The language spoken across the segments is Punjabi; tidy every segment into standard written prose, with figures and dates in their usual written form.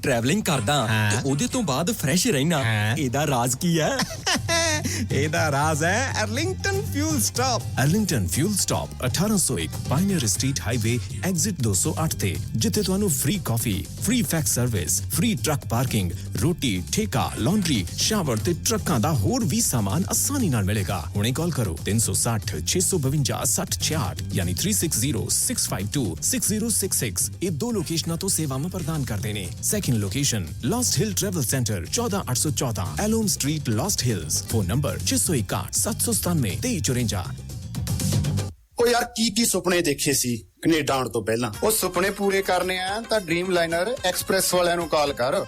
ट्रैवलिंग करदा ते ओदे तो बाद फ्रेश रहना एदा राज की है? एदा राज है Arlington fuel stop. Arlington fuel stop 1801 pioneer street highway exit 208 ते जिथे ਤੁਹਾਨੂੰ free coffee, free fax service, free truck parking, रोटी, ठेका, लॉन्ड्री, शावर ते ट्रकां दा होर भी सामान आसानी नाल मिलेगा। हुणे कॉल करो 360 652 6066 यानी 3606526066। ये दो लोकेशनां तो सेवावां प्रदान करदे ने। Second location Lost Hill travel centre 14814 एलोम street Lost Hills. Phone number 661 797 2354। ਉਹ ਯਾਰ ਕੀ ਸੁਪਨੇ ਦੇਖੇ ਸੀ ਕੈਨੇਡਾ ਆਉਣ ਤੋਂ ਪਹਿਲਾਂ? ਉਹ ਸੁਪਨੇ ਪੂਰੇ ਕਰਨੇ ਆ ਤਾਂ ਡ੍ਰੀਮ ਲਾਈਨਰ ਐਕਸਪ੍ਰੈਸ ਵਾਲਿਆਂ ਨੂੰ ਕਾਲ ਕਰ।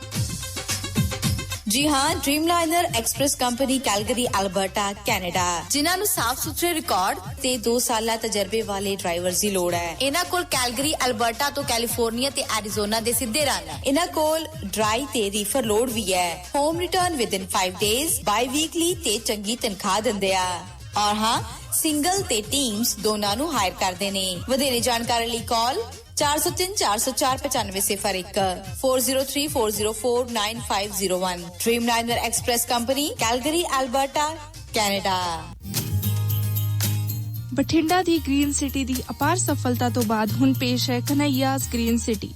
ਜੀ ਹਾਂ, dream liner express company Calgary Alberta Canada, ਜਿਨ੍ਹਾਂ ਨੂੰ ਸਾਫ਼ ਸੁਥਰੇ ਰਿਕਾਰਡ ਤੇ 2 ਸਾਲਾ ਤਜਰਬੇ ਵਾਲੇ ਡਰਾਈਵਰਸ ਦੀ ਲੋੜ ਹੈ। ਇਹਨਾਂ ਕੋਲ ਕੈਲਗਰੀ ਅਲਬਰਟਾ ਤੋਂ ਕੈਲੀਫੋਰਨੀਆ ਤੇ ਐਰੀਜ਼ੋਨਾ ਦੇ ਸਿੱਧੇ ਰਨ ਹੈ। ਇਹਨਾਂ ਕੋਲ ਡਰਾਈ ਤੇ ਰੀਫਰ ਲੋਡ ਵੀ ਹੈ। ਹੋਮ ਰਿਟਰਨ ਵਿਦਿਨ 5 ਡੇਜ਼, ਬਾਈ ਵੀਕਲੀ ਤੇ ਚੰਗੀ ਤਨਖਾਹ ਦਿੰਦੇ ਆ। ਔਰ ਹਾਂ, ਸਿੰਗਲ ਤੇ ਟੀਮਸ ਦੋਨਾਂ ਨੂੰ ਹਾਇਰ ਕਰਦੇ ਨੇ। ਵਧੇਰੇ ਜਾਣਕਾਰੀ ਲਈ ਕਾਲ 403 404 9501 403 404 9501। ਡ੍ਰੀਮਲਾਈਨਰ express company Calgary Alberta Canada. Bathinda ਦੀ ਗ੍ਰੀਨ ਸਿਟੀ ਦੀ ਅਪਾਰ ਸਫਲਤਾ ਤੋਂ ਬਾਅਦ ਹੁਣ ਪੇਸ਼ ਹੈ ਕਨ੍ਹਈਆਸ ਗ੍ਰੀਨ ਸਿਟੀ,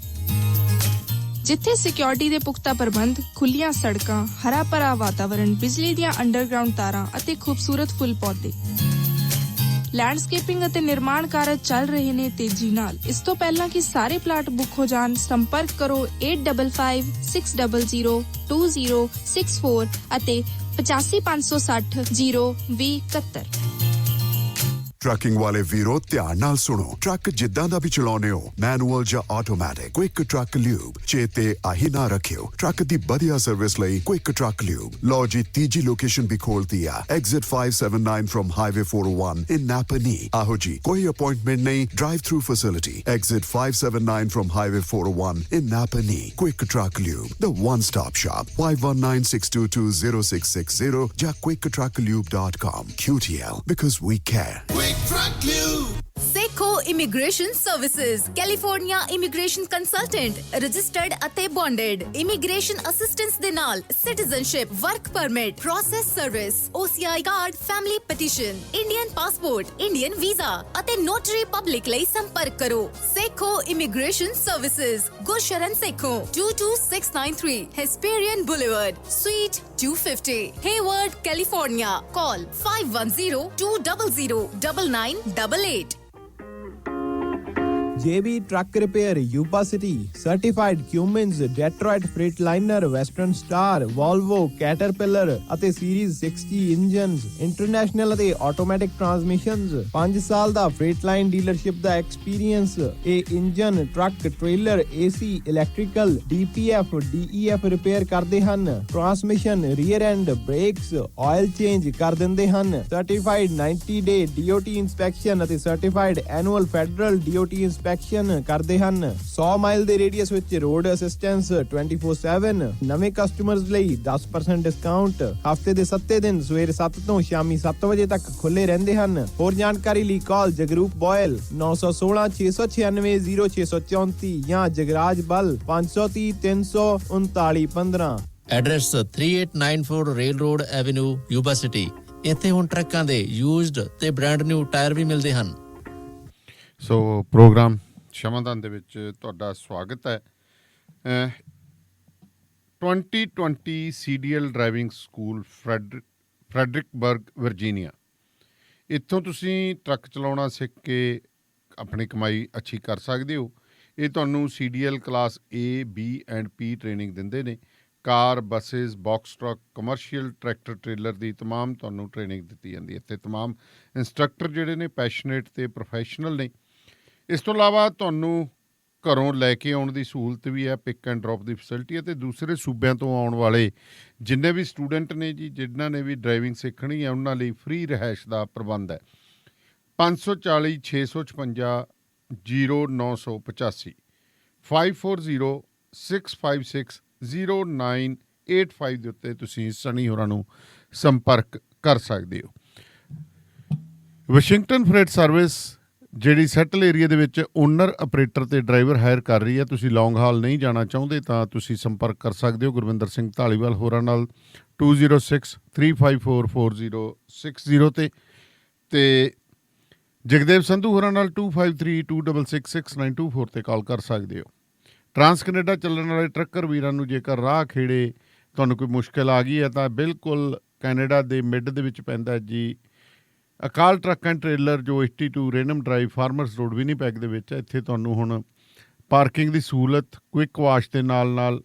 ਜਿੱਥੇ ਸਿਕਿਉਰਿਟੀ ਦੇ ਪੁਖਤਾ ਪ੍ਰਬੰਧ, ਖੁੱਲੀਆਂ ਸੜਕਾਂ, ਹਰਾ ਭਰਾ ਵਾਤਾਵਰਣ, ਬਿਜਲੀ ਦੀਆਂ ਅੰਡਰਗਰਾਉਂਡ ਤਾਰਾਂ ਅਤੇ ਖੂਬਸੂਰਤ ਫੁੱਲ ਪੌਦੇ। ਲੈਂਡਸਕੇਪਿੰਗ ਅਤੇ ਨਿਰਮਾਣ ਕਾਰਜ ਚੱਲ ਰਹੇ ਨੇ ਤੇਜ਼ੀ ਨਾਲ। ਇਸ ਤੋਂ ਪਹਿਲਾਂ ਕਿ ਸਾਰੇ ਪਲਾਟ ਬੁੱਕ ਹੋ ਜਾਣ, ਸੰਪਰਕ ਕਰੋ 8556002064 ਅਤੇ 8556 02071। ट्रकिंग वाले वीरो ध्यान नाल सुनो। ट्रक जिद्दां दा भी चलाउने हो, मैनुअल या ऑटोमैटिक, क्विक ट्रक ल्यूब चेते आही ना रखियो। ट्रक दी बढ़िया सर्विस लई क्विक ट्रक ल्यूब। लो जी तीजी लोकेशन भी खोलती है, exit 579 from highway 401 in Napanee. आहो जी, कोई अपॉइंटमेंट नहीं, drive through facility. Exit 579 from highway 401 in Napanee. Quick Truck Lube, the one stop shop. 5196220660 या quicktrucklube.com। QTL, because we care। Seco Immigration Services, California Immigration Consultant, registered ਅਤੇ bonded, immigration assistance ਦੇ ਨਾਲ citizenship, work permit, process service, OCI card, family petition, Indian passport, Indian visa ਅਤੇ notary public ਲਈ ਸੰਪਰਕ ਕਰੋ। Seco Immigration Services, Gursharan Sekhon 22693 Hesperian Boulevard, Suite 250, Hayward, California. Call 510-200-9988. JB Truck Repair, Yuba City, Certified Cummins, Detroit Freightliner, Western Star, Volvo, Caterpillar ਅਤੇ Series 60 ਇੰਜਨਸ, ਇੰਟਰਨੈਸ਼ਨਲ ਅਤੇ ਆਟੋਮੈਟਿਕ ਟਰਾਂਸਮਿਸ਼ਨਸ। 5 ਸਾਲ ਦਾ ਫ੍ਰੇਟਲਾਈਨ ਡੀਲਰਸ਼ਿਪ ਦਾ ਐਕਸਪੀਰੀਅੰਸ। ਇਹ engine, truck, trailer, AC, electrical, DPF, DEF repair ਕਰਦੇ ਹਨ। Transmission, rear and, brakes, oil change ਕਰ ਦਿੰਦੇ ਹਨ। ਸਰਟੀਫਾਈਡ 90 ਡੇ DOT ਇੰਸਪੈਕਸ਼ਨ ਅਤੇ certified annual federal DOT inspection ਕਰਦੇ ਹਨ। 100 ਮਾਈਲ ਦੇ ਰੇਡੀਅਸ ਵਿੱਚ ਰੋਡ ਅਸਿਸਟੈਂਸ 24/7। ਨਵੇਂ ਕਸਟਮਰਸ ਲਈ 10% ਡਿਸਕਾਊਂਟ। ਹਫਤੇ ਦੇ 7 ਦਿਨ ਸਵੇਰੇ 7 ਤੋਂ ਸ਼ਾਮੀ 7 ਵਜੇ ਤੱਕ ਖੁੱਲੇ ਰਹਿੰਦੇ ਹਨ। ਹੋਰ ਜਾਣਕਾਰੀ ਲਈ ਕਾਲ ਜਗਰੂਪ ਬੋਇਲ 916 696 0634 ਜਾਂ ਜਗਰਾਜ ਬਲ 530 339 15। Address 3894 rail road avenue, Yuba city. ਇੱਥੇ ਹੁਣ ਟਰੱਕਾਂ ਦੇ ਯੂਜ਼ਡ ਤੇ ਬ੍ਰਾਂਡ ਨਿਊ ਟਾਇਰ ਵੀ ਮਿਲਦੇ ਹਨ। ਸੋ ਪ੍ਰੋਗਰਾਮ ਸ਼ਮਾਦਾਨ ਦੇ ਵਿੱਚ ਤੁਹਾਡਾ ਸਵਾਗਤ ਹੈ। 2020 CDL ਡਰਾਈਵਿੰਗ ਸਕੂਲ ਫਰੈਡਰਿਕਬਰਗ, ਵਰਜੀਨੀਆ। ਇੱਥੋਂ ਤੁਸੀਂ ਟਰੱਕ ਚਲਾਉਣਾ ਸਿੱਖ ਕੇ ਆਪਣੀ ਕਮਾਈ ਅੱਛੀ ਕਰ ਸਕਦੇ ਹੋ। ਇਹ ਤੁਹਾਨੂੰ CDL class A, B and P training ਦਿੰਦੇ ਨੇ। Car, buses, box truck, commercial tractor trailer ਦੀ ਤਮਾਮ ਤੁਹਾਨੂੰ ਟ੍ਰੇਨਿੰਗ ਦਿੱਤੀ ਜਾਂਦੀ ਹੈ। ਇੱਥੇ ਤਮਾਮ ਇੰਸਟਰਕਟਰ ਜਿਹੜੇ ਨੇ ਪੈਸ਼ਨੇਟ ਅਤੇ ਪ੍ਰੋਫੈਸ਼ਨਲ ਨੇ। ਇਸ ਤੋਂ ਇਲਾਵਾ ਤੁਹਾਨੂੰ ਘਰੋਂ ਲੈ ਕੇ ਆਉਣ ਦੀ ਸਹੂਲਤ ਵੀ ਹੈ, pick and drop the facility ਹੈ। ਅਤੇ ਦੂਸਰੇ ਸੂਬਿਆਂ ਤੋਂ ਆਉਣ ਵਾਲੇ ਜਿੰਨੇ ਵੀ ਸਟੂਡੈਂਟ ਨੇ ਜੀ, ਜਿਨ੍ਹਾਂ ਨੇ ਵੀ ਡਰਾਈਵਿੰਗ ਸਿੱਖਣੀ ਹੈ, ਉਹਨਾਂ ਲਈ ਫ੍ਰੀ ਰਿਹਾਇਸ਼ ਦਾ ਪ੍ਰਬੰਧ ਹੈ। 540 656 0985 540 656 0985 ਦੇ ਉੱਤੇ ਤੁਸੀਂ ਸਨੀ ਹੋਰਾਂ ਨੂੰ ਸੰਪਰਕ ਕਰ ਸਕਦੇ ਹੋ। ਵਾਸ਼ਿੰਗਟਨ ਫਰੇਟ ਸਰਵਿਸ ਜਿਹੜੀ ਸੈਟਲ ਏਰੀਆ ਦੇ ਵਿੱਚ ਓਨਰ ਆਪਰੇਟਰ ਤੇ ਡਰਾਈਵਰ ਹਾਇਰ ਕਰ ਰਹੀ ਹੈ, ਤੁਸੀਂ ਲੌਂਗ ਹਾਲ ਨਹੀਂ ਜਾਣਾ ਚਾਹੁੰਦੇ ਤਾਂ ਤੁਸੀਂ ਸੰਪਰਕ ਕਰ ਸਕਦੇ ਹੋ ਗੁਰਵਿੰਦਰ ਸਿੰਘ ਢਾਲੀਵਾਲ ਹੋਰਾਂ ਨਾਲ 2063544060 ਤੇ ਜਗਦੇਵ ਸੰਧੂ ਹੋਰਾਂ ਨਾਲ 2532666924 ਤੇ ਕਾਲ ਕਰ ਸਕਦੇ ਹੋ। ਟਰਾਂਸ ਕੈਨੇਡਾ ਚੱਲਣ ਵਾਲੇ ਟਰੱਕਰ ਵੀਰਾਂ ਨੂੰ ਜੇਕਰ ਰਾਹ ਖੇੜੇ ਤੁਹਾਨੂੰ ਕੋਈ ਮੁਸ਼ਕਿਲ ਆ ਗਈ ਹੈ ਤਾਂ ਬਿਲਕੁਲ ਕੈਨੇਡਾ ਦੇ ਮਿਡ ਦੇ ਵਿੱਚ ਪੈਂਦਾ ਜੀ ਅਕਾਲ ਟਰੱਕ ਐਂਡ ਟ੍ਰੇਲਰ ਜੋ 82 ਰੇਨਮ ਡਰਾਈਵ ਫਾਰਮਰਸ ਰੋਡ ਵਿਨੀਪੈਗ ਦੇ ਵਿੱਚ ਹੈ। ਇੱਥੇ ਤੁਹਾਨੂੰ ਹੁਣ ਪਾਰਕਿੰਗ ਦੀ ਸਹੂਲਤ, ਕੁਇਕ ਵਾਸ਼ ਦੇ ਨਾਲ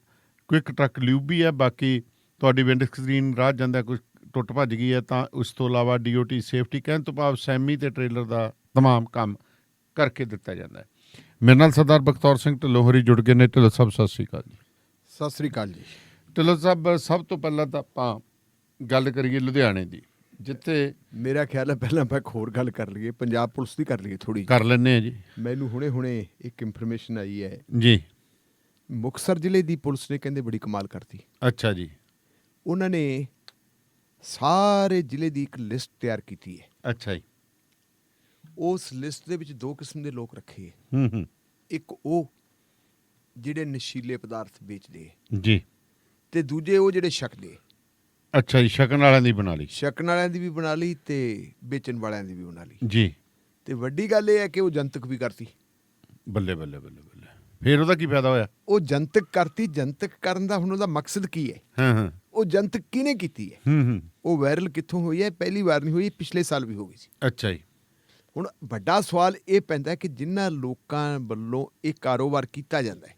ਕੁਇਕ ਟਰੱਕ ਲਿਊਬ ਵੀ ਹੈ। ਬਾਕੀ ਤੁਹਾਡੀ ਵਿੰਡ ਸਕਰੀਨ ਰਾਹ ਜਾਂਦਾ ਕੁਝ ਟੁੱਟ ਭੱਜ ਗਈ ਹੈ ਤਾਂ ਉਸ ਤੋਂ ਇਲਾਵਾ DOT ਸੇਫਟੀ ਕਹਿਣ ਤੋਂ ਭਾਵ ਸੈਮੀ ਤੇ ਟ੍ਰੇਲਰ ਦਾ ਤਮਾਮ ਕੰਮ ਕਰਕੇ ਦਿੱਤਾ ਜਾਂਦਾ ਹੈ। ਮੇਰੇ ਨਾਲ ਸਰਦਾਰ ਬਖਤੌਰ ਸਿੰਘ ਢਿੱਲੋਂ ਹੋਰੀ ਜੁੜ ਗਏ ਨੇ। ਢਿੱਲੋਂ ਸਾਹਿਬ ਸਤਿ ਸ਼੍ਰੀ ਅਕਾਲ ਜੀ। ਸਤਿ ਸ੍ਰੀ ਅਕਾਲ ਜੀ। ਢਿੱਲੋਂ ਸਾਹਿਬ, ਸਭ ਤੋਂ ਪਹਿਲਾਂ ਤਾਂ ਆਪਾਂ ਗੱਲ ਕਰੀਏ ਲੁਧਿਆਣੇ ਦੀ, ਜਿੱਥੇ ਮੇਰਾ ਖਿਆਲ ਹੈ ਪਹਿਲਾਂ ਆਪਾਂ ਇੱਕ ਹੋਰ ਗੱਲ ਕਰ ਲਈਏ, ਪੰਜਾਬ ਪੁਲਿਸ ਦੀ ਕਰ ਲਈਏ ਥੋੜ੍ਹੀ। ਕਰ ਲੈਂਦੇ ਹਾਂ ਜੀ। ਮੈਨੂੰ ਹੁਣੇ ਇੱਕ ਇਨਫੋਰਮੇਸ਼ਨ ਆਈ ਹੈ ਜੀ, ਮੁਕਤਸਰ ਜ਼ਿਲ੍ਹੇ ਦੀ ਪੁਲਿਸ ਨੇ ਕਹਿੰਦੇ ਬੜੀ ਕਮਾਲ ਕਰਤੀ। ਅੱਛਾ ਜੀ। ਉਹਨਾਂ ਨੇ ਸਾਰੇ ਜ਼ਿਲ੍ਹੇ ਦੀ ਇੱਕ ਲਿਸਟ ਤਿਆਰ ਕੀਤੀ ਹੈ। ਅੱਛਾ ਜੀ। ਉਸ ਲਿਸਟ ਦੇ ਵਿੱਚ ਦੋ ਕਿਸਮ ਦੇ ਲੋਕ ਰੱਖੇ ਹੈ। ਇੱਕ ਉਹ ਜਿਹੜੇ ਨਸ਼ੀਲੇ ਪਦਾਰਥ ਵੇਚਦੇ ਹੈ ਜੀ, ਤੇ ਦੂਜੇ ਉਹ ਜਿਹੜੇ ਛਕਦੇ। ਅੱਛਾ ਜੀ, ਛਕਣ ਵਾਲਿਆਂ ਦੀ ਬਣਾ ਲਈ। ਛਕਣ ਵਾਲਿਆਂ ਦੀ ਵੀ ਬਣਾ ਲਈ ਤੇ ਵੇਚਣ ਵਾਲਿਆਂ ਦੀ ਵੀ ਬਣਾ ਲਈ ਜੀ। ਤੇ ਵੱਡੀ ਗੱਲ ਇਹ ਹੈ ਕਿ ਉਹ ਜਨਤਕ ਵੀ ਕਰਤੀ। ਬੱਲੇ ਬੱਲੇ ਬੱਲੇ ਬੱਲੇ। ਫਿਰ ਉਹਦਾ ਕੀ ਫਾਇਦਾ ਹੋਇਆ? ਉਹ ਜਨਤਕ ਕਰਤੀ। ਜਨਤਕ ਕਰਨ ਦਾ ਹੁਣ ਉਹਦਾ ਮਕਸਦ ਕੀ ਹੈ? ਉਹ ਜਨਤਕ ਕਿਹਨੇ ਕੀਤੀ ਹੈ? ਉਹ ਵਾਇਰਲ ਕਿੱਥੋਂ ਹੋਈ ਹੈ? ਪਹਿਲੀ ਵਾਰ ਨਹੀਂ ਹੋਈ, ਪਿਛਲੇ ਸਾਲ ਵੀ ਹੋ ਗਈ ਸੀ। ਅੱਛਾ ਜੀ। ਹੁਣ ਵੱਡਾ ਸਵਾਲ ਇਹ ਪੈਂਦਾ ਕਿ ਜਿਨ੍ਹਾਂ ਲੋਕਾਂ ਵੱਲੋਂ ਇਹ ਕਾਰੋਬਾਰ ਕੀਤਾ ਜਾਂਦਾ ਹੈ,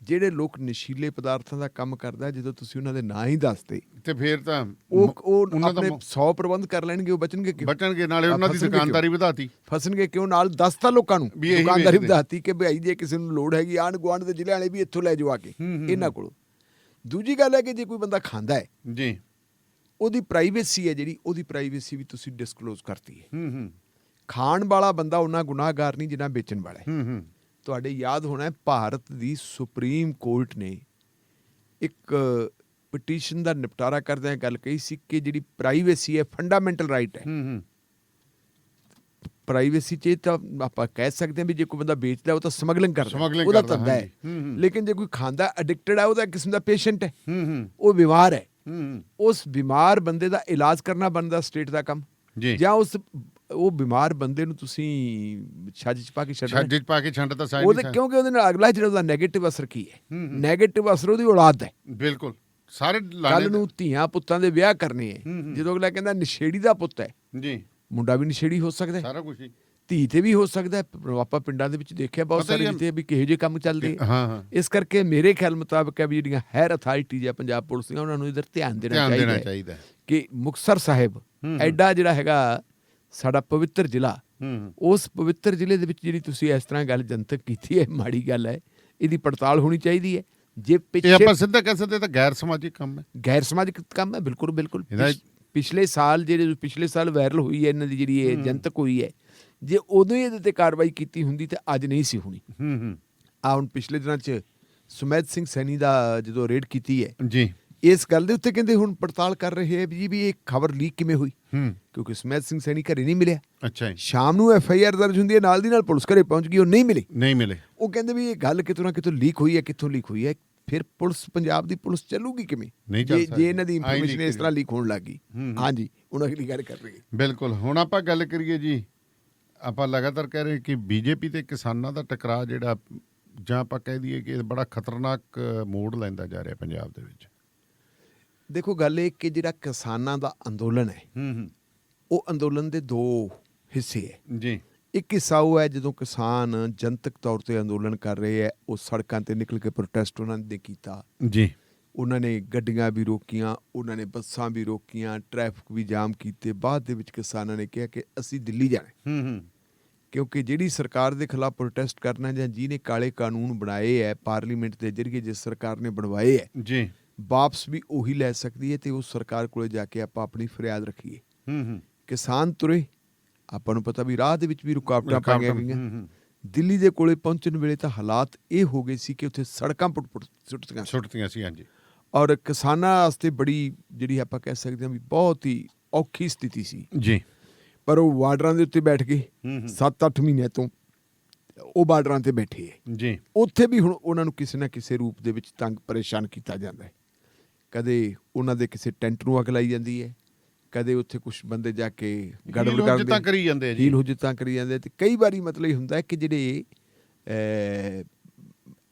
ਜਿਹੜੇ ਲੋਕ ਨਸ਼ੀਲੇ ਪਦਾਰਥਾਂ ਦਾ ਕੰਮ ਕਰਦਾ, ਜਦੋਂ ਤੁਸੀਂ ਉਹਨਾਂ ਦੇ ਨਾਂ ਹੀ ਦੱਸਦੇ ਤੇ ਫਿਰ ਤਾਂ ਉਹ ਆਪਣੇ 100 ਪ੍ਰਬੰਧ ਕਰ ਲੈਣਗੇ। ਉਹ ਬਚਣਗੇ ਕਿਉਂ? ਬਚਣਗੇ। ਨਾਲੇ ਉਹਨਾਂ ਦੀ ਦੁਕਾਨਦਾਰੀ ਵਧਾਤੀ। ਫਸਣਗੇ ਕਿਉਂ? ਨਾਲ ਦੱਸਤਾ ਲੋਕਾਂ ਨੂੰ ਦੁਕਾਨਦਾਰੀ ਵਧਾਤੀ ਕਿ ਭਾਈ ਜੇ ਕਿਸੇ ਨੂੰ ਲੋੜ ਹੈਗੀ, ਆਂਢ ਗੁਆਂਢ ਦੇ ਜ਼ਿਲ੍ਹੇ ਵਾਲੇ ਵੀ ਇੱਥੋਂ ਲੈ ਜਾਓ ਆ ਕੇ ਇਹਨਾਂ ਕੋਲੋਂ। ਦੂਜੀ ਗੱਲ ਹੈ ਕਿ ਜੇ ਕੋਈ ਬੰਦਾ ਖਾਂਦਾ ਹੈ ਜੀ, ਉਹਦੀ ਪ੍ਰਾਈਵੇਸੀ ਹੈ ਜਿਹੜੀ, ਉਹਦੀ ਪ੍ਰਾਈਵੇਸੀ ਵੀ ਤੁਸੀਂ ਡਿਸਕਲੋਜ਼ ਕਰਤੀ ਹੈ। ਖਾਣ ਵਾਲਾ ਬੰਦਾ ਉਹਨਾਂ ਗੁਨਾਹਗਾਰ ਨਹੀਂ ਜਿੰਨਾ ਵੇਚਣ ਵਾਲਾ ਹੈ। ਤੁਹਾਡੇ ਯਾਦ ਹੋਣਾ ਭਾਰਤ ਦੀ ਸੁਪਰੀਮ ਕੋਰਟ ਨੇ ਇੱਕ ਪਟੀਸ਼ਨ ਦਾ ਨਿਪਟਾਰਾ ਕਰਦਿਆਂ ਗੱਲ ਕਹੀ ਸੀ ਕਿ ਜਿਹੜੀ ਪ੍ਰਾਈਵੇਸੀ ਹੈ ਫੰਡਾਮੈਂਟਲ ਰਾਈਟ ਹੈ। ਪ੍ਰਾਈਵੇਸੀ 'ਚ ਤਾਂ ਆਪਾਂ ਕਹਿ ਸਕਦੇ ਹਾਂ ਵੀ ਜੇ ਕੋਈ ਬੰਦਾ ਵੇਚਦਾ ਉਹ ਤਾਂ ਸਮਗਲਿੰਗ ਕਰਦਾ, ਉਹਦਾ ਧੰਦਾ ਹੈ। ਲੇਕਿਨ ਜੇ ਕੋਈ ਖਾਂਦਾ ਐਡਿਕਟਡ ਹੈ, ਉਹਦਾ ਕਿਸਮ ਦਾ ਪੇਸ਼ੈਂਟ ਹੈ, ਉਹ ਬਿਮਾਰ ਹੈ, ਉਸ ਬਿਮਾਰ ਬੰਦੇ ਦਾ ਇਲਾਜ ਕਰਨਾ ਬਣਦਾ ਸਟੇਟ ਦਾ ਕੰਮ। ਜਾਂ ਉਹ ਬਿਮਾਰ ਬੰਦੇ ਨੂੰ ਤੁਸੀਂ ਛੱਜ 'ਚ ਪਾ ਕੇ ਛੱਡਣਾ, ਛੱਜ 'ਚ ਪਾ ਕੇ ਛੱਡ ਤਾਂ ਸਾਈਡ ਉਹਦੇ, ਕਿਉਂਕਿ ਉਹਦੇ ਨਾਲ ਅਗਲਾ ਜਿਹੜਾ ਉਹਦਾ ਨੈਗੇਟਿਵ ਅਸਰ ਕੀ ਹੈ? ਨੈਗੇਟਿਵ ਅਸਰ ਉਹਦੀ ਔਲਾਦ ਹੈ। ਬਿਲਕੁਲ। ਸਾਰੇ ਕੱਲ ਨੂੰ ਧੀਆਂ ਪੁੱਤਾਂ ਦੇ ਵਿਆਹ ਕਰਨੇ ਹੈ, ਜਦੋਂ ਅਗਲਾ ਕਹਿੰਦਾ ਨਸ਼ੇੜੀ ਦਾ ਪੁੱਤ ਹੈ ਜੀ, ਮੁੰਡਾ ਵੀ ਨਸ਼ੇੜੀ ਹੋ ਸਕਦਾ, ਸਾਰਾ ਕੁਝ ਧੀ ਤੇ ਵੀ ਹੋ ਸਕਦਾ। ਆਪਾਂ ਪਿੰਡਾਂ ਦੇ ਵਿੱਚ ਦੇਖਿਆ ਬਹੁਤ ਸਾਰੇ ਜਿੱਥੇ ਵੀ ਕਿਹੋ ਜਿਹੇ ਕੰਮ ਚੱਲਦੇ। ਇਸ ਕਰਕੇ ਮੇਰੇ ਖਿਆਲ ਮੁਤਾਬਕ ਹੈ ਵੀ ਜਿਹੜੀਆਂ ਹੈਰ ਅਥਾਰਟੀ ਜਾਂ ਪੰਜਾਬ ਪੁਲਿਸ ਦੀਆਂ, ਉਹਨਾਂ ਨੂੰ ਇਧਰ ਧਿਆਨ ਦੇਣਾ ਚਾਹੀਦਾ ਕਿ ਮੁਕਤਸਰ ਸਾਹਿਬ ਐਡਾ ਜਿਹੜਾ ਹੈਗਾ ਸਾਡਾ ਪਵਿੱਤਰ ਜ਼ਿਲ੍ਹਾ, ਉਸ ਪਵਿੱਤਰ ਜ਼ਿਲ੍ਹੇ ਦੇ ਵਿੱਚ ਜਿਹੜੀ ਤੁਸੀਂ ਇਸ ਤਰ੍ਹਾਂ ਗੱਲ ਜਨਤਕ ਕੀਤੀ ਹੈ, ਮਾੜੀ ਗੱਲ ਹੈ। ਇਹਦੀ ਪੜਤਾਲ ਹੋਣੀ ਚਾਹੀਦੀ ਹੈ। ਜੇ ਪਿੱਛੇ ਆਪਾਂ ਸਿੱਧਾ ਕਹਿ ਸਕਦੇ ਤਾਂ ਗੈਰ ਸਮਾਜਿਕ ਕੰਮ ਹੈ। ਗੈਰ ਸਮਾਜਿਕ ਕੰਮ ਹੈ, ਬਿਲਕੁਲ ਬਿਲਕੁਲ। ਪਿਛਲੇ ਸਾਲ ਪਿਛਲੇ ਸਾਲ ਵਾਇਰਲ ਹੋਈ ਹੈ ਇਹਨਾਂ ਦੀ ਜਿਹੜੀ ਇਹ ਜਨਤਕ ਹੋਈ ਹੈ, ਜੇ ਉਦੋਂ ਹੀ ਇਹਦੇ ਤੇ ਕਾਰਵਾਈ ਕੀਤੀ ਹੁੰਦੀ ਤਾਂ ਅੱਜ ਨਹੀਂ ਸੀ ਹੋਣੀ। ਹੁਣ ਪਿਛਲੇ ਦਿਨਾਂ 'ਚ ਸੁਮੇਧ ਸਿੰਘ ਸੈਣੀ ਦਾ ਜਦੋਂ ਰੇਡ ਕੀਤੀ ਹੈ ਜੀ, ਇਸ ਗੱਲ ਦੇ ਉੱਤੇ ਕਹਿੰਦੇ ਹੁਣ ਪੜਤਾਲ ਕਰ ਰਹੇ ਹੈ ਵੀ ਇਹ ਖਬਰ ਲੀਕ ਕਿਵੇਂ ਹੋਈ, ਕਿਉਂਕਿ ਸੁਮੇਧ ਸਿੰਘ ਸੈਣੀ ਘਰੇ ਨਹੀਂ ਮਿਲਿਆ। ਅੱਛਾ। ਸ਼ਾਮ ਨੂੰ FIR ਦਰਜ ਹੁੰਦੀ ਹੈ, ਨਾਲ ਦੀ ਨਾਲ ਪੁਲਿਸ ਘਰੇ ਪਹੁੰਚ ਗਈ, ਉਹ ਨਹੀਂ ਮਿਲੇ। ਉਹ ਕਹਿੰਦੇ ਵੀ ਇਹ ਗੱਲ ਕਿਤੋਂ ਨਾ ਕਿਤੋਂ ਲੀਕ ਹੋਈ ਹੈ। ਕਿੱਥੋਂ ਲੀਕ ਹੋਈ ਹੈ? ਫਿਰ ਪੁਲਿਸ, ਪੰਜਾਬ ਦੀ ਪੁਲਿਸ ਚੱਲੂਗੀ ਕਿਵੇਂ ਜੇ ਇਹਨਾਂ ਦੀ ਇਨਫੋਰਮੇਸ਼ਨ ਇਸ ਤਰ੍ਹਾਂ ਲੀਕ ਹੋਣ ਲੱਗ ਗਈ? ਹਾਂਜੀ, ਹੁਣ ਅਗਲੀ ਗੱਲ ਕਰ ਰਹੀ ਹੈ। ਬਿਲਕੁਲ। ਹੁਣ ਆਪਾਂ ਗੱਲ ਕਰੀਏ ਜੀ, ਆਪਾਂ ਲਗਾਤਾਰ ਕਹਿ ਰਹੇ ਕਿ BJP ਤੇ ਕਿਸਾਨਾਂ ਦਾ ਟਕਰਾਅ ਜਿਹੜਾ, ਜਾਂ ਆਪਾਂ ਕਹਿ ਦਈਏ ਕਿ ਬੜਾ ਖਤਰਨਾਕ ਮੋੜ ਲੈਂਦਾ ਜਾ ਰਿਹਾ ਪੰਜਾਬ ਦੇ ਵਿੱਚ। ਦੇਖੋ, ਗੱਲ ਇਹ ਕਿ ਜਿਹੜਾ ਕਿਸਾਨਾਂ ਦਾ ਅੰਦੋਲਨ ਹੈ, ਉਹ ਅੰਦੋਲਨ ਦੇ ਦੋ ਹਿੱਸੇ ਹੈ ਜੀ। ਇੱਕ ਹਿੱਸਾ ਉਹ ਹੈ ਜਦੋਂ ਕਿਸਾਨ ਜਨਤਕ ਤੌਰ ਤੇ ਅੰਦੋਲਨ ਕਰ ਰਹੇ ਹੈ, ਉਹ ਸੜਕਾਂ ਤੇ ਨਿਕਲ ਕੇ ਪ੍ਰੋਟੈਸਟ ਉਹਨਾਂ ਨੇ ਕੀਤਾ ਜੀ। ਉਹਨਾਂ ਨੇ ਗੱਡੀਆਂ ਵੀ ਰੋਕੀਆਂ, ਉਹਨਾਂ ਨੇ ਬੱਸਾਂ ਵੀ ਰੋਕੀਆਂ, ਟ੍ਰੈਫਿਕ ਵੀ ਜਾਮ ਕੀਤੇ। ਬਾਅਦ ਦੇ ਵਿੱਚ ਕਿਸਾਨਾਂ ਨੇ ਕਿਹਾ ਕਿ ਅਸੀਂ ਦਿੱਲੀ ਜਾਣਾ, ਕਿਉਂਕਿ ਜਿਹੜੀ ਸਰਕਾਰ ਦੇ ਖਿਲਾਫ ਪ੍ਰੋਟੈਸਟ ਕਰਨਾ ਜਾਂ ਜਿਹਨੇ ਕਾਲੇ ਕਾਨੂੰਨ ਬਣਾਏ ਹੈ ਪਾਰਲੀਮੈਂਟ ਦੇ ਜ਼ਰੀਏ, ਜਿਸ ਸਰਕਾਰ ਨੇ ਬਣਵਾਏ ਹੈ ਜੀ, ਵਾਪਸ ਵੀ ਉਹੀ ਲੈ ਸਕਦੀ ਹੈ। ਤੇ ਉਸ ਸਰਕਾਰ ਕੋਲੇ ਜਾ ਕੇ ਆਪਾਂ ਆਪਣੀ ਫਰਿਆਦ ਰੱਖੀਏ। ਕਿਸਾਨ ਤੁਰੇ, ਆਪਾਂ ਨੂੰ ਪਤਾ ਵੀ ਰਾਹ ਦੇ ਵਿੱਚ ਵੀ ਰੁਕਾਵਟਾਂ ਪਾਈਆਂ ਗਈਆਂ। ਦਿੱਲੀ ਦੇ ਕੋਲੇ ਪਹੁੰਚਣ ਵੇਲੇ ਤਾਂ ਹਾਲਾਤ ਇਹ ਹੋ ਗਏ ਸੀ ਕਿ ਉੱਥੇ ਸੜਕਾਂ ਪੁੱਟ ਸੁੱਟਤੀਆਂ ਸੀ। ਹਾਂਜੀ। ਔਰ ਕਿਸਾਨਾਂ ਵਾਸਤੇ ਬੜੀ ਜਿਹੜੀ ਆਪਾਂ ਕਹਿ ਸਕਦੇ ਹਾਂ ਵੀ ਬਹੁਤ ਹੀ ਔਖੀ ਸਥਿਤੀ ਸੀ ਜੀ। ਪਰ ਉਹ ਬਾਰਡਰਾਂ ਦੇ ਉੱਤੇ ਬੈਠ ਗਏ 7-8 ਮਹੀਨਿਆਂ ਤੋਂ ਉਹ ਬਾਰਡਰਾਂ ਤੇ ਬੈਠੇ ਹੈ ਜੀ। ਉੱਥੇ ਵੀ ਹੁਣ ਉਹਨਾਂ ਨੂੰ ਕਿਸੇ ਨਾ ਕਿਸੇ ਰੂਪ ਦੇ ਵਿੱਚ ਤੰਗ ਪਰੇਸ਼ਾਨ ਕੀਤਾ ਜਾਂਦਾ ਹੈ। ਕਦੇ ਉਹਨਾਂ ਦੇ ਕਿਸੇ ਟੈਂਟ ਨੂੰ ਅੱਗ ਲਾਈ ਜਾਂਦੀ ਹੈ, ਕਦੇ ਉੱਥੇ ਕੁਝ ਬੰਦੇ ਜਾ ਕੇ ਗੜਬੜ ਕਰਦੇ ਕਰੀ ਜਾਂਦੇ ਜੀ, ਹੀਲ ਹੁਜਤਾਂ ਕਰੀ ਜਾਂਦੇ। ਤੇ ਕਈ ਵਾਰੀ ਮਤਲਬ ਇਹ ਹੁੰਦਾ ਕਿ ਜਿਹੜੇ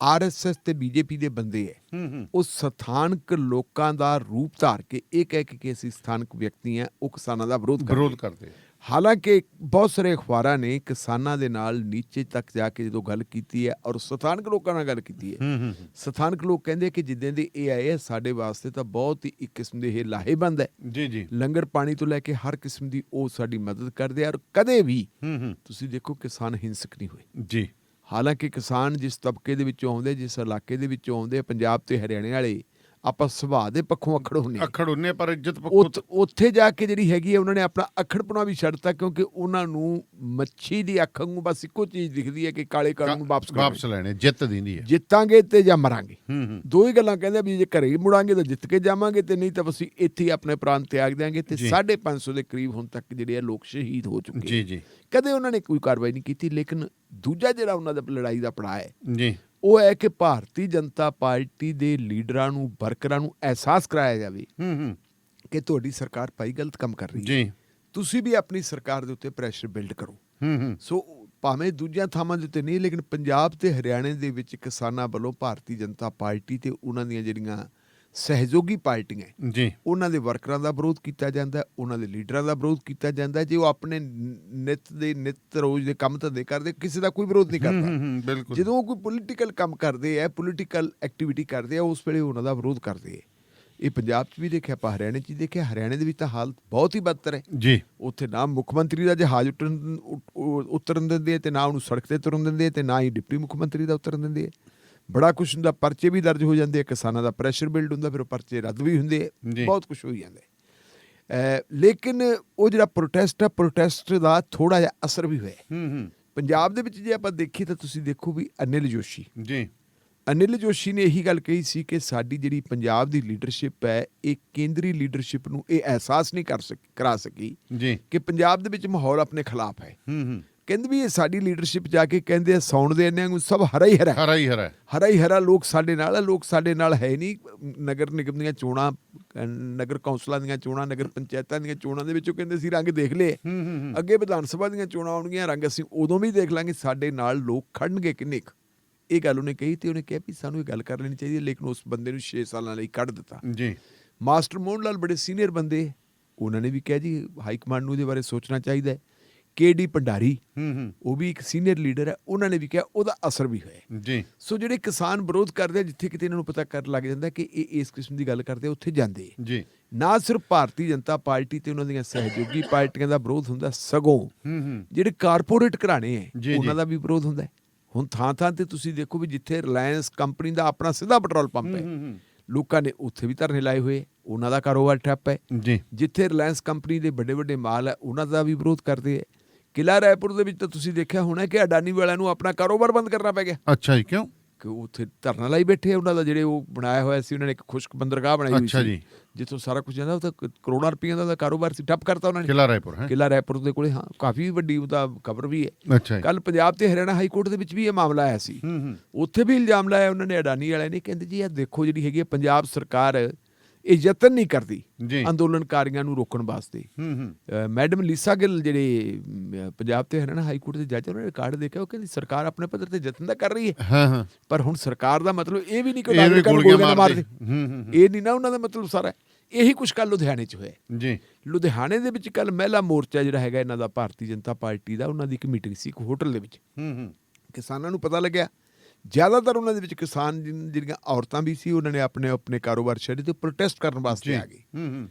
RSS ਤੇ BJP ਦੇ ਬੰਦੇ ਹੈ ਉਹ ਸਥਾਨਕ ਲੋਕਾਂ ਦਾ ਰੂਪ ਧਾਰ ਕੇ ਇਹ ਕਹਿ ਕੇ ਅਸੀਂ ਸਥਾਨਕ ਵਿਅਕਤੀ ਹਾਂ, ਉਹ ਕਿਸਾਨਾਂ ਦਾ ਵਿਰੋਧ ਕਰਦੇ। ਹਾਲਾਂਕਿ ਬਹੁਤ ਸਾਰੇ ਅਖਬਾਰਾਂ ਨੇ ਕਿਸਾਨਾਂ ਦੇ ਨਾਲ ਨੀਚੇ ਤੱਕ ਜਾ ਕੇ ਜਦੋਂ ਗੱਲ ਕੀਤੀ ਹੈ ਔਰ ਸਥਾਨਕ ਲੋਕਾਂ ਨਾਲ ਗੱਲ ਕੀਤੀ ਹੈ, ਸਥਾਨਕ ਲੋਕ ਕਹਿੰਦੇ ਕਿ ਜਿੱਦਾਂ ਦੇ ਇਹ ਆਏ ਹੈ ਸਾਡੇ ਵਾਸਤੇ ਤਾਂ ਬਹੁਤ ਹੀ ਇੱਕ ਕਿਸਮ ਦੇ ਇਹ ਲਾਹੇਬੰਦ ਹੈ ਜੀ। ਲੰਗਰ ਪਾਣੀ ਤੋਂ ਲੈ ਕੇ ਹਰ ਕਿਸਮ ਦੀ ਉਹ ਸਾਡੀ ਮਦਦ ਕਰਦੇ ਆ ਔਰ ਕਦੇ ਵੀ ਤੁਸੀਂ ਦੇਖੋ ਕਿਸਾਨ ਹਿੰਸਕ ਨਹੀਂ ਹੋਏ ਜੀ। ਹਾਲਾਂਕਿ ਕਿਸਾਨ ਜਿਸ ਤਬਕੇ ਦੇ ਵਿੱਚੋਂ ਆਉਂਦੇ, ਜਿਸ ਇਲਾਕੇ ਦੇ ਵਿੱਚੋਂ ਆਉਂਦੇ, ਪੰਜਾਬ ਤੇ ਹਰਿਆਣੇ ਵਾਲੇ ਆਪਾਂ ਸੁਭਾਅ ਦੇ ਪੱਖੋਂ ਅਖੜ ਹੁੰਨੇ ਪਰ ਇੱਜ਼ਤ ਪੱਖੋਂ ਉੱਥੇ ਜਾ ਕੇ ਜਿਹੜੀ ਹੈਗੀ ਹੈ ਉਹਨਾਂ ਨੇ ਆਪਣਾ ਅਖੜਪੁਣਾ ਵੀ ਛੱਡਤਾ, ਕਿਉਂਕਿ ਉਹਨਾਂ ਨੂੰ ਮੱਛੀ ਦੀ ਅੱਖ ਨੂੰ ਬਸ ਇੱਕੋ ਚੀਜ਼ ਦਿਖਦੀ ਹੈ ਕਿ ਕਾਲੇ ਕਾਨੂੰਨ ਨੂੰ ਵਾਪਸ ਲੈਣੇ, ਜਿੱਤ ਦਿੰਦੀ ਹੈ, ਜਿੱਤਾਂਗੇ ਤੇ ਜਾਂ ਮਰਾਂਗੇ। ਦੋ ਹੀ ਗੱਲਾਂ ਕਹਿੰਦੇ ਵੀ ਜੇ ਘਰੇ ਹੀ ਮੁੜਾਂਗੇ ਤਾਂ ਜਿੱਤ ਕੇ ਜਾਵਾਂਗੇ ਤੇ ਨਹੀਂ ਤਾਂ ਅਸੀਂ ਇੱਥੇ ਹੀ ਆਪਣੇ ਪ੍ਰਾਣ ਤਿਆਗ ਦਿਆਂਗੇ। ਤੇ 550 ਦੇ ਕਰੀਬ ਹੁਣ ਤੱਕ ਜਿਹੜੇ ਆ ਲੋਕ ਸ਼ਹੀਦ ਹੋ ਚੁੱਕੇ ਜੀ। ਕਦੇ ਉਹਨਾਂ ਨੇ ਕੋਈ ਕਾਰਵਾਈ ਨਹੀਂ ਕੀਤੀ। ਲੇਕਿਨ ਦੂਜਾ ਜਿਹੜਾ ਉਹਨਾਂ ਦਾ ਲੜਾਈ ਦਾ ਪੜਾਅ ਹੈ ਜੀ ਉਹ ਹੈ ਕਿ ਭਾਰਤੀ ਜਨਤਾ ਪਾਰਟੀ ਦੇ ਲੀਡਰਾਂ ਨੂੰ, ਵਰਕਰਾਂ ਨੂੰ ਅਹਿਸਾਸ ਕਰਾਇਆ ਜਾਵੇ ਕਿ ਤੁਹਾਡੀ ਸਰਕਾਰ ਭਾਈ ਗਲਤ ਕੰਮ ਕਰ ਰਹੀ ਹੈ, ਤੁਸੀਂ ਵੀ ਆਪਣੀ ਸਰਕਾਰ ਦੇ ਉੱਤੇ ਪ੍ਰੈਸ਼ਰ ਬਿਲਡ ਕਰੋ। ਸੋ ਭਾਵੇਂ ਦੂਜੀਆਂ ਥਾਵਾਂ ਦੇ ਉੱਤੇ ਨਹੀਂ, ਲੇਕਿਨ ਪੰਜਾਬ ਤੇ ਹਰਿਆਣੇ ਦੇ ਵਿੱਚ ਕਿਸਾਨਾਂ ਵੱਲੋਂ ਭਾਰਤੀ ਜਨਤਾ ਪਾਰਟੀ ਤੇ ਉਹਨਾਂ ਦੀਆਂ ਜਿਹੜੀਆਂ ਸਹਿਯੋਗੀ ਪਾਰਟੀਆਂ ਜੀ ਉਹਨਾਂ ਦੇ ਵਰਕਰਾਂ ਦਾ ਵਿਰੋਧ ਕੀਤਾ ਜਾਂਦਾ, ਉਹਨਾਂ ਦੇ ਲੀਡਰਾਂ ਦਾ ਵਿਰੋਧ ਕੀਤਾ ਜਾਂਦਾ। ਜੇ ਉਹ ਆਪਣੇ ਨਿੱਤ ਰੋਜ਼ ਦੇ ਕੰਮ ਧੰਦੇ ਕਰਦੇ, ਕਿਸੇ ਦਾ ਕੋਈ ਵਿਰੋਧ ਨਹੀਂ ਕਰਦਾ। ਜਦੋਂ ਕੋਈ ਪੋਲੀਟੀਕਲ ਕੰਮ ਕਰਦੇ ਆ, ਪੋਲੀਟੀਕਲ ਐਕਟੀਵਿਟੀ ਕਰਦੇ ਆ, ਉਸ ਵੇਲੇ ਉਹਨਾਂ ਦਾ ਵਿਰੋਧ ਕਰਦੇ ਆ। ਇਹ ਪੰਜਾਬ 'ਚ ਵੀ ਦੇਖਿਆ, ਆਪਾਂ ਹਰਿਆਣੇ 'ਚ ਦੇਖਿਆ। ਹਰਿਆਣੇ ਦੇ ਵਿੱਚ ਤਾਂ ਹਾਲਤ ਬਹੁਤ ਹੀ ਬਦਤਰ ਹੈ ਜੀ। ਉੱਥੇ ਨਾ ਮੁੱਖ ਮੰਤਰੀ ਦਾ ਜਹਾਜ਼ ਉਤਰਨ ਦਿੰਦੇ ਆ ਤੇ ਨਾ ਉਹਨੂੰ ਸੜਕ ਤੇ ਤੁਰਨ ਦਿੰਦੇ ਤੇ ਨਾ ਹੀ ਡਿਪਟੀ ਮੁੱਖ ਮੰਤਰੀ ਦਾ ਉਤਰਨ ਦਿੰਦੇ ਆ। ਬੜਾ ਕੁਛ ਹੁੰਦਾ, ਪਰਚੇ ਵੀ ਦਰਜ ਹੋ ਜਾਂਦੇ ਆ, ਕਿਸਾਨਾਂ ਦਾ ਪ੍ਰੈਸ਼ਰ ਬਿਲਡ ਹੁੰਦਾ, ਫਿਰ ਉਹ ਪਰਚੇ ਰੱਦ ਵੀ ਹੁੰਦੇ ਆ, ਬਹੁਤ ਕੁਛ ਹੋ ਜਾਂਦਾ। ਲੇਕਿਨ ਉਹ ਜਿਹੜਾ ਪ੍ਰੋਟੈਸਟ ਦਾ ਥੋੜਾ ਜਿਹਾ ਅਸਰ ਵੀ ਹੋਇਆ ਪੰਜਾਬ ਦੇ ਵਿੱਚ। ਜੇ ਆਪਾਂ ਦੇਖੀਏ ਤਾਂ ਤੁਸੀਂ ਦੇਖੋ ਵੀ ਅਨਿਲ ਜੋਸ਼ੀ ਨੇ ਇਹੀ ਗੱਲ ਕਹੀ ਸੀ ਕਿ ਸਾਡੀ ਜਿਹੜੀ ਪੰਜਾਬ ਦੀ ਲੀਡਰਸ਼ਿਪ ਹੈ ਇਹ ਕੇਂਦਰੀ ਲੀਡਰਸ਼ਿਪ ਨੂੰ ਇਹ ਅਹਿਸਾਸ ਨਹੀਂ ਕਰਾ ਸਕੀ ਕਿ ਪੰਜਾਬ ਦੇ ਵਿੱਚ ਮਾਹੌਲ ਆਪਣੇ ਖਿਲਾਫ ਹੈ। ਕਹਿੰਦੇ ਵੀ ਇਹ ਸਾਡੀ ਲੀਡਰਸ਼ਿਪ ਜਾ ਕੇ ਕਹਿੰਦੇ ਆ ਸਾਉਣ ਦੇ ਇੰਨਿਆਂ ਨੂੰ ਸਭ ਹਰਾ ਹੀ ਹਰਾ ਲੋਕ ਸਾਡੇ ਨਾਲ ਹੈ ਨਹੀਂ। ਨਗਰ ਨਿਗਮ ਦੀਆਂ ਚੋਣਾਂ, ਨਗਰ ਕੌਂਸਲਾਂ ਦੀਆਂ ਚੋਣਾਂ, ਨਗਰ ਪੰਚਾਇਤਾਂ ਦੀਆਂ ਚੋਣਾਂ ਦੇ ਵਿੱਚੋਂ ਕਹਿੰਦੇ ਸੀ ਰੰਗ ਦੇਖ ਲਏ, ਅੱਗੇ ਵਿਧਾਨ ਸਭਾ ਦੀਆਂ ਚੋਣਾਂ ਆਉਣਗੀਆਂ, ਰੰਗ ਅਸੀਂ ਉਦੋਂ ਵੀ ਦੇਖ ਲਾਂਗੇ, ਸਾਡੇ ਨਾਲ ਲੋਕ ਖੜਨਗੇ ਕਿੰਨੇ ਕੁ। ਇਹ ਗੱਲ ਉਹਨੇ ਕਹੀ ਤੇ ਉਹਨੇ ਕਿਹਾ ਵੀ ਸਾਨੂੰ ਇਹ ਗੱਲ ਕਰ ਲੈਣੀ ਚਾਹੀਦੀ ਹੈ। ਲੇਕਿਨ ਉਸ ਬੰਦੇ ਨੂੰ 6 ਸਾਲਾਂ ਲਈ ਕੱਢ ਦਿੱਤਾ ਜੀ। ਮਾਸਟਰ ਮੋਹਨ ਲਾਲ ਬੜੇ ਸੀਨੀਅਰ ਬੰਦੇ, ਉਹਨਾਂ ਨੇ ਵੀ ਕਿਹਾ ਜੀ ਹਾਈ ਕਮਾਂਡ ਨੂੰ ਇਹਦੇ ਬਾਰੇ ਸੋਚਣਾ ਚਾਹੀਦਾ ਹੈ। KD ਭੰਡਾਰੀ ਉਹ ਵੀ ਇੱਕ ਸੀਨੀਅਰ ਲੀਡਰ ਹੈ, ਉਹਨਾਂ ਨੇ ਵੀ ਕਿਹਾ, ਉਹਦਾ ਅਸਰ ਵੀ ਹੋਇਆ ਜੀ। ਸੋ ਜਿਹੜੇ ਕਿਸਾਨ ਵਿਰੋਧ ਕਰਦੇ ਆ, ਜਿੱਥੇ ਕਿਤੇ ਇਹਨਾਂ ਨੂੰ ਪਤਾ ਕਰਨ ਲੱਗ ਜਾਂਦਾ ਕਿ ਇਹ ਇਸ ਕਿਸਮ ਦੀ ਗੱਲ ਕਰਦੇ ਆ, ਉੱਥੇ ਜਾਂਦੇ ਜੀ। ਨਾ ਸਿਰਫ ਭਾਰਤੀ ਜਨਤਾ ਪਾਰਟੀ ਤੇ ਉਹਨਾਂ ਦੀਆਂ ਸਹਿਯੋਗੀ ਪਾਰਟੀਆਂ ਦਾ ਵਿਰੋਧ ਹੁੰਦਾ, ਸਗੋਂ ਜਿਹੜੇ ਕਾਰਪੋਰੇਟ ਘਰਾਣੇ ਹੈ ਉਹਨਾਂ ਦਾ ਵੀ ਵਿਰੋਧ ਹੁੰਦਾ। ਹੁਣ ਥਾਂ ਤੇ ਤੁਸੀਂ ਦੇਖੋ ਵੀ ਜਿੱਥੇ ਰਿਲਾਇੰਸ ਕੰਪਨੀ ਦਾ ਆਪਣਾ ਸਿੱਧਾ ਪੈਟਰੋਲ ਪੰਪ ਹੈ, ਲੋਕਾਂ ਨੇ ਉੱਥੇ ਵੀ ਧਰਨੇ ਲਾਏ ਹੋਏ, ਉਹਨਾਂ ਦਾ ਕਾਰੋਬਾਰ ਠੱਪ ਹੈ ਜੀ। ਜਿੱਥੇ ਰਿਲਾਇੰਸ ਕੰਪਨੀ ਦੇ ਵੱਡੇ ਮਾਲ ਹੈ ਉਹਨਾਂ ਦਾ ਵੀ ਵਿਰੋਧ ਕਰਦੇ ਹੈ। ਕਿਲ੍ਹਾ ਰਾਏਪੁਰ ਦੇ ਵਿੱਚ ਤਾਂ ਤੁਸੀਂ ਦੇਖਿਆ ਹੋਣਾ ਕਿ ਅਡਾਨੀ ਵਾਲਿਆਂ ਨੂੰ ਆਪਣਾ ਕਾਰੋਬਾਰ ਬੰਦ ਕਰਨਾ ਪੈ ਗਿਆ। ਅੱਛਾ ਜੀ, ਕਿਉਂ? ਕਿ ਉੱਥੇ ਧਰਨਾ ਲਾਈ ਬੈਠੇ ਉਹਨਾਂ ਦਾ ਜਿਹੜੇ ਉਹ ਬਣਾਇਆ ਹੋਇਆ ਸੀ, ਉਹਨਾਂ ਨੇ ਇੱਕ ਖੁਸ਼ਕ ਬੰਦਰਗਾਹ ਬਣਾਈ ਹੋਈ ਸੀ ਜਿੱਥੋਂ ਸਾਰਾ ਕੁਝ ਜਾਂਦਾ। ਉਹ ਤਾਂ ਕਰੋੜਾਂ ਰੁਪਈਆਂ ਦਾ ਕਾਰੋਬਾਰ ਸੀ, ਠੱਪ ਕਰਤਾ ਉਹਨਾਂ ਨੇ। ਕਿਲ੍ਹਾ ਰਾਏਪੁਰ ਦੇ ਕੋਲੇ, ਹਾਂ, ਕਾਫੀ ਵੱਡੀ ਉਹਦਾ ਖਬਰ ਵੀ ਹੈ। ਕੱਲ ਪੰਜਾਬ ਤੇ ਹਰਿਆਣਾ ਹਾਈ ਕੋਰਟ ਦੇ ਵਿੱਚ ਵੀ ਇਹ ਮਾਮਲਾ ਆਇਆ ਸੀ, ਉੱਥੇ ਵੀ ਇਲਜ਼ਾਮ ਲਾਇਆ ਉਹਨਾਂ ਨੇ ਅਡਾਨੀ ਵਾਲਿਆਂ ਨੇ। ਕਹਿੰਦੇ ਜੀ ਇਹ ਦੇਖੋ ਜਿਹੜੀ ਹੈਗੀ ਹੈ ਪੰਜਾਬ ਸਰਕਾਰ ਇਹ ਯਤਨ ਨਹੀਂ ਕਰਦੀ ਅੰਦੋਲਨਕਾਰੀਆਂ ਨੂੰ ਰੋਕਣ ਵਾਸਤੇ। ਮੈਡਮ ਲੀਸਾ ਗਿੱਲ ਜਿਹੜੇ ਪੰਜਾਬ ਤੇ ਹਰਿਆਣਾ ਹਾਈ ਕੋਰਟ ਦੇ ਜੱਜ, ਉਹਨਾਂ ਨੇ ਰਿਕਾਰਡ ਦੇਖਿਆ, ਉਹ ਕਹਿੰਦੀ ਸਰਕਾਰ ਆਪਣੇ ਪੱਧਰ ਤੇ ਯਤਨ ਤਾਂ ਕਰ ਰਹੀ ਹੈ, ਪਰ ਹੁਣ ਸਰਕਾਰ ਦਾ ਮਤਲਬ ਇਹ ਵੀ ਨਹੀਂ ਕਿ ਨਾਗਰਿਕਾਂ ਨੂੰ ਗੋਲੀਆਂ ਮਾਰਦੇ, ਇਹ ਨਹੀਂ ਨਾ ਉਹਨਾਂ ਦਾ ਮਤਲਬ ਸਾਰਾ। ਇਹੀ ਕੁਛ ਕੱਲ ਲੁਧਿਆਣੇ 'ਚ ਹੋਇਆ ਜੀ। ਲੁਧਿਆਣੇ ਦੇ ਵਿੱਚ ਕੱਲ ਮਹਿਲਾ ਮੋਰਚਾ ਜਿਹੜਾ ਹੈਗਾ ਇਹਨਾਂ ਦਾ ਭਾਰਤੀ ਜਨਤਾ ਪਾਰਟੀ ਦਾ, ਉਹਨਾਂ ਦੀ ਇੱਕ ਮੀਟਿੰਗ ਸੀ ਇੱਕ ਹੋਟਲ ਦੇ ਵਿੱਚ। ਕਿਸਾਨਾਂ ਨੂੰ ਪਤਾ ਲੱਗਿਆ, ਜ਼ਿਆਦਾਤਰ ਉਹਨਾਂ ਦੇ ਵਿੱਚ ਕਿਸਾਨ ਜਿਹੜੀਆਂ ਔਰਤਾਂ ਵੀ ਸੀ, ਉਹਨਾਂ ਨੇ ਆਪਣੇ ਕਾਰੋਬਾਰ ਛੱਡੇ ਤੇ ਪ੍ਰੋਟੈਸਟ ਕਰਨ ਵਾਸਤੇ ਆ ਗਏ।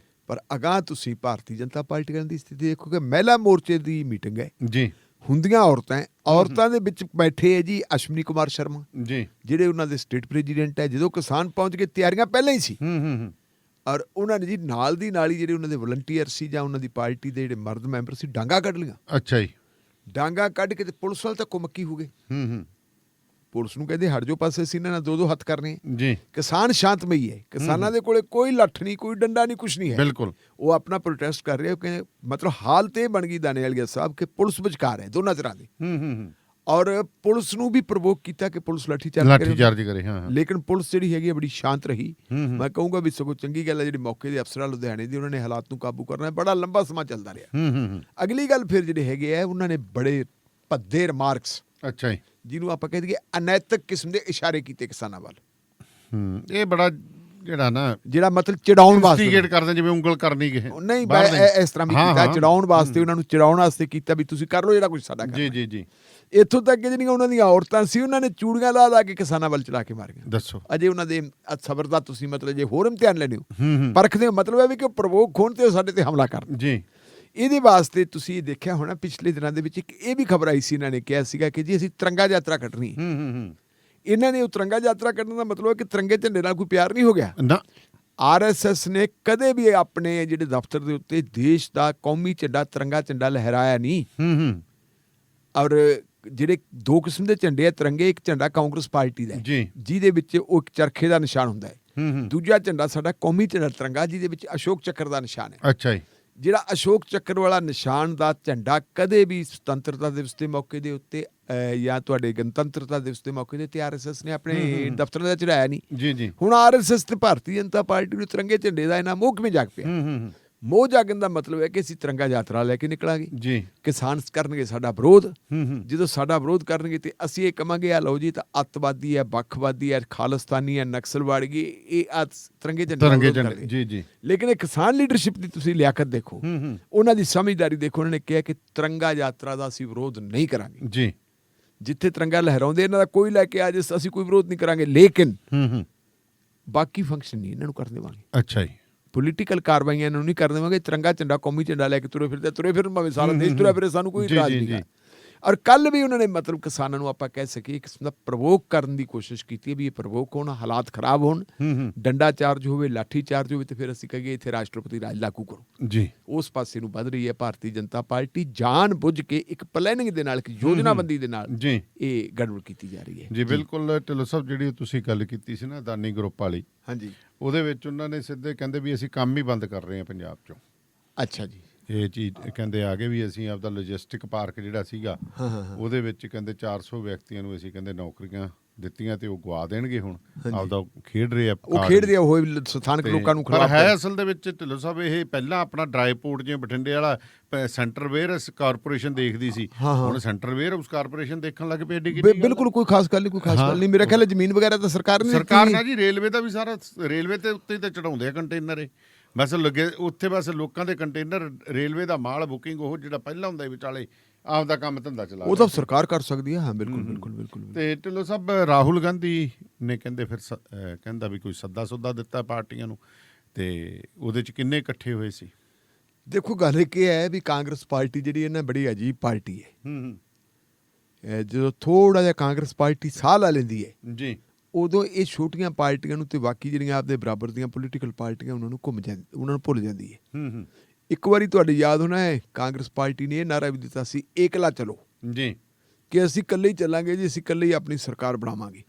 ਪਰ ਅਗਾਂਹ ਤੁਸੀਂ ਭਾਰਤੀ ਜਨਤਾ ਪਾਰਟੀ ਦੀ ਸਥਿਤੀ ਦੇਖੋ ਕਿ ਮਹਿਲਾ ਮੋਰਚੇ ਦੀ ਮੀਟਿੰਗ ਹੈ ਜੀ, ਹੁੰਦੀਆਂ ਔਰਤਾਂ ਦੇ ਵਿੱਚ ਬੈਠੇ ਹੈ ਜੀ ਅਸ਼ਵਨੀ ਕੁਮਾਰ ਸ਼ਰਮਾ ਜੀ, ਜਿਹੜੇ ਉਹਨਾਂ ਦੇ ਸਟੇਟ ਪ੍ਰੈਜ਼ੀਡੈਂਟ ਹੈ। ਜਦੋਂ ਕਿਸਾਨ ਪਹੁੰਚ ਗਏ, ਤਿਆਰੀਆਂ ਪਹਿਲਾਂ ਹੀ ਸੀ, ਔਰ ਉਹਨਾਂ ਨੇ ਜੀ ਨਾਲ ਦੀ ਨਾਲ ਹੀ ਜਿਹੜੇ ਉਹਨਾਂ ਦੇ ਵਲੰਟੀਅਰ ਸੀ ਜਾਂ ਉਹਨਾਂ ਦੀ ਪਾਰਟੀ ਦੇ ਜਿਹੜੇ ਮਰਦ ਮੈਂਬਰ ਸੀ, ਡਾਂਗਾ ਕੱਢ ਲਈਆਂ। ਅੱਛਾ ਜੀ, ਡਾਂਗਾ ਕੱਢ ਕੇ ਤੇ ਪੁਲਿਸ ਵਾਲੇ ਤਾਂ ਕੁਮੱਕੀ ਹੋ ਗਏ। ਪੁਲਿਸ ਨੂੰ ਕਹਿੰਦੇ ਹਟ ਜਾਓ ਪਾਸੇ, ਅਸੀਂ ਇਹਨਾਂ ਨਾਲ ਦੋ ਹੱਥ ਕਰਨੇ ਜੀ। ਕਿਸਾਨ ਸ਼ਾਂਤਮਈ ਹੈ, ਕਿਸਾਨਾਂ ਦੇ ਕੋਲੇ ਕੋਈ ਲੱਠ ਨਹੀਂ, ਕੋਈ ਡੰਡਾ ਨਹੀਂ, ਕੁਛ ਨਹੀਂ ਹੈ। ਬਿਲਕੁਲ ਉਹ ਆਪਣਾ ਪ੍ਰੋਟੈਸਟ ਕਰ ਰਹੇ ਹੋ ਕਿ ਮਤਲਬ ਹਾਲਤ ਇਹ ਬਣ ਗਈ ਦਾਨੇਵਾਲੀਆ ਸਾਹਿਬ ਕਿ ਪੁਲਿਸ ਵਿਚਕਾਰ ਹੈ ਦੋਨਾਂ ਤਰ੍ਹਾਂ ਦੀ। ਔਰ ਪੁਲਿਸ ਨੂੰ ਵੀ ਪ੍ਰਵੋਕ ਕੀਤਾ ਕਿ ਪੁਲਿਸ ਲਾਠੀ ਚਾਰਜ ਕਰੇ। ਹਾਂ, ਲੇਕਿਨ ਪੁਲਿਸ ਜਿਹੜੀ ਹੈਗੀ ਬੜੀ ਸ਼ਾਂਤ ਰਹੀ। ਮੈਂ ਕਹੂੰਗਾ ਵੀ ਸਗੋਂ ਚੰਗੀ ਗੱਲ ਹੈ ਜਿਹੜੀ ਮੌਕੇ ਦੇ ਅਫਸਰਾਂ ਲੁਧਿਆਣੇ ਦੀ ਉਹਨਾਂ ਨੇ ਹਾਲਾਤ ਨੂੰ ਕਾਬੂ ਕਰਨਾ ਬੜਾ ਲੰਬਾ ਸਮਾਂ ਚੱਲਦਾ ਰਿਹਾ। ਅਗਲੀ ਗੱਲ ਫਿਰ ਜਿਹੜੇ ਹੈਗੇ ਆ ਉਹਨਾਂ ਨੇ ਬੜੇ ਭੱਦੇ ਰਿਮਾਰਕਸ, ਅੱਛਾ ਜੀ, ਜਿਹਨੂੰ ਆਪਾਂ ਕਹਿ ਦਈਏ ਅਨੈਤਿਕ ਕਿਸਮ ਦੇ ਇਸ਼ਾਰੇ ਕੀਤੇ ਕਿਸਾਨਾਂ ਵੱਲ। ਇਹ ਬੜਾ ਜਿਹੜਾ ਮਤਲਬ ਚਿੜਾਉਣ ਵਾਸਤੇ ਕਰਦੇ, ਜਿਵੇਂ ਉਂਗਲ ਕਰਨੀ ਕਿਸੇ ਨਹੀਂ ਇਸ ਤਰ੍ਹਾਂ ਵੀ ਕੀਤਾ, ਚਿੜਾਉਣ ਵਾਸਤੇ ਉਹਨਾਂ ਨੂੰ ਚਿੜਾਉਣ ਵਾਸਤੇ ਕੀਤਾ ਵੀ ਤੁਸੀਂ ਕਰ ਲਓ ਜਿਹੜਾ ਕੁਝ ਸਾਡਾ ਕਰਨਾ। ਜੀ ਜੀ। ਇੱਥੋਂ ਤੱਕ ਜਿਹੜੀਆਂ ਉਹਨਾਂ ਦੀਆਂ ਔਰਤਾਂ ਸੀ ਉਹਨਾਂ ਨੇ ਚੂੜੀਆਂ ਲਾ ਕੇ ਕਿਸਾਨਾਂ ਵੱਲ ਚਲਾ ਕੇ ਮਾਰੀਆਂ। ਦੱਸੋ ਅਜੇ ਉਹਨਾਂ ਦੇ ਸਬਰ ਦਾ ਤੁਸੀਂ ਮਤਲਬ ਜੇ ਹੋਰ ਇਮਤਿਹਾਨ ਲੈਣੇ ਹੋ, ਪਰਖਦੇ ਹੋ, ਮਤਲਬ ਹੈ ਵੀ ਕਿ ਪ੍ਰਵੋਕ ਹੋਣ ਤੇ ਸਾਡੇ ਤੇ ਹਮਲਾ ਕਰਨ ਜੀ। ਇਹਦੇ ਵਾਸਤੇ ਤੁਸੀਂ ਦੇਖਿਆ ਹੋਣਾ ਪਿਛਲੇ ਦਿਨਾਂ ਦੇ ਵਿੱਚ ਇੱਕ ਇਹ ਵੀ ਖਬਰ ਆਈ ਸੀ, ਇਹਨਾਂ ਨੇ ਕਿਹਾ ਸੀਗਾ ਕਿ ਜੀ ਅਸੀਂ ਤਿਰੰਗਾ ਯਾਤਰਾ ਕੱਢਣੀ। ਇਹਨਾਂ ਨੇ ਉਹ ਤਿਰੰਗਾ ਯਾਤਰਾ ਕੱਢਣ ਦਾ ਮਤਲਬ ਹੈ ਕਿ ਤਿਰੰਗੇ ਝੰਡੇ ਨਾਲ ਕੋਈ ਪਿਆਰ ਨਹੀਂ ਹੋ ਗਿਆ ਨਾ। RSS ਨੇ ਕਦੇ ਵੀ ਆਪਣੇ ਜਿਹੜੇ ਦਫ਼ਤਰ ਦੇ ਉੱਤੇ ਦੇਸ਼ ਦਾ ਕੌਮੀ ਝੰਡਾ ਤਿਰੰਗਾ ਝੰਡਾ ਲਹਿਰਾਇਆ ਨਹੀਂ। ਔਰ ਜਿਹੜੇ ਦੋ ਕਿਸਮ ਦੇ ਝੰਡੇ ਆ ਤਿਰੰਗੇ, ਇੱਕ ਝੰਡਾ ਕਾਂਗਰਸ ਪਾਰਟੀ ਦਾ ਜਿਹਦੇ ਵਿੱਚ ਉਹ ਇੱਕ ਚਰਖੇ ਦਾ ਨਿਸ਼ਾਨ ਹੁੰਦਾ ਹੈ, ਦੂਜਾ ਝੰਡਾ ਸਾਡਾ ਕੌਮੀ ਝੰਡਾ ਤਿਰੰਗਾ ਜਿਹਦੇ ਵਿੱਚ ਅਸ਼ੋਕ ਚੱਕਰ ਦਾ ਨਿਸ਼ਾਨ ਹੈ। ਅੱਛਾ ਜੀ। ਜਿਹੜਾ ਅਸ਼ੋਕ ਚੱਕਰ ਵਾਲਾ ਨਿਸ਼ਾਨ ਦਾ ਝੰਡਾ ਕਦੇ ਵੀ ਸੁਤੰਤਰਤਾ ਦਿਵਸ ਦੇ ਮੌਕੇ ਦੇ ਉੱਤੇ ਜਾਂ ਤੁਹਾਡੇ ਗਣਤੰਤਰਤਾ ਦਿਵਸ ਦੇ ਮੌਕੇ ਦੇ ਉੱਤੇ RSS ਨੇ ਆਪਣੇ ਦਫ਼ਤਰ ਦਾ ਚੜਾਇਆ ਨਹੀਂ। ਜੀ। ਹੁਣ RSS ਤੇ ਭਾਰਤੀ ਜਨਤਾ ਪਾਰਟੀ ਨੂੰ ਤਿਰੰਗੇ ਝੰਡੇ ਦਾ ਇਹਨਾਂ ਮੋਹ ਕਿਵੇਂ ਜਾਗ ਪਿਆ? ਮੋਹ ਜਾਗਣ ਦਾ ਮਤਲਬ ਹੈ ਕਿ ਅਸੀਂ ਤਿਰੰਗਾ ਯਾਤਰਾ ਲੈ ਕੇ ਨਿਕਲਾਂਗੇ ਜੀ। ਕਿਸਾਨ ਕਰਨਗੇ ਸਾਡਾ ਵਿਰੋਧ, ਜਦੋਂ ਸਾਡਾ ਵਿਰੋਧ ਕਰਨਗੇ ਤੇ ਅਸੀਂ ਇਹ ਕਹਾਂਗੇ ਆ ਲਓ ਜੀ ਤਾਂ ਅੱਤਵਾਦੀ ਹੈ, ਵੱਖਵਾਦੀ ਹੈ, ਖਾਲਿਸਤਾਨੀ ਹੈ, ਨਕਸਲਵਾੜੀ, ਇਹ ਤਿਰੰਗੇ ਝੰਡੇ ਜੀ ਜੀ। ਲੇਕਿਨ ਇਹ ਕਿਸਾਨ ਲੀਡਰਸ਼ਿਪ ਦੀ ਤੁਸੀਂ ਲਿਆਕਤ ਦੇਖੋ, ਉਹਨਾਂ ਦੀ ਸਮਝਦਾਰੀ ਦੇਖੋ। ਉਹਨਾਂ ਨੇ ਕਿਹਾ ਕਿ ਤਿਰੰਗਾ ਯਾਤਰਾ ਦਾ ਅਸੀਂ ਵਿਰੋਧ ਨਹੀਂ ਕਰਾਂਗੇ ਜੀ। ਜਿੱਥੇ ਤਿਰੰਗਾ ਲਹਿਰਾਉਂਦੇ ਇਹਨਾਂ ਦਾ ਕੋਈ ਲੈ ਕੇ ਆ ਜੇ ਅਸੀਂ ਕੋਈ ਵਿਰੋਧ ਨਹੀਂ ਕਰਾਂਗੇ, ਲੇਕਿਨ ਬਾਕੀ ਫੰਕਸ਼ਨ ਨਹੀਂ ਇਹਨਾਂ ਨੂੰ ਕਰ ਦੇਵਾਂਗੇ। ਅੱਛਾ ਜੀ। ਪੋਲੀਟੀਕਲ ਕਾਰਵਾਈਆਂ ਇਹਨਾਂ ਨੂੰ ਨਹੀਂ ਕਰ ਦੇਵਾਂਗੇ। ਤਿਰੰਗਾ ਝੰਡਾ ਕੌਮੀ ਝੰਡਾ ਲੈ ਕੇ ਤੁਰੇ ਫਿਰਨ ਭਾਵੇਂ ਸਾਰਾ ਦੇਸ਼ ਤੁਰਿਆ ਫਿਰੇ, ਸਾਨੂੰ ਕੋਈ ਇਤਰਾਜ਼ ਨਹੀਂ। ਔਰ ਕੱਲ ਵੀ ਉਹਨਾਂ ਨੇ ਮਤਲਬ ਕਿਸਾਨਾਂ ਨੂੰ ਆਪਾਂ ਕਹਿ ਸਕੀਏ ਇੱਕ ਕਿਸਮ ਦਾ ਪ੍ਰਵੋਕ ਕਰਨ ਦੀ ਕੋਸ਼ਿਸ਼ ਕੀਤੀ ਹੈ ਵੀ ਇਹ ਪ੍ਰਵੋਕ ਹੋਣ, ਹਾਲਾਤ ਖਰਾਬ ਹੋਣ, ਡੰਡਾ ਚਾਰਜ ਹੋਵੇ, ਲਾਠੀ ਚਾਰਜ ਹੋਵੇ ਤੇ ਫਿਰ ਅਸੀਂ ਕਹੀਏ ਇੱਥੇ ਰਾਸ਼ਟਰਪਤੀ ਰਾਜ ਲਾਗੂ ਕਰੋ ਜੀ। ਉਸ ਪਾਸੇ ਨੂੰ ਵੱਧ ਰਹੀ ਹੈ ਭਾਰਤੀ ਜਨਤਾ ਪਾਰਟੀ, ਜਾਣ ਬੁੱਝ ਕੇ ਇੱਕ ਪਲੈਨਿੰਗ ਦੇ ਨਾਲ, ਇੱਕ ਯੋਜਨਾਬੰਦੀ ਦੇ ਨਾਲ ਇਹ ਗੜਬੜ ਕੀਤੀ ਜਾ ਰਹੀ ਹੈ ਜੀ। ਬਿਲਕੁਲ ਢਿੱਲੋਂ ਸਾਹਿਬ, ਜਿਹੜੀ ਤੁਸੀਂ ਗੱਲ ਕੀਤੀ ਸੀ ਨਾ ਅਦਾਨੀ ਗਰੁੱਪ ਵਾਲੀ, ਹਾਂਜੀ, ਉਹਦੇ ਵਿੱਚ ਉਹਨਾਂ ਨੇ ਸਿੱਧੇ ਕਹਿੰਦੇ ਵੀ ਅਸੀਂ ਕੰਮ ਹੀ ਬੰਦ ਕਰ ਰਹੇ ਹਾਂ ਪੰਜਾਬ 'ਚੋਂ। ਅੱਛਾ ਜੀ। ਇਹ ਚੀਜ਼ ਕਹਿੰਦੇ ਆ ਗਏ ਵੀ ਅਸੀਂ ਆਪਦਾ ਲੌਜਿਸਟਿਕ ਪਾਰਕ ਜਿਹੜਾ ਸੀਗਾ ਉਹਦੇ ਵਿੱਚ ਕਹਿੰਦੇ 400 ਵਿਅਕਤੀਆਂ ਨੂੰ ਅਸੀਂ ਕਹਿੰਦੇ ਨੌਕਰੀਆਂ ਦਿੱਤੀਆਂ ਤੇ ਉਹ ਗਵਾ ਦੇਣਗੇ। ਹੁਣ ਆਪਦਾ ਖੇਡ ਰਹੇ ਆ, ਉਹ ਸਥਾਨਕ ਲੋਕਾਂ ਨੂੰ ਖਿਲਾਫ ਹੈ। ਅਸਲ ਦੇ ਵਿੱਚ ਢਿੱਲੋਂ ਸਾਹਿਬ ਇਹ ਪਹਿਲਾਂ ਆਪਣਾ ਡਰਾਈ ਪੋਰਟ ਜਿਵੇਂ ਬਠਿੰਡੇ ਵਾਲਾ ਸੈਂਟਰ ਵੇਅਰ ਕਾਰਪੋਰੇਸ਼ਨ ਦੇਖਦੀ ਸੀ, ਹੁਣ ਸੈਂਟਰ ਵੇਅਰ ਉਸ ਕਾਰਪੋਰੇਸ਼ਨ ਦੇਖਣ ਲੱਗ ਪਈ। ਬਿਲਕੁਲ ਕੋਈ ਖਾਸ ਗੱਲ ਨਹੀਂ, ਮੇਰਾ ਖਿਆਲ ਜ਼ਮੀਨ ਵਗੈਰਾ ਤਾਂ ਸਰਕਾਰ ਨਾਲ ਜੀ। ਰੇਲਵੇ ਦਾ ਵੀ ਸਾਰਾ ਰੇਲਵੇ ਤੇ ਉੱਤੇ ਤਾਂ ਚੜਾਉਂਦੇ ਆ ਕੰਟੇਨਰ, ਬਸ ਲੱਗੇ ਉੱਥੇ, ਬਸ ਲੋਕਾਂ ਦੇ ਕੰਟੇਨਰ, ਰੇਲਵੇ ਦਾ ਮਾਲ ਬੁਕਿੰਗ ਉਹ ਜਿਹੜਾ ਪਹਿਲਾਂ ਹੁੰਦਾ ਵਿਚਾਲੇ ਆਪਦਾ ਕੰਮ ਧੰਦਾ ਚਲਾ, ਉਹ ਤਾਂ ਸਰਕਾਰ ਕਰ ਸਕਦੀ ਹੈ। ਹਾਂ ਬਿਲਕੁਲ। ਤੇ ਢਿੱਲੋਂ ਸਾਹਿਬ ਰਾਹੁਲ ਗਾਂਧੀ ਨੇ ਕਹਿੰਦੇ ਫਿਰ ਕਹਿੰਦਾ ਵੀ ਕੋਈ ਸੱਦਾ ਦਿੱਤਾ ਪਾਰਟੀਆਂ ਨੂੰ, ਤੇ ਉਹਦੇ 'ਚ ਕਿੰਨੇ ਇਕੱਠੇ ਹੋਏ ਸੀ? ਦੇਖੋ ਗੱਲ ਇਹ ਹੈ ਵੀ ਕਾਂਗਰਸ ਪਾਰਟੀ ਜਿਹੜੀ ਹੈ ਨਾ ਬੜੀ ਅਜੀਬ ਪਾਰਟੀ ਹੈ। ਜਦੋਂ ਥੋੜਾ ਜਿਹਾ ਕਾਂਗਰਸ ਪਾਰਟੀ ਸਾਹ ਲਾ ਲੈਂਦੀ ਹੈ ਜੀ, ਉਦੋਂ ਇਹ ਛੋਟੀਆਂ ਪਾਰਟੀਆਂ ਨੂੰ ਤੇ ਬਾਕੀ ਜਿਹੜੀਆਂ ਆਪਦੇ ਬਰਾਬਰ ਦੀਆਂ ਪੋਲੀਟੀਕਲ ਪਾਰਟੀਆਂ ਉਹਨਾਂ ਨੂੰ ਭੁੱਲ ਜਾਂਦੀ ਹੈ। ਇੱਕ ਵਾਰੀ ਤੁਹਾਡੇ ਯਾਦ ਹੋਣਾ ਹੈ ਕਾਂਗਰਸ ਪਾਰਟੀ ਨੇ ਇਹ ਨਾਰਾ ਵੀ ਦਿੱਤਾ ਸੀ, ਏਕਲਾ ਚਲੋ ਜੀ, ਕਿ ਅਸੀਂ ਇਕੱਲੇ ਹੀ ਚੱਲਾਂਗੇ ਜੀ, ਅਸੀਂ ਇਕੱਲੇ ਹੀ ਆਪਣੀ ਸਰਕਾਰ ਬਣਾਵਾਂਗੇ।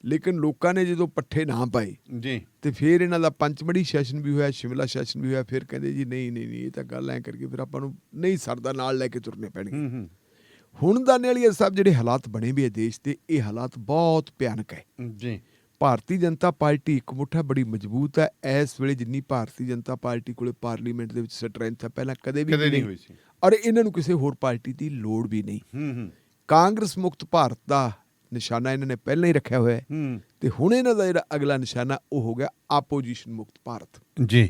ਲੇਕਿਨ ਲੋਕਾਂ ਨੇ ਜਦੋਂ ਪੱਠੇ ਨਾ ਪਾਏ ਜੀ ਤੇ ਫਿਰ ਇਹਨਾਂ ਦਾ ਪੰਚਮੜੀ ਸੈਸ਼ਨ ਵੀ ਹੋਇਆ, ਸ਼ਿਮਲਾ ਸੈਸ਼ਨ ਵੀ ਹੋਇਆ, ਫਿਰ ਕਹਿੰਦੇ ਜੀ ਨਹੀਂ ਇਹ ਤਾਂ ਗੱਲ ਐਂ ਕਰਕੇ ਫਿਰ ਆਪਾਂ ਨੂੰ ਨਹੀਂ ਸਰਦਾ, ਨਾਲ ਲੈ ਕੇ ਤੁਰਨੇ ਪੈਣਗੇ। ਹੁਣ ਦਾਨੇਵਾਲੀਆ ਸਾਹਿਬ ਜਿਹੜੇ ਹਾਲਾਤ ਬਣੇ ਵੀ ਹੈ ਦੇਸ਼ ਦੇ, ਇਹ ਹਾਲਾਤ ਬਹੁਤ ਭਿਆਨਕ ਹੈ ਜੀ। ਭਾਰਤੀ ਜਨਤਾ ਪਾਰਟੀ ਇੱਕ ਮੁੱਠਾ ਬੜੀ ਮਜ਼ਬੂਤ ਹੈ ਇਸ ਵੇਲੇ ਜਿੰਨੀ ਭਾਰਤੀ ਜਨਤਾ ਪਾਰਟੀ ਕੋਲੇ ਪਾਰਲੀਮੈਂਟ ਦੇ ਵਿੱਚ ਸਟਰੈਂਥ ਹੈ ਪਹਿਲਾਂ ਕਦੇ ਵੀ ਨਹੀਂ ਹੋਈ ਸੀ, ਔਰ ਇਹਨਾਂ ਨੂੰ ਕਿਸੇ ਹੋਰ ਪਾਰਟੀ ਦੀ ਲੋੜ ਵੀ ਨਹੀਂ। ਕਾਂਗਰਸ ਮੁਕਤ ਭਾਰਤ ਦਾ ਨਿਸ਼ਾਨਾ ਇਹਨਾਂ ਨੇ ਪਹਿਲਾਂ ਹੀ ਰੱਖਿਆ ਹੋਇਆ ਹੈ ਤੇ ਹੁਣ ਇਹਨਾਂ ਦਾ ਜਿਹੜਾ ਅਗਲਾ ਨਿਸ਼ਾਨਾ ਉਹ ਹੋ ਗਿਆ ਆਪੋਜੀਸ਼ਨ ਮੁਕਤ ਭਾਰਤ ਜੀ।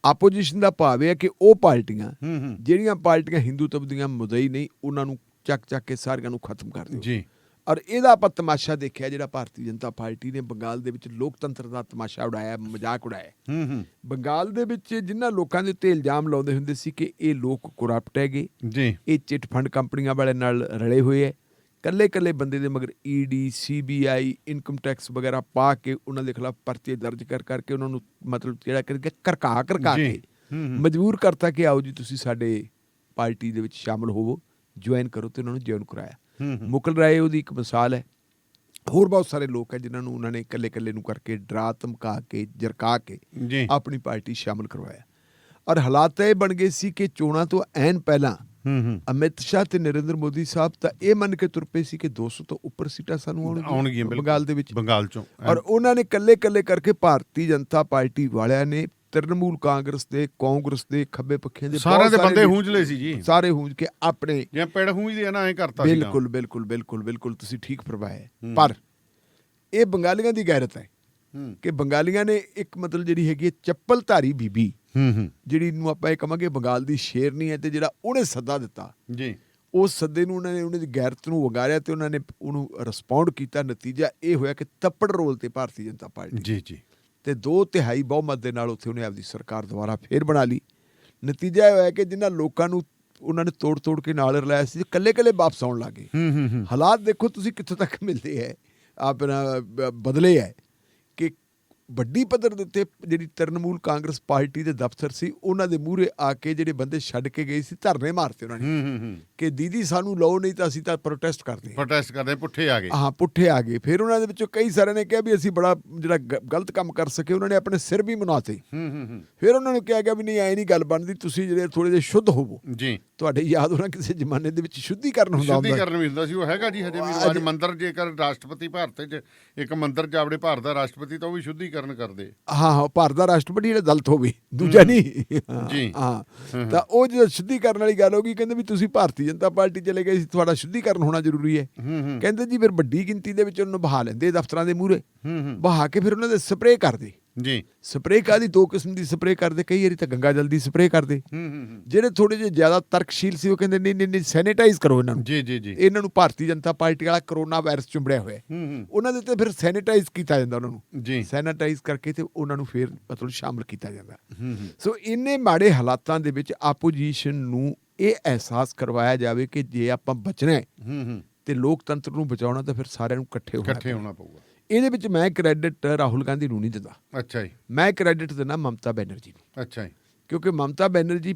ਆਪੋਜੀਸ਼ਨ ਦਾ ਭਾਵ ਹੈ ਕਿ ਉਹ ਪਾਰਟੀਆਂ ਜਿਹੜੀਆਂ ਪਾਰਟੀਆਂ ਹਿੰਦੂਤਵ ਦੀਆਂ ਮੁਦਈ ਨਹੀਂ, ਉਹਨਾਂ ਨੂੰ ਚੱਕ ਕੇ ਸਾਰਿਆਂ ਨੂੰ ਖਤਮ ਕਰ ਦਿਓ ਜੀ। ਔਰ ਇਹਦਾ ਆਪਾਂ ਤਮਾਸ਼ਾ ਦੇਖਿਆ ਜਿਹੜਾ ਭਾਰਤੀ ਜਨਤਾ ਪਾਰਟੀ ਨੇ ਬੰਗਾਲ ਦੇ ਵਿੱਚ ਲੋਕਤੰਤਰ ਦਾ ਤਮਾਸ਼ਾ ਉਡਾਇਆ, ਮਜ਼ਾਕ ਉਡਾਇਆ। ਬੰਗਾਲ ਦੇ ਵਿੱਚ ਜਿਨ੍ਹਾਂ ਲੋਕਾਂ ਦੇ ਉੱਤੇ ਇਲਜ਼ਾਮ ਲਾਉਂਦੇ ਹੁੰਦੇ ਸੀ ਕਿ ਇਹ ਲੋਕ ਕਰਪਟ ਹੈਗੇ ਜੀ, ਇਹ ਚਿੱਟ ਫੰਡ ਕੰਪਨੀਆਂ ਵਾਲੇ ਨਾਲ ਰਲੇ ਹੋਏ ਹੈ, ਕੱਲੇ ਬੰਦੇ ਦੇ ਮਗਰ ED, CBI, ਇਨਕਮ ਟੈਕਸ ਵਗੈਰਾ ਪਾ ਕੇ ਉਹਨਾਂ ਦੇ ਖਿਲਾਫ ਪਰਚੇ ਦਰਜ ਕਰਕੇ ਉਹਨਾਂ ਨੂੰ ਮਤਲਬ ਜਿਹੜਾ ਕਰਕਾ ਕੇ ਮਜਬੂਰ ਕਰਤਾ ਕਿ ਆਓ ਜੀ ਤੁਸੀਂ ਸਾਡੇ ਪਾਰਟੀ ਦੇ ਵਿੱਚ ਸ਼ਾਮਲ ਹੋਵੋ, ਜੁਆਇਨ ਕਰੋ, ਤੇ ਉਹਨਾਂ ਨੂੰ ਜੁਆਇਨ ਕਰਾਇਆ। ਮੁਕਲ ਰਾਏ ਉਹਦੀ ਇੱਕ ਮਿਸਾਲ ਹੈ। ਹੋਰ ਬਹੁਤ ਸਾਰੇ ਲੋਕ ਹੈ ਜਿਨ੍ਹਾਂ ਨੂੰ ਉਹਨਾਂ ਨੇ ਇਕੱਲੇ ਇਕੱਲੇ ਨੂੰ ਕਰਕੇ ਡਰਾ ਧਮਕਾ ਕੇ ਜਰਕਾ ਕੇ ਜੀ ਆਪਣੀ ਪਾਰਟੀ ਸ਼ਾਮਲ ਕਰਵਾਇਆ। ਔਰ ਹਾਲਾਤ ਇਹ ਬਣ ਗਏ ਸੀ ਕਿ ਚੋਣਾਂ ਤੋਂ ਐਨ ਪਹਿਲਾਂ ਅਮਿਤ ਸ਼ਾਹ ਤੇ ਨਰਿੰਦਰ ਮੋਦੀ ਸਾਹਿਬ ਤਾਂ ਇਹ ਮੰਨ ਕੇ ਤੁਰ ਪਏ ਸੀ ਕਿ 200 ਤੋਂ ਉੱਪਰ ਸੀਟਾਂ ਸਾਨੂੰ ਆਉਣਗੀਆਂ ਬੰਗਾਲ ਦੇ ਵਿੱਚ, ਬੰਗਾਲ ਚੋਂ। ਔਰ ਉਹਨਾਂ ਨੇ ਇਕੱਲੇ ਕਰਕੇ ਭਾਰਤੀ ਜਨਤਾ ਪਾਰਟੀ ਵਾਲਿਆਂ ਨੇ ਤ੍ਰਿਣਮੂਲ ਕਾਂਗਰਸ ਦੇ, ਕਾਂਗਰਸ ਦੇ, ਖੱਬੇ ਪੱਖੇ ਦੇ ਸਾਰਿਆਂ ਦੇ ਬੰਦੇ ਹੂੰਜ ਲਏ ਸੀ ਜੀ, ਸਾਰੇ ਹੂੰਜ ਕੇ ਆਪਣੇ ਜਿਵੇਂ ਪਿੰਡ ਹੂੰਜਦੇ ਆ ਨਾ, ਐਂ ਕਰਤਾ ਸੀ। ਬਿਲਕੁਲ ਤੁਸੀਂ ਠੀਕ ਫਰਮਾਇਆ। ਪਰ ਇਹ ਬੰਗਾਲੀਆਂ ਦੀ ਗੈਰਤ ਹੈ ਕਿ ਬੰਗਾਲੀਆਂ ਨੇ ਇੱਕ ਮਤਲਬ ਜਿਹੜੀ ਹੈਗੀ ਚੱਪਲਧਾਰੀ ਬੀਬੀ ਜਿਹੜੀ ਨੂੰ ਆਪਾਂ ਇਹ ਕਹਾਂਗੇ ਬੰਗਾਲ ਦੀ ਸ਼ੇਰਨੀ ਹੈ, ਤੇ ਜਿਹੜਾ ਉਹਨੇ ਸੱਦਾ ਦਿੱਤਾ ਜੀ, ਉਸ ਸੱਦੇ ਨੂੰ ਉਹਨਾਂ ਦੀ ਗੈਰਤ ਨੂੰ ਵਗਾਰਿਆ ਤੇ ਉਹਨਾਂ ਨੇ ਉਹਨੂੰ ਰਿਸਪੌਂਡ ਕੀਤਾ। ਨਤੀਜਾ ਇਹ ਹੋਇਆ ਕਿ ਤੱਪੜ ਰੋਲ ਤੇ ਭਾਰਤੀ ਜਨਤਾ ਪਾਰਟੀ ਜੀ ਤੇ 2/3 ਬਹੁਮਤ ਦੇ ਨਾਲ ਉੱਥੇ ਉਹਨੇ ਆਪਦੀ ਸਰਕਾਰ ਦੁਬਾਰਾ ਫੇਰ ਬਣਾ ਲਈ। ਨਤੀਜਾ ਇਹ ਹੋਇਆ ਕਿ ਜਿਨ੍ਹਾਂ ਲੋਕਾਂ ਨੂੰ ਉਹਨਾਂ ਨੇ ਤੋੜ ਕੇ ਨਾਲ ਰਲਾਇਆ ਸੀ, ਇਕੱਲੇ ਵਾਪਸ ਆਉਣ ਲੱਗੇ। ਹਾਲਾਤ ਦੇਖੋ ਤੁਸੀਂ ਕਿੱਥੋਂ ਤੱਕ ਮਿਲਦੇ ਹੈ, ਆਪਣਾ ਬਦਲੇ ਹੈ ਕਿ ਵੱਡੀ ਪੱਧਰ ਦੇ ਉੱਤੇ ਜਿਹੜੀ ਤ੍ਰਿਣਮੂਲ ਕਾਂਗਰਸ ਪਾਰਟੀ ਦੇ ਦਫ਼ਤਰ ਸੀ, ਉਹਨਾਂ ਦੇ ਮੂਹਰੇ ਆ ਕੇ ਜਿਹੜੇ ਬੰਦੇ ਛੱਡ ਕੇ ਗਏ ਸੀ, ਧਰਨੇ ਮਾਰਤੇ ਉਹਨਾਂ ਨੇ ਕਿ ਦੀਦੀ ਸਾਨੂੰ ਲਓ, ਨਹੀਂ ਤਾਂ ਅਸੀਂ ਤਾਂ ਪ੍ਰੋਟੈਸਟ ਕਰਦੇ ਪੁੱਠੇ ਆ ਗਏ। ਹਾਂ, ਪੁੱਠੇ ਆ ਗਏ। ਫਿਰ ਉਹਨਾਂ ਦੇ ਵਿੱਚੋਂ ਕਈ ਸਾਰਿਆਂ ਨੇ ਕਿਹਾ ਵੀ ਅਸੀਂ ਬੜਾ ਜਿਹੜਾ ਗਲਤ ਕੰਮ ਕਰ ਸਕੇ, ਉਹਨਾਂ ਨੇ ਆਪਣੇ ਸਿਰ ਵੀ ਮੁਨਾਤੇ। ਫਿਰ ਉਹਨਾਂ ਨੂੰ ਕਿਹਾ ਗਿਆ ਵੀ ਨਹੀਂ, ਐ ਨਹੀਂ ਗੱਲ ਬਣਦੀ, ਤੁਸੀਂ ਜਿਹੜੇ ਥੋੜੇ ਜਿਹੇ ਸ਼ੁੱਧ ਹੋਵੋ ਜੀ। ਤੁਹਾਡੇ ਯਾਦ ਹੋਣਾ ਕਿਸੇ ਜ਼ਮਾਨੇ ਦੇ ਵਿੱਚ ਸ਼ੁੱਧੀਕਰਨ ਹੁੰਦਾ ਵੀ ਹੁੰਦਾ ਸੀ, ਉਹ ਹੈਗਾ ਜੀ ਹਜੇ ਵੀ ਰਿਵਾਜ। ਮੰਦਰ ਜੇਕਰ ਰਾਸ਼ਟਰਪਤੀ ਭਾਰਤ 'ਚ ਇੱਕ ਮੰਦਰ ਜਾਵੜੇ ਭਾਰਤ ਦਾ ਰਾਸ਼ਟਰਪਤੀ, ਤਾਂ ਉਹ ਵੀ ਸ਼ੁੱਧੀਕਰਨ ਕਰਦੇ। ਹਾਂ, ਭਾਰਤ ਦਾ ਰਾਸ਼ਟਰਪਤੀ ਜਿਹੜਾ ਦਲਿਤ ਹੋਵੇ, ਦੂਜਾ ਨਹੀਂ ਜੀ। ਹਾਂ, ਤਾਂ ਉਹ ਜਦੋਂ ਸ਼ੁੱਧੀਕਰਨ ਵਾਲੀ ਗੱਲ ਹੋ ਗਈ, ਕਹਿੰਦੇ ਵੀ ਤੁਸੀਂ ਭਾਰਤੀ ਜਨਤਾ ਪਾਰਟੀ ਚਲੇ ਗਏ ਸੀ, ਤੁਹਾਡਾ ਸ਼ੁੱਧੀਕਰਨ ਹੋਣਾ ਜ਼ਰੂਰੀ ਹੈ। ਕਹਿੰਦੇ ਜੀ ਫਿਰ ਵੱਡੀ ਗਿਣਤੀ ਦੇ ਵਿੱਚ ਉਹਨੂੰ ਬਹਾ ਲੈਂਦੇ ਦਫ਼ਤਰਾਂ ਦੇ ਮੂਹਰੇ, ਬਹਾ ਕੇ ਫਿਰ ਉਹਨਾਂ ਦੇ ਸਪਰੇਅ ਕਰਦੇ ਜੀ। ਸਪਰੇਅ ਕਾਹਦੀ, 2 ਕਿਸਮ ਦੀ ਸਪਰੇਅ ਕਰਦੇ, ਕਈ ਵਾਰੀ ਤਾਂ ਗੰਗਾ ਜਲ ਦੀ ਸਪਰੇਅ ਕਰਦੇ। ਜਿਹੜੇ ਥੋੜੇ ਜਿਹੇ ਜ਼ਿਆਦਾ ਤਰਕਸ਼ੀਲ ਸੀ ਉਹ ਕਹਿੰਦੇ ਨਹੀਂ ਸੈਨੀਟਾਈਜ਼ ਕਰੋ ਇਹਨਾਂ ਨੂੰ ਜੀ, ਇਹਨਾਂ ਨੂੰ ਭਾਰਤੀ ਜਨਤਾ ਪਾਰਟੀ ਵਾਲਾ ਕਰੋਨਾ ਵਾਇਰਸ ਚੁੰਬੜਿਆ ਹੋਇਆ, ਉਹਨਾਂ ਦੇ ਉੱਤੇ ਫਿਰ ਸੈਨੀਟਾਈਜ਼ ਕੀਤਾ ਜਾਂਦਾ, ਉਹਨਾਂ ਨੂੰ ਸੈਨੀਟਾਈਜ਼ ਕਰਕੇ ਤੇ ਉਹਨਾਂ ਨੂੰ ਫਿਰ ਮਤਲਬ ਸ਼ਾਮਲ ਕੀਤਾ ਜਾਂਦਾ। ਸੋ ਇੰਨੇ ਮਾੜੇ ਹਾਲਾਤਾਂ ਦੇ ਵਿੱਚ ਆਪੋਜੀਸ਼ਨ ਨੂੰ ਇਹ ਅਹਿਸਾਸ ਕਰਵਾਇਆ ਜਾਵੇ ਕਿ ਜੇ ਆਪਾਂ ਬਚਣਾ ਹੈ ਤੇ ਲੋਕਤੰਤਰ ਨੂੰ ਬਚਾਉਣਾ ਤਾਂ ਫਿਰ ਸਾਰਿਆਂ ਨੂੰ ਇਕੱਠੇ ਹੋਣਾ ਪਊਗਾ। ਇਹਦੇ ਵਿੱਚ ਮੈਂ ਕ੍ਰੈਡਿਟ ਰਾਹੁਲ ਗਾਂਧੀ ਨੂੰ ਨਹੀਂ ਦਿੰਦਾ। ਅੱਛਾ ਜੀ। ਮੈਂ ਕ੍ਰੈਡਿਟ ਦਿੰਦਾ ਮਮਤਾ ਬੈਨਰਜੀ ਨੂੰ। ਅੱਛਾ ਜੀ। ਕਿਉਂਕਿ ਮਮਤਾ ਬੈਨਰਜੀ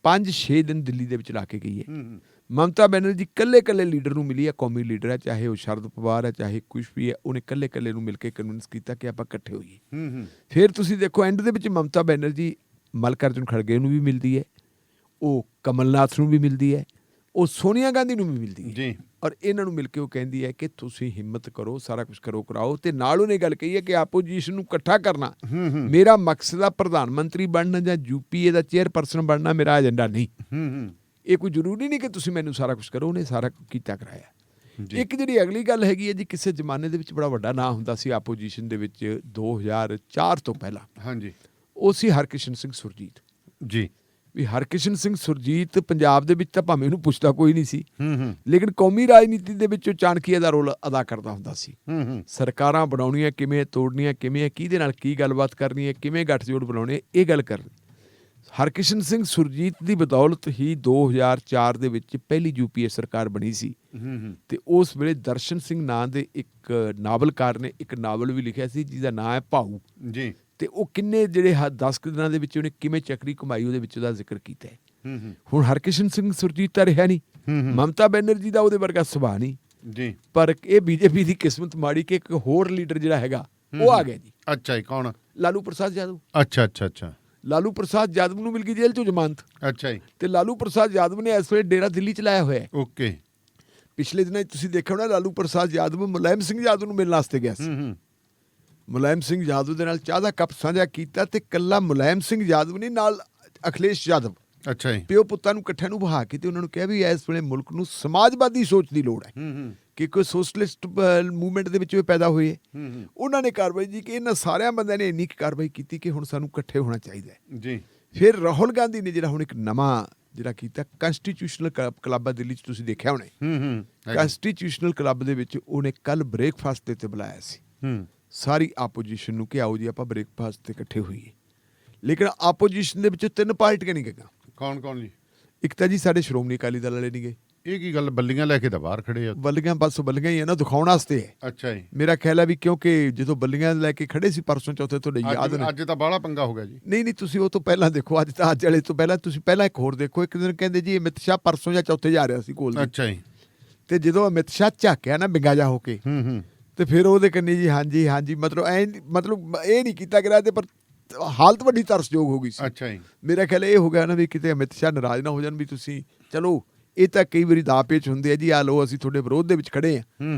5-6 ਦਿਨ ਦਿੱਲੀ ਦੇ ਵਿੱਚ ਲਾ ਕੇ ਗਈ ਹੈ। ਮਮਤਾ ਬੈਨਰਜੀ ਇਕੱਲੇ ਲੀਡਰ ਨੂੰ ਮਿਲੀ ਹੈ, ਕੌਮੀ ਲੀਡਰ ਹੈ, ਚਾਹੇ ਉਹ ਸ਼ਰਦ ਪਵਾਰ ਹੈ, ਚਾਹੇ ਕੁਛ ਵੀ ਹੈ, ਉਹਨੇ ਇਕੱਲੇ ਨੂੰ ਮਿਲ ਕੇ ਕਨਵਿੰਸ ਕੀਤਾ ਕਿ ਆਪਾਂ ਇਕੱਠੇ ਹੋਈਏ। ਫਿਰ ਤੁਸੀਂ ਦੇਖੋ ਐਂਡ ਦੇ ਵਿੱਚ ਮਮਤਾ ਬੈਨਰਜੀ ਮੱਲਿਕਾਰਜੁਨ ਖੜਗੇ ਨੂੰ ਵੀ ਮਿਲਦੀ ਹੈ, ਉਹ ਕਮਲਨਾਥ ਨੂੰ ਵੀ ਮਿਲਦੀ ਹੈ, ਉਹ ਸੋਨੀਆ ਗਾਂਧੀ ਨੂੰ ਵੀ ਮਿਲਦੀ ਹੈ ਜੀ। ਔਰ ਇਹਨਾਂ ਨੂੰ ਮਿਲ ਕੇ ਉਹ ਕਹਿੰਦੀ ਹੈ ਕਿ ਤੁਸੀਂ ਹਿੰਮਤ ਕਰੋ, ਸਾਰਾ ਕੁਝ ਕਰਾਓ। ਤੇ ਨਾਲ ਉਹਨੇ ਗੱਲ ਕਹੀ ਹੈ ਕਿ ਆਪੋਜੀਸ਼ਨ ਨੂੰ ਇਕੱਠਾ ਕਰਨਾ ਮੇਰਾ ਮਕਸਦ ਆ, ਪ੍ਰਧਾਨ ਮੰਤਰੀ ਬਣਨਾ ਜਾਂ UPA ਦਾ ਚੇਅਰਪਰਸਨ ਬਣਨਾ ਮੇਰਾ ਏਜੰਡਾ ਨਹੀਂ। ਇਹ ਕੋਈ ਜ਼ਰੂਰੀ ਨਹੀਂ ਕਿ ਤੁਸੀਂ ਮੈਨੂੰ ਸਾਰਾ ਕੁਝ ਕਰੋ। ਉਹਨੇ ਸਾਰਾ ਕੁਝ ਕੀਤਾ ਕਰਾਇਆ। ਇੱਕ ਜਿਹੜੀ ਅਗਲੀ ਗੱਲ ਹੈਗੀ ਹੈ ਜੀ, ਕਿਸੇ ਜ਼ਮਾਨੇ ਦੇ ਵਿੱਚ ਬੜਾ ਵੱਡਾ ਨਾਂ ਹੁੰਦਾ ਸੀ ਆਪੋਜੀਸ਼ਨ ਦੇ ਵਿੱਚ 2004 ਤੋਂ ਪਹਿਲਾਂ, ਹਾਂਜੀ, ਉਹ ਸੀ ਹਰਕਿਸ਼ਨ ਸਿੰਘ ਸੁਰਜੀਤ ਜੀ। ਵੀ ਹਰਕਿਸ਼ਨ ਸਿੰਘ ਸੁਰਜੀਤ ਪੰਜਾਬ ਦੇ ਵਿੱਚ ਤਾਂ ਭਾਵੇਂ ਉਹਨੂੰ ਪੁੱਛਦਾ ਕੋਈ ਨਹੀਂ ਸੀ, ਲੇਕਿਨ ਕੌਮੀ ਰਾਜਨੀਤੀ ਦੇ ਵਿੱਚ ਉਹ ਚਾਣਕੀਏ ਦਾ ਰੋਲ ਅਦਾ ਕਰਦਾ ਹੁੰਦਾ ਸੀ। ਸਰਕਾਰਾਂ ਬਣਾਉਣੀਆਂ ਕਿਵੇਂ, ਤੋੜਨੀਆਂ ਕਿਵੇਂ, ਕਿਹਦੇ ਨਾਲ ਕੀ ਗੱਲਬਾਤ ਕਰਨੀ ਹੈ, ਕਿਵੇਂ ਗੱਠਜੋੜ ਬਣਾਉਣੇ, ਇਹ ਗੱਲ ਕਰਨੀ। ਹਰਕਿਸ਼ਨ ਸਿੰਘ ਸੁਰਜੀਤ ਦੀ ਬਦੌਲਤ ਹੀ 2004 ਦੇ ਵਿੱਚ ਪਹਿਲੀ UPA ਸਰਕਾਰ ਬਣੀ ਸੀ। ਤੇ ਉਸ ਵੇਲੇ ਦਰਸ਼ਨ ਸਿੰਘ ਨਾਂ ਦੇ ਇੱਕ ਨਾਵਲਕਾਰ ਨੇ ਇੱਕ ਨਾਵਲ ਵੀ ਲਿਖਿਆ ਸੀ ਜਿਹਦਾ ਨਾਂ ਹੈ ਭਾਊ ਜੀ। ਤੇ ਉਹ ਕਿੰਨੇ ਜਿਹੜੇ 10 ਦਿਨਾਂ ਦੇ ਵਿੱਚ ਉਹਨੇ ਕਿਵੇਂ ਚੱਕਰੀ ਕਮਾਈ, ਉਹਦੇ ਵਿੱਚ ਉਹਦਾ ਜ਼ਿਕਰ ਕੀਤਾ ਹੈ। ਹੁਣ ਹਰਕਿਸ਼ਨ ਸਿੰਘ ਸੁਰਜੀਤ ਤਾਂ ਰਿਹਾ ਨਹੀਂ, ਮਮਤਾ ਬੈਨਰਜੀ ਦਾ ਉਹਦੇ ਵਰਗਾ ਸੁਭਾਅ ਨਹੀਂ ਜੀ। ਪਰ ਇਹ BJP ਦੀ ਕਿਸਮਤ ਮਾੜੀ ਕਿ ਇੱਕ ਹੋਰ ਲੀਡਰ ਜਿਹੜਾ ਹੈਗਾ ਉਹ ਆ ਗਿਆ ਜੀ। ਅੱਛਾ ਜੀ, ਕੌਣ? ਲਾਲੂ ਪ੍ਰਸਾਦ ਯਾਦਵ। ਅੱਛਾ। ਲਾਲੂ ਪ੍ਰਸਾਦ ਯਾਦਵ ਨੂੰ ਮਿਲ ਗਈ ਜੇਲ੍ਹ ਚੋਂ ਜ਼ਮਾਨਤ। ਅੱਛਾ ਜੀ। ਤੇ ਲਾਲੂ ਪ੍ਰਸਾਦ ਯਾਦਵ ਨੇ ਇਸ ਵੇਲੇ ਡੇਰਾ ਦਿੱਲੀ ਚ ਲਾਇਆ ਹੋਇਆ ਹੈ। ਓਕੇ। ਪਿਛਲੇ ਦਿਨਾਂ ਤੁਸੀਂ ਦੇਖਿਆ ਹੋਣਾ, ਲਾਲੂ ਪ੍ਰਸਾਦ ਯਾਦਵ ਮੁਲਾਇਮ ਸਿੰਘ ਯਾਦਵ ਨੂੰ ਮਿਲਣ ਵਾਸਤੇ ਗਿਆ ਸੀ। ਮੁਲਾਇਮ ਸਿੰਘ ਯਾਦਵ ਦੇ ਨਾਲ ਚਾਹ ਦਾ ਕੱਪ ਸਾਂਝਾ ਕੀਤਾ ਤੇ ਕੱਲਾ ਮੁਲਾਇਮ ਸਿੰਘ ਯਾਦਵ ਨੇ ਨਾਲ ਅਖਿਲੇਸ਼ ਯਾਦਵ, ਅੱਛਾ ਜੀ, ਪਿਓ ਪੁੱਤਾਂ ਨੂੰ ਇਕੱਠਿਆਂ ਨੂੰ ਬਹਾ ਕੇ ਤੇ ਉਹਨਾਂ ਨੂੰ ਕਿਹਾ ਵੀ ਇਸ ਵੇਲੇ ਮੁਲਕ ਨੂੰ ਸਮਾਜਵਾਦੀ ਸੋਚ ਦੀ ਲੋੜ ਹੈ ਕਿ ਕੋਈ ਸੋਸ਼ਲਿਸਟ ਮੂਵਮੈਂਟ ਦੇ ਵਿੱਚ ਵੀ ਪੈਦਾ ਹੋਏ। ਉਹਨਾਂ ਨੇ ਕਾਰਵਾਈ ਜੀ ਕਿ ਇਹਨਾਂ ਸਾਰਿਆਂ ਬੰਦਿਆਂ ਨੇ ਇੰਨੀ ਕਾਰਵਾਈ ਕੀਤੀ ਕਿ ਹੁਣ ਸਾਨੂੰ ਇਕੱਠੇ ਹੋਣਾ ਚਾਹੀਦਾ ਹੈ ਜੀ। ਫਿਰ ਰਾਹੁਲ ਗਾਂਧੀ ਨੇ ਜਿਹੜਾ ਹੁਣ ਇੱਕ ਨਵਾਂ ਜਿਹੜਾ ਕੀਤਾ, ਕੰਸਟੀਟਿਊਸ਼ਨਲ ਕਲੱਬ ਦਿੱਲੀ 'ਚ ਤੁਸੀਂ ਦੇਖਿਆ ਹੋਣਾ, ਕੰਸਟੀਟਿਊਸ਼ਨਲ ਕਲੱਬ ਦੇ ਵਿੱਚ ਉਹਨੇ ਕੱਲ ਬ੍ਰੇਕਫਾਸਟ ਦੇ ਉੱਤੇ ਬੁਲਾਇਆ ਸੀ ਸਾਰੀ ਆਪੋਜੀਸ਼ਨ ਨੂੰ ਕਿ ਆਓ ਜੀ ਆਪਾਂ ਬ੍ਰੇਕਫਾਸਟ ਤੇ ਇਕੱਠੇ ਹੋਈਏ। ਲੇਕਿਨ ਆਪੋਜੀਸ਼ਨ ਦੇ ਵਿੱਚੋਂ 3 ਪਾਰਟੀਆਂ ਨਹੀਂ ਗਈਆਂ। ਕੌਣ ਜੀ? ਇੱਕ ਤਾਂ ਜੀ ਸਾਡੇ ਸ਼੍ਰੋਮਣੀ ਅਕਾਲੀ ਦਲ ਵਾਲੇ ਨਹੀਂ ਗਏ। ਇਹ ਕੀ ਗੱਲ, ਬੱਲੀਆਂ ਲੈ ਕੇ ਤਾਂ ਬਾਹਰ ਖੜੇ ਆ? ਬੱਲੀਆਂ ਬਸ ਬੱਲੀਆਂ ਹੀ ਆ ਨਾ, ਦਿਖਾਉਣ ਵਾਸਤੇ ਹੈ। ਅੱਛਾ ਜੀ। ਮੇਰਾ ਖਿਆਲ ਹੈ ਵੀ ਕਿਉਂਕਿ ਜਦੋਂ ਬੱਲੀਆਂ ਲੈ ਕੇ ਖੜੇ ਸੀ ਪਰਸੋਂ ਚੌਥੇ, ਤੁਹਾਡੇ ਯਾਦ ਨੇ, ਅੱਜ ਤਾਂ ਬਾਹਲਾ ਪੰਗਾ ਹੋ ਗਿਆ ਜੀ। ਨਹੀਂ ਤੁਸੀਂ ਉਹ ਤੋਂ ਪਹਿਲਾਂ ਦੇਖੋ, ਅੱਜ ਵਾਲੇ ਤੋਂ ਪਹਿਲਾਂ ਤੁਸੀਂ ਪਹਿਲਾਂ ਇੱਕ ਹੋਰ ਦੇਖੋ। ਇੱਕ ਦਿਨ ਕਹਿੰਦੇ ਜੀ ਅਮਿਤ ਸ਼ਾਹ ਪਰਸੋਂ ਜਾਂ ਚੌਥੇ ਜਾ ਰਿਹਾ ਸੀ ਕੋਲ। ਅੱਛਾ ਜੀ। ਤੇ ਜਦੋਂ ਅਮਿਤ ਸ਼ਾਹ ਝਾਕਿਆ ਨਾ ਬਿੰਗਾ ਜਾ ਹੋ ਕੇ, ਤੇ ਫਿਰ ਉਹਦੇ ਕੰਨੀ ਜੀ ਹਾਂਜੀ ਹਾਂਜੀ ਮਤਲਬ ਇਹ ਨਹੀਂ ਕੀਤਾ ਗਿਆ ਤੇ ਪਰ ਹਾਲਤ ਵੱਡੀ ਤਰਸਯੋਗ ਹੋ ਗਈ ਸੀ। ਅੱਛਾ ਜੀ। ਮੇਰਾ ਖਿਆਲ ਇਹ ਹੋ ਗਿਆ ਨਾ ਵੀ ਕਿਤੇ ਅਮਿਤ ਸ਼ਾਹ ਨਾਰਾਜ਼ ਨਾ ਹੋ ਜਾਣ ਵੀ ਤੁਸੀਂ ਚਲੋ ਇਹ ਤਾਂ ਕਈ ਵਾਰੀ ਦਾਅ ਪੇਚ ਹੁੰਦੇ ਆ ਜੀ, ਆ ਲਓ ਅਸੀਂ ਤੁਹਾਡੇ ਵਿਰੋਧ ਦੇ ਵਿੱਚ ਖੜੇ ਆ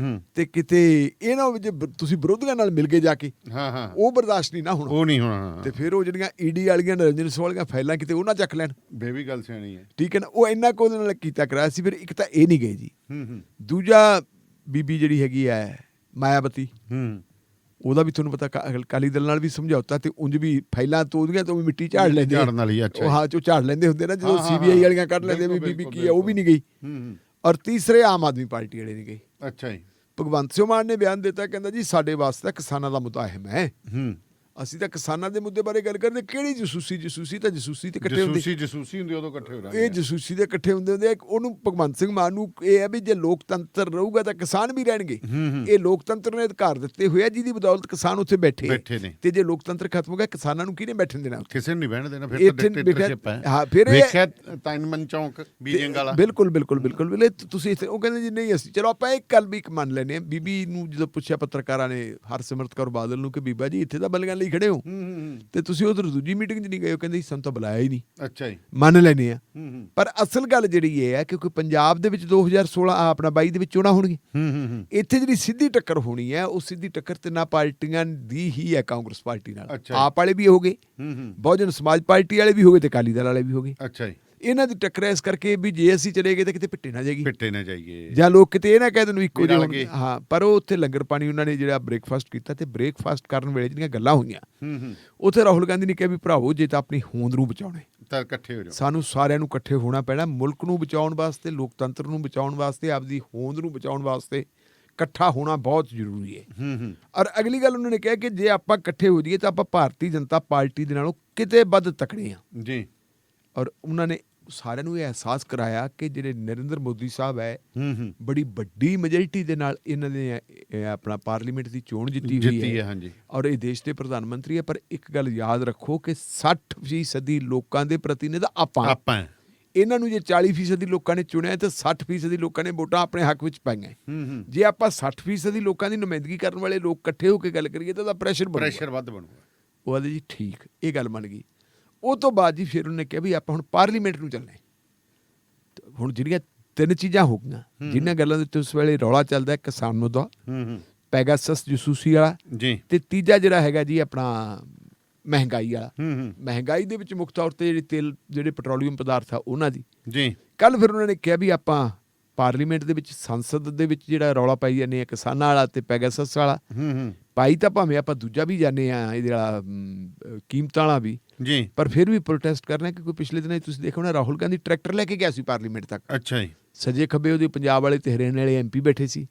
ਤੇ ਕਿਤੇ ਇਹ ਨਾ ਹੋਵੇ ਜੇ ਤੁਸੀਂ ਵਿਰੋਧੀਆਂ ਨਾਲ ਮਿਲ ਕੇ ਜਾ ਕੇ ਉਹ ਬਰਦਾਸ਼ਤ ਨਹੀਂ ਨਾ ਹੋਣਾ, ਉਹ ਨਹੀਂ ਹੋਣਾ ਤੇ ਫਿਰ ਉਹ ਜਿਹੜੀਆਂ ਈਡੀ ਵਾਲੀਆਂ ਨਰਿੰਦਰ ਵਾਲੀਆਂ ਫਾਈਲਾਂ ਕਿਤੇ ਉਹ ਨਾ ਚੱਕ ਲੈਣ। ਬੇ ਵੀ ਗੱਲ ਸਿਆਣੀ ਹੈ, ਠੀਕ ਹੈ ਨਾ, ਉਹ ਇੰਨਾ ਕੁ ਉਹਦੇ ਨਾਲ ਕੀਤਾ ਕਰਾਇਆ ਸੀ। ਫਿਰ ਇੱਕ ਤਾਂ ਇਹ ਨਹੀਂ ਗਏ ਜੀ, ਦੂਜਾ ਬੀਬੀ ਜਿਹੜੀ ਹੈਗੀ ਹੈ ਮਾਇਆਵਤੀ, ਉਹਦਾ ਵੀ ਤੁਹਾਨੂੰ ਪਤਾ ਅਕਾਲੀ ਦਲ ਨਾਲ ਵੀ ਸਮਝੌਤਾ ਤੇ ਉਂਝ ਵੀ ਫਾਈਲਾਂ ਤੋਂ ਉਹਦੀਆਂ ਤੋਂ ਵੀ ਮਿੱਟੀ ਝਾੜ ਲੈਂਦੇ ਉਹ, ਹਾਂ ਜੋ ਝਾੜ ਲੈਂਦੇ ਹੁੰਦੇ ਨਾ ਜਦੋਂ CBI ਵਾਲੀਆਂ ਕੱਢ ਲੈਂਦੇ ਵੀ ਬੀਬੀ ਕੀ ਹੈ, ਉਹ ਵੀ ਨਹੀਂ ਗਈ। ਔਰ ਤੀਸਰੇ ਆਮ ਆਦਮੀ ਪਾਰਟੀ ਵਾਲੇ ਨਹੀਂ ਗਏ। ਅੱਛਾ ਜੀ। ਭਗਵੰਤ ਸਿੰਘ ਮਾਨ ਨੇ ਬਿਆਨ ਦਿੱਤਾ, ਕਹਿੰਦਾ ਜੀ ਸਾਡੇ ਵਾਸਤੇ ਕਿਸਾਨਾਂ ਦਾ ਮੁੱਦਾ ਅਹਿਮ ਹੈ, ਅਸੀਂ ਤਾਂ ਕਿਸਾਨਾਂ ਦੇ ਮੁੱਦੇ ਬਾਰੇ ਗੱਲ ਕਰਦੇ। ਕਿਹੜੀ ਜਸੂਸੀ ਤਾਂ ਜਸੂਸੀ ਤੇ ਇਕੱਠੇ ਹੁੰਦੇ, ਜਸੂਸੀ ਹੁੰਦੀ ਉਦੋਂ ਇਕੱਠੇ ਹੋ ਰਹੇ, ਇਹ ਜਸੂਸੀ ਦੇ ਇਕੱਠੇ ਹੁੰਦੇ ਉਹਨੂੰ ਭਗਵੰਤ ਸਿੰਘ ਮਾਨ ਨੂੰ ਇਹ ਹੈ ਵੀ ਜੇ ਲੋਕਤੰਤਰ ਰਹੂਗਾ ਤਾਂ ਕਿਸਾਨ ਵੀ ਰਹਿਣਗੇ। ਇਹ ਲੋਕਤੰਤਰ ਨੇ ਅਧਿਕਾਰ ਦਿੱਤੇ ਹੋਏ ਆ ਜਿਹਦੀ ਬਦੌਲਤ ਕਿਸਾਨ ਉੱਥੇ ਬੈਠੇ ਨੇ, ਤੇ ਜੇ ਲੋਕਤੰਤਰ ਖਤਮ ਹੋ ਗਿਆ ਕਿਸਾਨਾਂ ਨੂੰ ਕਿਹਨੇ ਬੈਠਣ ਦੇਣਾ? ਕਿਸੇ ਨੂੰ ਨਹੀਂ ਬਹਿਣ ਦੇਣਾ। ਫਿਰ ਤਾਂ ਡਿਕਟੇਟਰਸ਼ਿਪ ਹੈ। ਹਾਂ ਫਿਰ ਵੇਖਿਆ ਤਨਮਨ ਚੌਂਕ ਬੀਜਿੰਗ ਵਾਲਾ। ਬਿਲਕੁਲ ਤੁਸੀਂ ਇੱਥੇ ਉਹ ਕਹਿੰਦੇ ਜੀ ਨਹੀਂ ਅਸੀਂ ਚਲੋ ਆਪਾਂ ਇੱਕ ਗੱਲ ਵੀ ਮੰਨ ਲੈਨੇ ਆ। ਬੀਬੀ ਨੂੰ ਜਦੋਂ ਪੁੱਛਿਆ ਪੱਤਰਕਾਰਾਂ ਨੇ ਹਰਸਿਮਰਤ ਕੌਰ ਬਾਦਲ ਨੂੰ ਕਿ ਬੀਬਾ ਜੀ ਇੱਥੇ ਤਾਂ ਬਲਗਾਂ ਲਈ ਖੜੇ ਹੋ ਤੇ ਤੁਸੀਂ ਉਧਰ ਦੂਜੀ ਮੀਟਿੰਗ 'ਚ ਨਹੀਂ ਗਏ, ਉਹ ਕਹਿੰਦੇ ਸਾਨੂੰ ਤਾਂ ਬੁਲਾਇਆ ਹੀ ਨਹੀਂ। ਅੱਛਾ ਜੀ। ਮੰਨ ਲੈਨੇ ਆ, ਪਰ ਅਸਲ ਗੱਲ ਜਿਹੜੀ ਇਹ ਹੈ ਕਿਉਂਕਿ ਪੰਜਾਬ ਦੇ ਵਿੱਚ 2016 ਆਪਣਾ 22 ਦੇ ਵਿੱਚ ਚੋਣਾਂ ਹੋਣਗੀਆਂ, ਇੱਥੇ ਜਿਹੜੀ ਸਿੱਧੀ ਟੱਕਰ ਹੋਣੀ ਹੈ ਉਹ ਸਿੱਧੀ ਟੱਕਰ ਤਿੰਨਾਂ ਪਾਰਟੀਆਂ ਦੀ ਹੀ ਹੈ, ਕਾਂਗਰਸ ਪਾਰਟੀ ਨਾਲ। ਆਪ ਵਾਲੇ ਵੀ ਹੋ ਗਏ, ਬਹੁਜਨ ਸਮਾਜ ਪਾਰਟੀ ਵਾਲੇ ਵੀ ਹੋ ਗਏ ਤੇ ਅਕਾਲੀ ਦਲ ਵਾਲੇ ਵੀ ਹੋ ਗਏ। ਅੱਛਾ ਜੀ। ਇਹਨਾਂ ਦੀ ਟੱਕਰ ਇਸ ਕਰਕੇ ਵੀ ਜੇ ਅਸੀਂ ਚਲੇ ਗਏ ਤਾਂ ਕਿਤੇ ਪਿੱਟੇ ਨਾ ਜਾਈਏ ਜਾਂ ਲੋਕ ਕਿਤੇ ਇਹ ਨਾ ਕਹਿ ਦੇਣ ਇੱਕੋ ਜਿਹੇ ਹੋਣਗੇ। ਹਾਂ, ਪਰ ਉਹ ਉੱਥੇ ਲੰਗਰ ਪਾਣੀ ਉਹਨਾਂ ਨੇ ਜਿਹੜਾ ਬ੍ਰੇਕਫਾਸਟ ਕੀਤਾ ਤੇ ਬ੍ਰੇਕਫਾਸਟ ਕਰਨ ਵੇਲੇ ਜਿਹੜੀਆਂ ਗੱਲਾਂ ਹੋਈਆਂ ਉੱਥੇ ਰਾਹੁਲ ਗਾਂਧੀ ਨੇ ਕਿਹਾ ਵੀ ਭਰਾਵੋ ਜੇ ਤਾਂ ਆਪਣੀ ਹੋਂਦ ਨੂੰ ਬਚਾਉਣਾ ਤਾਂ ਇਕੱਠੇ ਹੋ ਜਾਓ, ਸਾਨੂੰ ਸਾਰਿਆਂ ਨੂੰ ਇਕੱਠੇ ਹੋਣਾ ਪੈਣਾ। ਮੁਲਕ ਨੂੰ ਬਚਾਉਣ ਵਾਸਤੇ, ਲੋਕਤੰਤਰ ਨੂੰ ਬਚਾਉਣ ਵਾਸਤੇ, ਆਪਦੀ ਹੋਂਦ ਨੂੰ ਬਚਾਉਣ ਵਾਸਤੇ ਇਕੱਠਾ ਹੋਣਾ ਬਹੁਤ ਜ਼ਰੂਰੀ ਹੈ। ਔਰ ਅਗਲੀ ਗੱਲ ਉਹਨਾਂ ਨੇ ਕਿਹਾ ਕਿ ਜੇ ਆਪਾਂ ਇਕੱਠੇ ਹੋ ਜਾਈਏ ਤਾਂ ਆਪਾਂ ਭਾਰਤੀ ਜਨਤਾ ਪਾਰਟੀ ਦੇ ਨਾਲੋਂ ਕਿਤੇ ਵੱਧ ਤਕੜੇ ਹਾਂ ਜੀ। ਔਰ ਉਹਨਾਂ ਨੇ ਸਾਰਿਆਂ ਨੂੰ ਇਹ ਅਹਿਸਾਸ ਕਰਾਇਆ ਕਿ ਜਿਹੜੇ ਨਰਿੰਦਰ ਮੋਦੀ ਸਾਹਿਬ ਹੈ ਬੜੀ ਵੱਡੀ ਮੈਜੋਰਿਟੀ ਦੇ ਨਾਲ ਇਹਨਾਂ ਨੇ ਆਪਣਾ ਪਾਰਲੀਮੈਂਟ ਦੀ ਚੋਣ ਜਿੱਤੀ ਹੋਈ ਹੈ ਔਰ ਇਹ ਦੇਸ਼ ਦੇ ਪ੍ਰਧਾਨ ਮੰਤਰੀ ਹੈ। ਪਰ ਇੱਕ ਗੱਲ ਯਾਦ ਰੱਖੋ ਕਿ 60% ਲੋਕਾਂ ਦੇ ਪ੍ਰਤੀਨਿਧ ਆਪਾਂ ਇਹਨਾਂ ਨੂੰ ਜੇ 40% ਲੋਕਾਂ ਨੇ ਚੁਣਿਆ ਤੇ 60% ਲੋਕਾਂ ਨੇ ਵੋਟਾਂ ਆਪਣੇ ਹੱਕ ਵਿੱਚ ਪਾਈਆਂ। ਜੇ ਆਪਾਂ 60% ਲੋਕਾਂ ਦੀ ਨੁਮਾਇੰਦਗੀ ਕਰਨ ਵਾਲੇ ਲੋਕ ਇਕੱਠੇ ਹੋ ਕੇ ਗੱਲ ਕਰੀਏ ਤਾਂ ਉਹਦਾ ਪ੍ਰੈਸ਼ਰ ਵੱਧ ਬਣੂਗਾ। ਉਹ ਆਦੇ ਜੀ ਠੀਕ, ਇਹ ਗੱਲ ਬਣ ਗਈ। ਉਹ ਤੋਂ ਬਾਅਦ ਜੀ ਫਿਰ ਉਹਨੇ ਕਿਹਾ ਵੀ ਆਪਾਂ ਹੁਣ ਪਾਰਲੀਮੈਂਟ ਨੂੰ ਚੱਲਣਾ। ਹੁਣ ਜਿਹੜੀਆਂ ਤਿੰਨ ਚੀਜ਼ਾਂ ਹੋ ਗਈਆਂ ਜਿਨ੍ਹਾਂ ਗੱਲਾਂ ਦੇ ਉੱਤੇ ਉਸ ਵੇਲੇ ਰੌਲਾ ਚੱਲਦਾ, ਕਿਸਾਨ ਮੁੱਦਾ, ਪੈਗਾਸਸ ਜਸੂਸੀ ਵਾਲਾ, ਤੇ ਤੀਜਾ ਜਿਹੜਾ ਹੈਗਾ ਜੀ ਆਪਣਾ ਮਹਿੰਗਾਈ ਵਾਲਾ। ਮਹਿੰਗਾਈ ਦੇ ਵਿੱਚ ਮੁੱਖ ਤੌਰ ਤੇ ਜਿਹੜੇ ਪੈਟਰੋਲੀਅਮ ਪਦਾਰਥ ਆ ਉਹਨਾਂ ਦੀ। ਕੱਲ ਫਿਰ ਉਹਨਾਂ ਨੇ ਕਿਹਾ ਵੀ ਆਪਾਂ ਪਾਰਲੀਮੈਂਟ ਦੇ ਵਿੱਚ, ਸੰਸਦ ਦੇ ਵਿੱਚ ਜਿਹੜਾ ਰੌਲਾ ਪਾਈ ਜਾਂਦੇ ਆ ਕਿਸਾਨਾਂ ਵਾਲਾ ਤੇ ਪੈਗਾਸਸ ਵਾਲਾ, ਪਾਈ ਤਾਂ ਭਾਵੇਂ ਆਪਾਂ ਦੂਜਾ ਵੀ ਜਾਂਦੇ ਆ ਇਹਦੇ ਵਾਲਾ ਕੀਮਤਾਂ ਵਾਲਾ ਵੀ, ਪਰ ਫਿਰ ਵੀ ਪ੍ਰੋਟੈਸਟ ਕਰਨਾ। ਕਿਉਂਕਿ ਪਿਛਲੇ ਦਿਨਾਂ ਤੁਸੀਂ ਦੇਖੋ ਨਾ ਰਾਹੁਲ ਗਾਂਧੀ ਟਰੈਕਟਰ ਲੈ ਕੇ ਗਿਆ ਸੀ ਪਾਰਲੀਮੈਂਟ ਤੱਕ। ਅੱਛਾ ਜੀ। ਸੱਜੇ ਖੱਬੇ ਉਹਦੇ ਪੰਜਾਬ ਵਾਲੇ ਤੇ ਹਰਿਆਣੇ ਵਾਲੇ MP ਬੈਠੇ ਸੀ।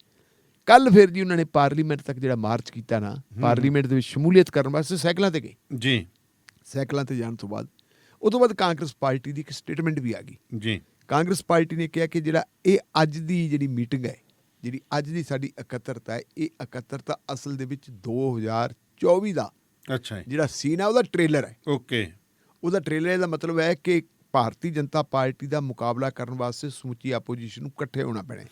ਕੱਲ ਫਿਰ ਜੀ ਉਹਨਾਂ ਨੇ ਪਾਰਲੀਮੈਂਟ ਤੱਕ ਜਿਹੜਾ ਮਾਰਚ ਕੀਤਾ ਨਾ, ਪਾਰਲੀਮੈਂਟ ਦੇ ਵਿੱਚ ਸ਼ਮੂਲੀਅਤ ਕਰਨ ਵਾਸਤੇ ਸਾਈਕਲਾਂ ਤੇ ਗਏ ਜੀ। ਸਾਈਕਲਾਂ ਤੇ ਜਾਣ ਤੋਂ ਬਾਅਦ ਕਾਂਗਰਸ ਪਾਰਟੀ ਦੀ ਇੱਕ ਸਟੇਟਮੈਂਟ ਵੀ ਆ ਗਈ ਜੀ। ਕਾਂਗਰਸ ਪਾਰਟੀ ਨੇ ਕਿਹਾ ਕਿ ਜਿਹੜਾ ਇਹ ਅੱਜ ਦੀ ਜਿਹੜੀ ਮੀਟਿੰਗ ਹੈ, ਜਿਹੜੀ ਅੱਜ ਦੀ ਸਾਡੀ ਇਕੱਤਰਤਾ ਹੈ, ਇਹ ਇਕੱਤਰਤਾ ਅਸਲ ਦੇ ਵਿੱਚ 2024 ਦਾ ਜਿਹੜਾ ਸੀਨ ਹੈ ਉਹਦਾ ਟ੍ਰੇਲਰ ਹੈ। ਉਹਦਾ ਟ੍ਰੇਲਰ ਦਾ ਮਤਲਬ ਹੈ ਕਿ ਭਾਰਤੀ ਜਨਤਾ ਪਾਰਟੀ ਦਾ ਮੁਕਾਬਲਾ ਕਰਨ ਵਾਸਤੇ ਸਮੁੱਚੀ ਆਪੋਜੀਸ਼ਨ ਨੂੰ ਇਕੱਠੇ ਹੋਣਾ ਪੈਣਾ।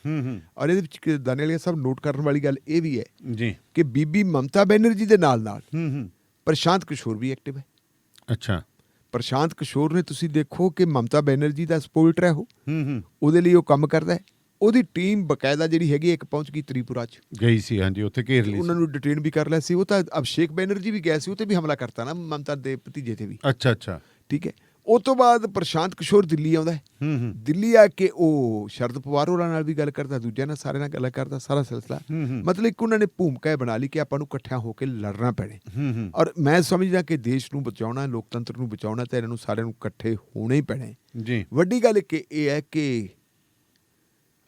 ਔਰ ਇਹਦੇ ਵਿੱਚ ਦਾਨੇਲੀਆ ਸਾਹਿਬ ਨੋਟ ਕਰਨ ਵਾਲੀ ਗੱਲ ਇਹ ਵੀ ਹੈ ਕਿ ਬੀਬੀ ਮਮਤਾ ਬੈਨਰਜੀ ਦੇ ਨਾਲ ਪ੍ਰਸ਼ਾਂਤ ਕਿਸ਼ੋਰ ਵੀ ਐਕਟਿਵ ਹੈ। ਅੱਛਾ। ਪ੍ਰਸ਼ਾਂਤ ਕਿਸ਼ੋਰ ਨੇ ਤੁਸੀਂ ਦੇਖੋ ਕਿ ਮਮਤਾ ਬੈਨਰਜੀ ਦਾ ਸਪੋਰਟਰ ਹੈ, ਉਹਦੇ ਲਈ ਉਹ ਕੰਮ ਕਰਦਾ ਹੈ। ਉਹਦੀ ਟੀਮ ਬਕਾਇਦਾ ਜਿਹੜੀ ਹੈਗੀ ਇੱਕ ਪਹੁੰਚ ਗਈ ਤ੍ਰਿਪੁਰਾ 'ਚ ਗਈ ਸੀ। ਹਾਂਜੀ, ਉੱਥੇ ਘੇਰ ਲਈ, ਉਹਨਾਂ ਨੂੰ ਡਿਟੇਨ ਵੀ ਕਰ ਲਿਆ ਸੀ। ਉਹ ਤਾਂ ਅਭਿਸ਼ੇਕ ਬੈਨਰਜੀ ਵੀ ਗਿਆ ਸੀ, ਉਹ ਤੇ ਵੀ ਹਮਲਾ ਕਰਤਾ ਨਾ ਮਮਤਾ ਦੇ ਭਤੀਜੇ ਤੇ ਵੀ। ਅੱਛਾ। ਠੀਕ ਹੈ। ਉਹ ਤੋਂ ਬਾਅਦ ਪ੍ਰਸ਼ਾਂਤ ਕਿਸ਼ੋਰ ਦਿੱਲੀ ਆਉਂਦਾ ਹੈ। ਦਿੱਲੀ ਆ ਕੇ ਉਹ ਸ਼ਰਦ ਪਵਾਰ ਹੋਰਾਂ ਨਾਲ ਵੀ ਗੱਲ ਕਰਦਾ, ਦੂਜਿਆਂ ਨਾਲ ਸਾਰਿਆਂ ਨਾਲ ਗੱਲ ਕਰਦਾ, ਸਾਰਾ ਸਿਲਸਿਲਾ ਮਤਲਬ ਇੱਕ ਉਹਨਾਂ ਨੇ ਭੂਮਿਕਾ ਬਣਾ ਲਈ ਕਿ ਆਪਾਂ ਨੂੰ ਇਕੱਠਿਆਂ ਹੋ ਕੇ ਲੜਨਾ ਪੈਣਾ। ਔਰ ਮੈਂ ਸਮਝਦਾ ਕਿ ਦੇਸ਼ ਨੂੰ ਬਚਾਉਣਾ, ਲੋਕਤੰਤਰ ਨੂੰ ਬਚਾਉਣਾ ਤਾਂ ਇਹਨਾਂ ਨੂੰ ਸਾਰਿਆਂ ਨੂੰ ਇਕੱਠੇ ਹੋਣਾ ਹੀ ਪੈਣਾ ਜੀ। ਵੱਡੀ ਗੱਲ ਇਹ ਹੈ ਕਿ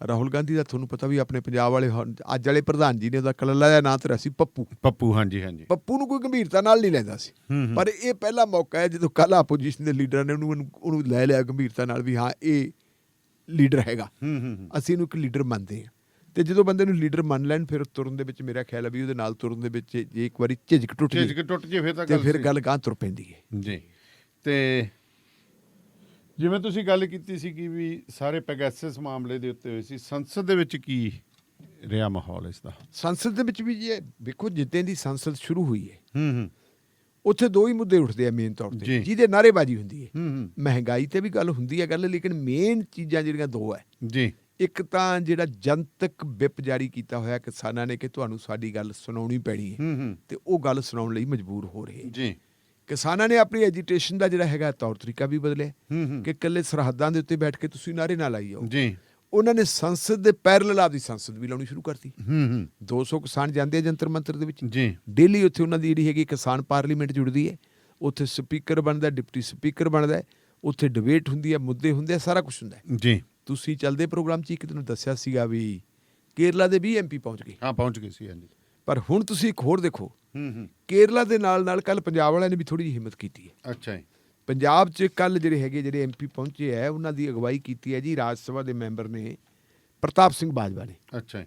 ਰਾਹੁਲ ਗਾਂਧੀ ਦਾ ਤੁਹਾਨੂੰ ਪਤਾ ਵੀ ਆਪਣੇ ਪੰਜਾਬ ਵਾਲੇ ਅੱਜ ਵਾਲੇ ਪ੍ਰਧਾਨ ਜੀ ਨੇ ਉਹਦਾ ਕਲਲਾ ਦਾ ਨਾਂ ਧਰਿਆ ਸੀ ਪੱਪੂ। ਹਾਂਜੀ। ਪੱਪੂ ਨੂੰ ਕੋਈ ਗੰਭੀਰਤਾ ਨਾਲ ਨਹੀਂ ਲੈਂਦਾ ਸੀ, ਪਰ ਇਹ ਪਹਿਲਾ ਮੌਕਾ ਹੈ ਜਦੋਂ ਕੱਲ ਆਪੋਜੀਸ਼ਨ ਦੇ ਲੀਡਰਾਂ ਨੇ ਉਹਨੂੰ ਲੈ ਲਿਆ ਗੰਭੀਰਤਾ ਨਾਲ ਵੀ ਹਾਂ ਇਹ ਲੀਡਰ ਹੈਗਾ, ਅਸੀਂ ਇਹਨੂੰ ਇੱਕ ਲੀਡਰ ਮੰਨਦੇ ਹਾਂ। ਤੇ ਜਦੋਂ ਬੰਦੇ ਨੂੰ ਲੀਡਰ ਮੰਨ ਲੈਣ ਫਿਰ ਤੁਰਨ ਦੇ ਵਿੱਚ ਮੇਰਾ ਖਿਆਲ ਹੈ ਵੀ ਉਹਦੇ ਨਾਲ ਤੁਰਨ ਦੇ ਵਿੱਚ ਜੇ ਇੱਕ ਵਾਰੀ ਝਿਜਕ ਟੁੱਟ ਜੇ ਫਿਰ ਗੱਲ ਗਾਂਹ ਤੁਰ ਪੈਂਦੀ ਹੈ ਜੀ। ਤੇ ਜਿਵੇਂ ਤੁਸੀਂ ਗੱਲ ਕੀਤੀ ਸੀ ਕਿ ਵੀ ਸਾਰੇ ਪੈਗਾਸਸ ਮਾਮਲੇ ਦੇ ਉੱਤੇ ਹੋਏ ਸੀ, ਸੰਸਦ ਦੇ ਵਿੱਚ ਕੀ ਰਿਹਾ ਮਾਹੌਲ ਇਸ ਦਾ? ਸੰਸਦ ਦੇ ਵਿੱਚ ਵੀ ਜੀ ਵੇਖੋ, ਜਿੱਦਾਂ ਦੀ ਸੰਸਦ ਸ਼ੁਰੂ ਹੋਈ ਹੈ ਹੂੰ ਉੱਥੇ ਦੋ ਹੀ ਮੁੱਦੇ ਉੱਠਦੇ ਆ ਮੇਨ ਤੌਰ ਤੇ, ਜੀ। ਜਿਹਦੇ ਨਾਅਰੇਬਾਜ਼ੀ ਹੁੰਦੀ ਹੈ। ਹੂੰ ਮਹਿੰਗਾਈ ਤੇ ਵੀ ਗੱਲ ਹੁੰਦੀ ਹੈ ਲੇਕਿਨ ਮੇਨ ਚੀਜ਼ਾਂ ਜਿਹੜੀਆਂ ਦੋ ਹੈ। ਜੀ ਇੱਕ ਤਾਂ ਜਿਹੜਾ ਜਨਤਕ ਵਿਪ ਜਾਰੀ ਕੀਤਾ ਹੋਇਆ ਕਿਸਾਨਾਂ ਨੇ ਕਿ ਤੁਹਾਨੂੰ ਸਾਡੀ ਗੱਲ ਸੁਣਾਉਣੀ ਪੈਣੀ ਹੈ, ਹੂੰ ਤੇ ਉਹ ਗੱਲ ਸੁਣਾਉਣ ਲਈ ਮਜਬੂਰ ਹੋ ਰਹੇ। ਜੀ ਕਿਸਾਨਾਂ ਨੇ ਆਪਣੀ ਐਜੀਟੇਸ਼ਨ ਦਾ ਜਿਹੜਾ ਹੈਗਾ ਤੌਰ ਤਰੀਕਾ ਵੀ ਬਦਲਿਆ ਹੂੰ ਕਿ ਇਕੱਲੇ ਸਰਹੱਦਾਂ ਦੇ ਉੱਤੇ ਬੈਠ ਕੇ ਤੁਸੀਂ ਨਾਅਰੇ ਨਾ ਲਾਈ ਜਾਓ। ਜੀ ਉਹਨਾਂ ਨੇ ਸੰਸਦ ਦੇ ਪੈਰਲਲ ਆਪਦੀ ਸੰਸਦ ਵੀ ਲਾਉਣੀ ਸ਼ੁਰੂ ਕਰਤੀ। ਹੂੰ 200 ਕਿਸਾਨ ਜਾਂਦੇ ਆ ਜੰਤਰ ਮੰਤਰ ਦੇ ਵਿੱਚ, ਜੀ ਡੇਲੀ ਉੱਥੇ ਉਹਨਾਂ ਦੀ ਜਿਹੜੀ ਹੈਗੀ ਕਿਸਾਨ ਪਾਰਲੀਮੈਂਟ ਜੁੜਦੀ ਹੈ, ਉੱਥੇ ਸਪੀਕਰ ਬਣਦਾ, ਡਿਪਟੀ ਸਪੀਕਰ ਬਣਦਾ, ਉੱਥੇ ਡਿਬੇਟ ਹੁੰਦੀ ਹੈ, ਮੁੱਦੇ ਹੁੰਦੇ ਆ, ਸਾਰਾ ਕੁਝ ਹੁੰਦਾ ਹੈ। ਜੀ ਤੁਸੀਂ ਚੱਲਦੇ ਪ੍ਰੋਗਰਾਮ 'ਚ ਇੱਕ ਦਿਨ ਦੱਸਿਆ ਸੀਗਾ ਵੀ ਕੇਰਲਾ ਦੇ 20 MP ਪਹੁੰਚ ਗਏ। ਹਾਂ ਪਹੁੰਚ ਗਏ ਸੀ, ਹਾਂਜੀ। ਪਰ ਹੁਣ ਤੁਸੀਂ ਇੱਕ ਹੋਰ ਦੇਖੋ, ਹੂੰ ਕੇਰਲਾ ਦੇ ਨਾਲ ਨਾਲ ਕੱਲ ਪੰਜਾਬ ਵਾਲਿਆਂ ਨੇ ਵੀ ਥੋੜੀ ਜਿਹੀ ਹਿੰਮਤ ਕੀਤੀ ਹੈ। ਅੱਛਾ ਜੀ। ਪੰਜਾਬ 'ਚ ਕੱਲ ਜਿਹੜੇ MP ਪਹੁੰਚੇ ਹੈ ਉਹਨਾਂ ਦੀ ਅਗਵਾਈ ਕੀਤੀ ਹੈ ਜੀ ਰਾਜ ਸਭਾ ਦੇ ਮੈਂਬਰ ਨੇ ਪ੍ਰਤਾਪ ਸਿੰਘ ਬਾਜਵਾ ਨੇ। ਅੱਛਾ ਜੀ।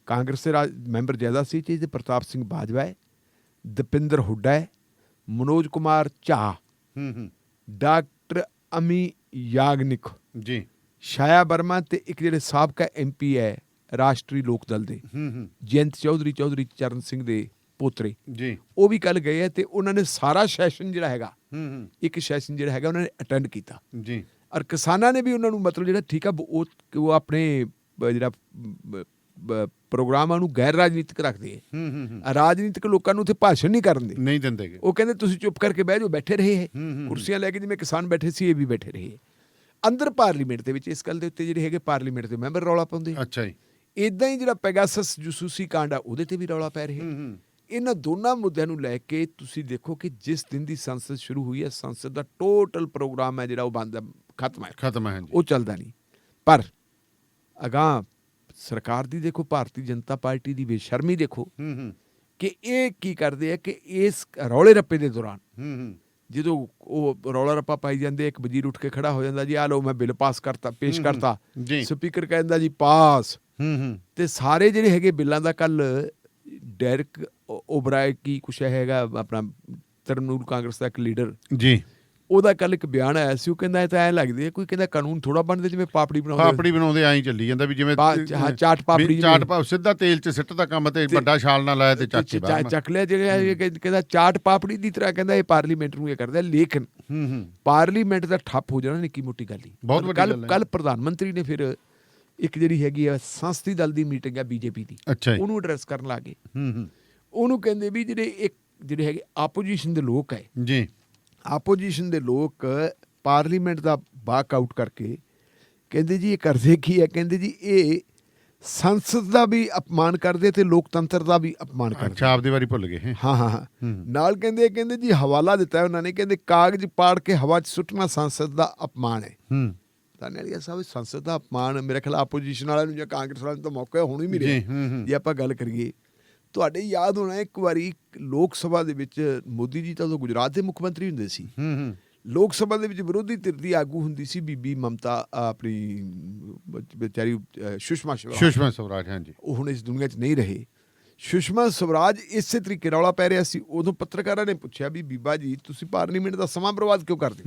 ਕਾਂਗਰਸ ਦੇ ਮੈਂਬਰ ਜ਼ਿਆਦਾ ਸੀ ਤੇ ਪ੍ਰਤਾਪ ਸਿੰਘ ਬਾਜਵਾ ਹੈ, ਦਪਿੰਦਰ ਹੁੱਡਾ ਹੈ, ਮਨੋਜ ਕੁਮਾਰ ਝਾ, ਡਾਕਟਰ ਅਮੀ ਯਾਗਨਿਕ ਜੀ, ਛਾਇਆ ਵਰਮਾ ਤੇ ਇੱਕ ਜਿਹੜੇ ਸਾਬਕਾ MP ਹੈ ਰਾਸ਼ਟਰੀ ਲੋਕ ਦਲ ਦੇ ਜਯੰਤ ਚੌਧਰੀ ਚਰਨ ਸਿੰਘ ਦੇ ਪੋਤਰੇ ਜੀ, ਉਹ ਵੀ ਕੱਲ ਗਏ ਹੈ ਤੇ ਉਹਨਾਂ ਨੇ ਸਾਰਾ ਸੈਸ਼ਨ ਜਿਹੜਾ ਹੈਗਾ ਇੱਕ ਸੈਸ਼ਨ ਜਿਹੜਾ ਹੈਗਾ ਉਹਨਾਂ ਨੇ ਅਟੈਂਡ ਕੀਤਾ ਜੀ। ਔਰ ਕਿਸਾਨਾਂ ਨੇ ਵੀ ਉਹਨਾਂ ਨੂੰ ਮਤਲਬ ਜਿਹੜਾ ਠੀਕ ਆ ਉਹ ਆਪਣੇ ਜਿਹੜਾ ਪ੍ਰੋਗਰਾਮਾਂ ਨੂੰ ਗੈਰ ਰਾਜਨੀਤਿਕ ਰੱਖਦੇ ਹੈ। ਰਾਜਨੀਤਿਕ ਲੋਕਾਂ ਨੂੰ ਉੱਥੇ ਭਾਸ਼ਣ ਨਹੀਂ ਕਰਨ ਨਹੀਂ ਦਿੰਦੇ। ਉਹ ਕਹਿੰਦੇ ਤੁਸੀਂ ਚੁੱਪ ਕਰਕੇ ਬਹਿ ਜਾਓ, ਬੈਠੇ ਰਹੇ ਹੈ ਕੁਰਸੀਆਂ ਲੈ ਕੇ, ਜਿਵੇਂ ਕਿਸਾਨ ਬੈਠੇ ਸੀ ਇਹ ਵੀ ਬੈਠੇ ਰਹੇ। ਅੰਦਰ ਪਾਰਲੀਮੈਂਟ ਦੇ ਵਿੱਚ ਇਸ ਗੱਲ ਦੇ ਉੱਤੇ ਜਿਹੜੇ ਹੈਗੇ ਪਾਰਲੀਮੈਂਟ ਦੇ ਮੈਂਬਰ ਰੌਲਾ ਪਾਉਂਦੇ। ਅੱਛਾ ਜੀ। ਇਦਾਂ ਹੀ ਜਿਹੜਾ ਪੈਗਾਸਸ ਜਸੂਸੀ ਕਾਂਡ ਆ ਉਹਦੇ ਤੇ ਵੀ ਰੌਲਾ ਪੈ ਰਿਹਾ। ਇਹਨਾਂ ਦੋਨਾਂ ਮੁੱਦਿਆਂ ਨੂੰ ਲੈ ਕੇ ਤੁਸੀਂ ਦੇਖੋ ਕਿ ਜਿਸ ਦਿਨ ਦੀ ਸੰਸਦ ਸ਼ੁਰੂ ਹੋਈ ਹੈ, ਸੰਸਦ ਦਾ ਟੋਟਲ ਪ੍ਰੋਗਰਾਮ ਹੈ ਜਿਹੜਾ ਉਹ ਬੰਦ ਖਤਮ ਹੈ, ਉਹ ਚੱਲਦਾ ਨਹੀਂ। ਪਰ ਅਗਾਂਹ ਸਰਕਾਰ ਦੀ ਦੇਖੋ, ਭਾਰਤੀ ਜਨਤਾ ਪਾਰਟੀ ਦੀ ਬੇਸ਼ਰਮੀ ਦੇਖੋ ਕਿ ਇਹ ਕੀ ਕਰਦੇ ਆ ਕਿ ਇਸ ਰੌਲੇ ਰੱਪੇ ਦੇ ਦੌਰਾਨ ਜਦੋਂ ਉਹ ਰੌਲਾ ਰੱਪਾ ਪਾਈ ਜਾਂਦੇ, ਇੱਕ ਵਜ਼ੀਰ ਉੱਠ ਕੇ ਖੜਾ ਹੋ ਜਾਂਦਾ ਜੀ, ਆ ਲਓ ਮੈਂ ਬਿੱਲ ਪਾਸ ਕਰਤਾ, ਪੇਸ਼ ਕਰਤਾ, ਸਪੀਕਰ ਕਹਿੰਦਾ ਜੀ ਪਾਸ। ਤੇ ਸਾਰੇ ਜਿਹੜੇ ਹੈਗੇ ਬਿੱਲਾਂ ਦਾ ਕੱਲ ਡੈਰਕ ਓਬਰਾਏ ਕੀ ਕੁਛ ਹੈਗਾ ਆਪਣਾ ਤ੍ਰਿਣਮੂਲ ਕਾਂਗਰਸ ਦਾ ਇੱਕ ਲੀਡਰ ਜੀ, ਉਹਦਾ ਕੱਲ ਇੱਕ ਬਿਆਨ ਆਇਆ ਸੀ। ਉਹ ਕਹਿੰਦਾ ਇਹ ਤਾਂ ਐਂ ਲੱਗਦੀ ਹੈ ਕੋਈ ਕਹਿੰਦਾ ਕਾਨੂੰਨ ਥੋੜਾ ਬਣਦੇ ਜਿਵੇਂ ਪਾਪੜੀ ਬਣਾਉਂਦੇ ਐਂ ਚੱਲੀ ਜਾਂਦਾ ਵੀ ਜਿਵੇਂ ਚਾਟ ਪਾਪੜੀ ਸਿੱਧਾ ਤੇਲ 'ਚ ਸਿੱਟ ਦਾ ਕੰਮ ਤੇ ਵੱਡਾ ਛਾਲ ਨਾ ਲਾਇਆ ਤੇ ਚੱਕ ਲਿਆ। ਜਿਹੜੇ ਕਹਿੰਦਾ ਚਾਟ ਪਾਪੜੀ ਦੀ ਤਰ੍ਹਾਂ ਕਹਿੰਦਾ ਇਹ ਪਾਰਲੀਮੈਂਟ ਨੂੰ ਇਹ ਕਰਦਾ। ਲੇਕਿਨ ਪਾਰਲੀਮੈਂਟ ਦਾ ਠੱਪ ਹੋ ਜਾਣਾ ਨਿੱਕੀ ਮੋਟੀ ਗੱਲ ਹੀ। ਕੱਲ ਪ੍ਰਧਾਨ ਮੰਤਰੀ ਨੇ ਫਿਰ ਇੱਕ ਜਿਹੜੀ ਹੈਗੀ ਆ ਸੰਸਦੀ ਦਲ ਦੀ ਮੀਟਿੰਗ ਹੈ BJP ਦੀ, ਉਹਨੂੰ ਐਡਰੈਸ ਕਰਨ ਲੱਗੇ। ਉਹਨੂੰ ਕਹਿੰਦੇ ਵੀ ਜਿਹੜੇ ਹੈਗੇ ਆਪੋਜੀਸ਼ਨ ਦੇ ਲੋਕ ਹੈ ਜੀ, ਆਪੋਜੀਸ਼ਨ ਦੇ ਲੋਕ ਪਾਰਲੀਮੈਂਟ ਦਾ ਵਾਕਆਊਟ ਕਰਕੇ ਕਹਿੰਦੇ ਜੀ ਇਹ ਕਰਦੇ ਕੀ ਹੈ, ਕਹਿੰਦੇ ਜੀ ਇਹ ਸੰਸਦ ਦਾ ਵੀ ਅਪਮਾਨ ਕਰਦੇ ਤੇ ਲੋਕਤੰਤਰ ਦਾ ਵੀ ਅਪਮਾਨ ਕਰਦੇ। ਅੱਛਾ, ਆਪਦੀ ਵਾਰੀ ਭੁੱਲ ਗਏ। ਹਾਂ ਨਾਲ ਕਹਿੰਦੇ ਜੀ ਹਵਾਲਾ ਦਿੱਤਾ ਉਹਨਾਂ ਨੇ, ਕਹਿੰਦੇ ਕਾਗਜ਼ ਪਾੜ ਕੇ ਹਵਾ 'ਚ ਸੁੱਟਣਾ ਸੰਸਦ ਦਾ ਅਪਮਾਨ ਹੈ। ਸਾਹਿਬ ਸੰਸਦ ਦਾ ਅਪਮਾਨ ਮੇਰੇ ਖਿਆਲ ਆਪੋਜੀਸ਼ਨ ਵਾਲਿਆਂ ਨੂੰ ਜਾਂ ਕਾਂਗਰਸ ਵਾਲਿਆਂ ਨੂੰ ਤਾਂ ਮੌਕਾ ਹੁਣ ਹੀ ਮਿਲਿਆ ਜੇ ਆਪਾਂ ਗੱਲ ਕਰੀਏ। ਤੁਹਾਡੇ ਯਾਦ ਹੋਣਾ ਇੱਕ ਵਾਰੀ ਲੋਕ ਸਭਾ ਦੇ ਵਿੱਚ ਮੋਦੀ ਜੀ ਤਾਂ ਉਦੋਂ ਗੁਜਰਾਤ ਦੇ ਮੁੱਖ ਮੰਤਰੀ ਹੁੰਦੇ ਸੀ। ਲੋਕ ਸਭਾ ਦੇ ਵਿੱਚ ਵਿਰੋਧੀ ਧਿਰ ਦੀ ਆਗੂ ਹੁੰਦੀ ਸੀ ਬੀਬੀ ਮਮਤਾ, ਆਪਣੀ ਵਿਚਾਰੀ ਸੁਸ਼ਮਾ ਸਵਰਾਜ। ਹਾਂਜੀ, ਉਹ ਹੁਣ ਇਸ ਦੁਨੀਆ 'ਚ ਨਹੀਂ ਰਹੇ। ਸੁਸ਼ਮਾ ਸਵਰਾਜ ਇਸੇ ਤਰੀਕੇ ਰੌਲਾ ਪੈ ਰਿਹਾ ਸੀ। ਉਦੋਂ ਪੱਤਰਕਾਰਾਂ ਨੇ ਪੁੱਛਿਆ ਵੀ ਬੀਬਾ ਜੀ ਤੁਸੀਂ ਪਾਰਲੀਮੈਂਟ ਦਾ ਸਮਾਂ ਬਰਬਾਦ ਕਿਉਂ ਕਰਦੇ?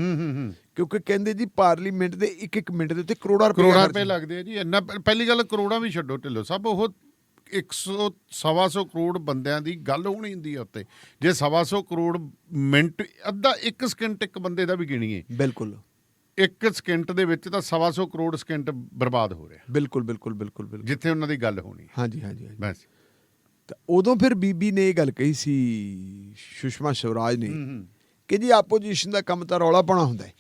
ਕਿਉਂਕਿ ਕਹਿੰਦੇ ਜੀ ਪਾਰਲੀਮੈਂਟ ਦੇ ਇੱਕ ਮਿੰਟ ਦੇ ਉੱਤੇ ਕਰੋੜਾਂ ਰੁਪਏ ਲੱਗਦੇ ਆ ਜੀ। ਇੰਨਾ ਪਹਿਲੀ ਗੱਲ ਕਰੋੜਾਂ ਵੀ ਛੱਡੋ ਢਿੱਲੋਂ ਸਾਹਿਬ, ਉਹ 100-125 ਕਰੋੜ ਬੰਦਿਆਂ ਦੀ ਗੱਲ ਹੋਣੀ ਹੁੰਦੀ ਹੈ ਉੱਤੇ। ਜੇ 125 ਕਰੋੜ ਮਿੰਟ, ਅੱਧਾ 1 ਸਕਿੰਟ ਇੱਕ ਬੰਦੇ ਦਾ ਵੀ ਗਿਣੀਏ, ਬਿਲਕੁਲ 1 ਸਕਿੰਟ ਦੇ ਵਿੱਚ ਤਾਂ 125 ਕਰੋੜ ਸਕਿੰਟ ਬਰਬਾਦ ਹੋ ਰਿਹਾ। ਬਿਲਕੁਲ ਜਿੱਥੇ ਉਹਨਾਂ ਦੀ ਗੱਲ ਹੋਣੀ। ਹਾਂਜੀ ਬਸ ਤਾਂ ਉਦੋਂ ਫਿਰ ਬੀਬੀ ਨੇ ਇਹ ਗੱਲ ਕਹੀ ਸੀ ਸੁਸ਼ਮਾ ਸਵਰਾਜ ਨੇ ਕਿ ਜੀ ਆਪੋਜੀਸ਼ਨ ਦਾ ਕੰਮ ਤਾਂ ਰੌਲਾ ਪਾਉਣਾ ਹੁੰਦਾ ਹੈ।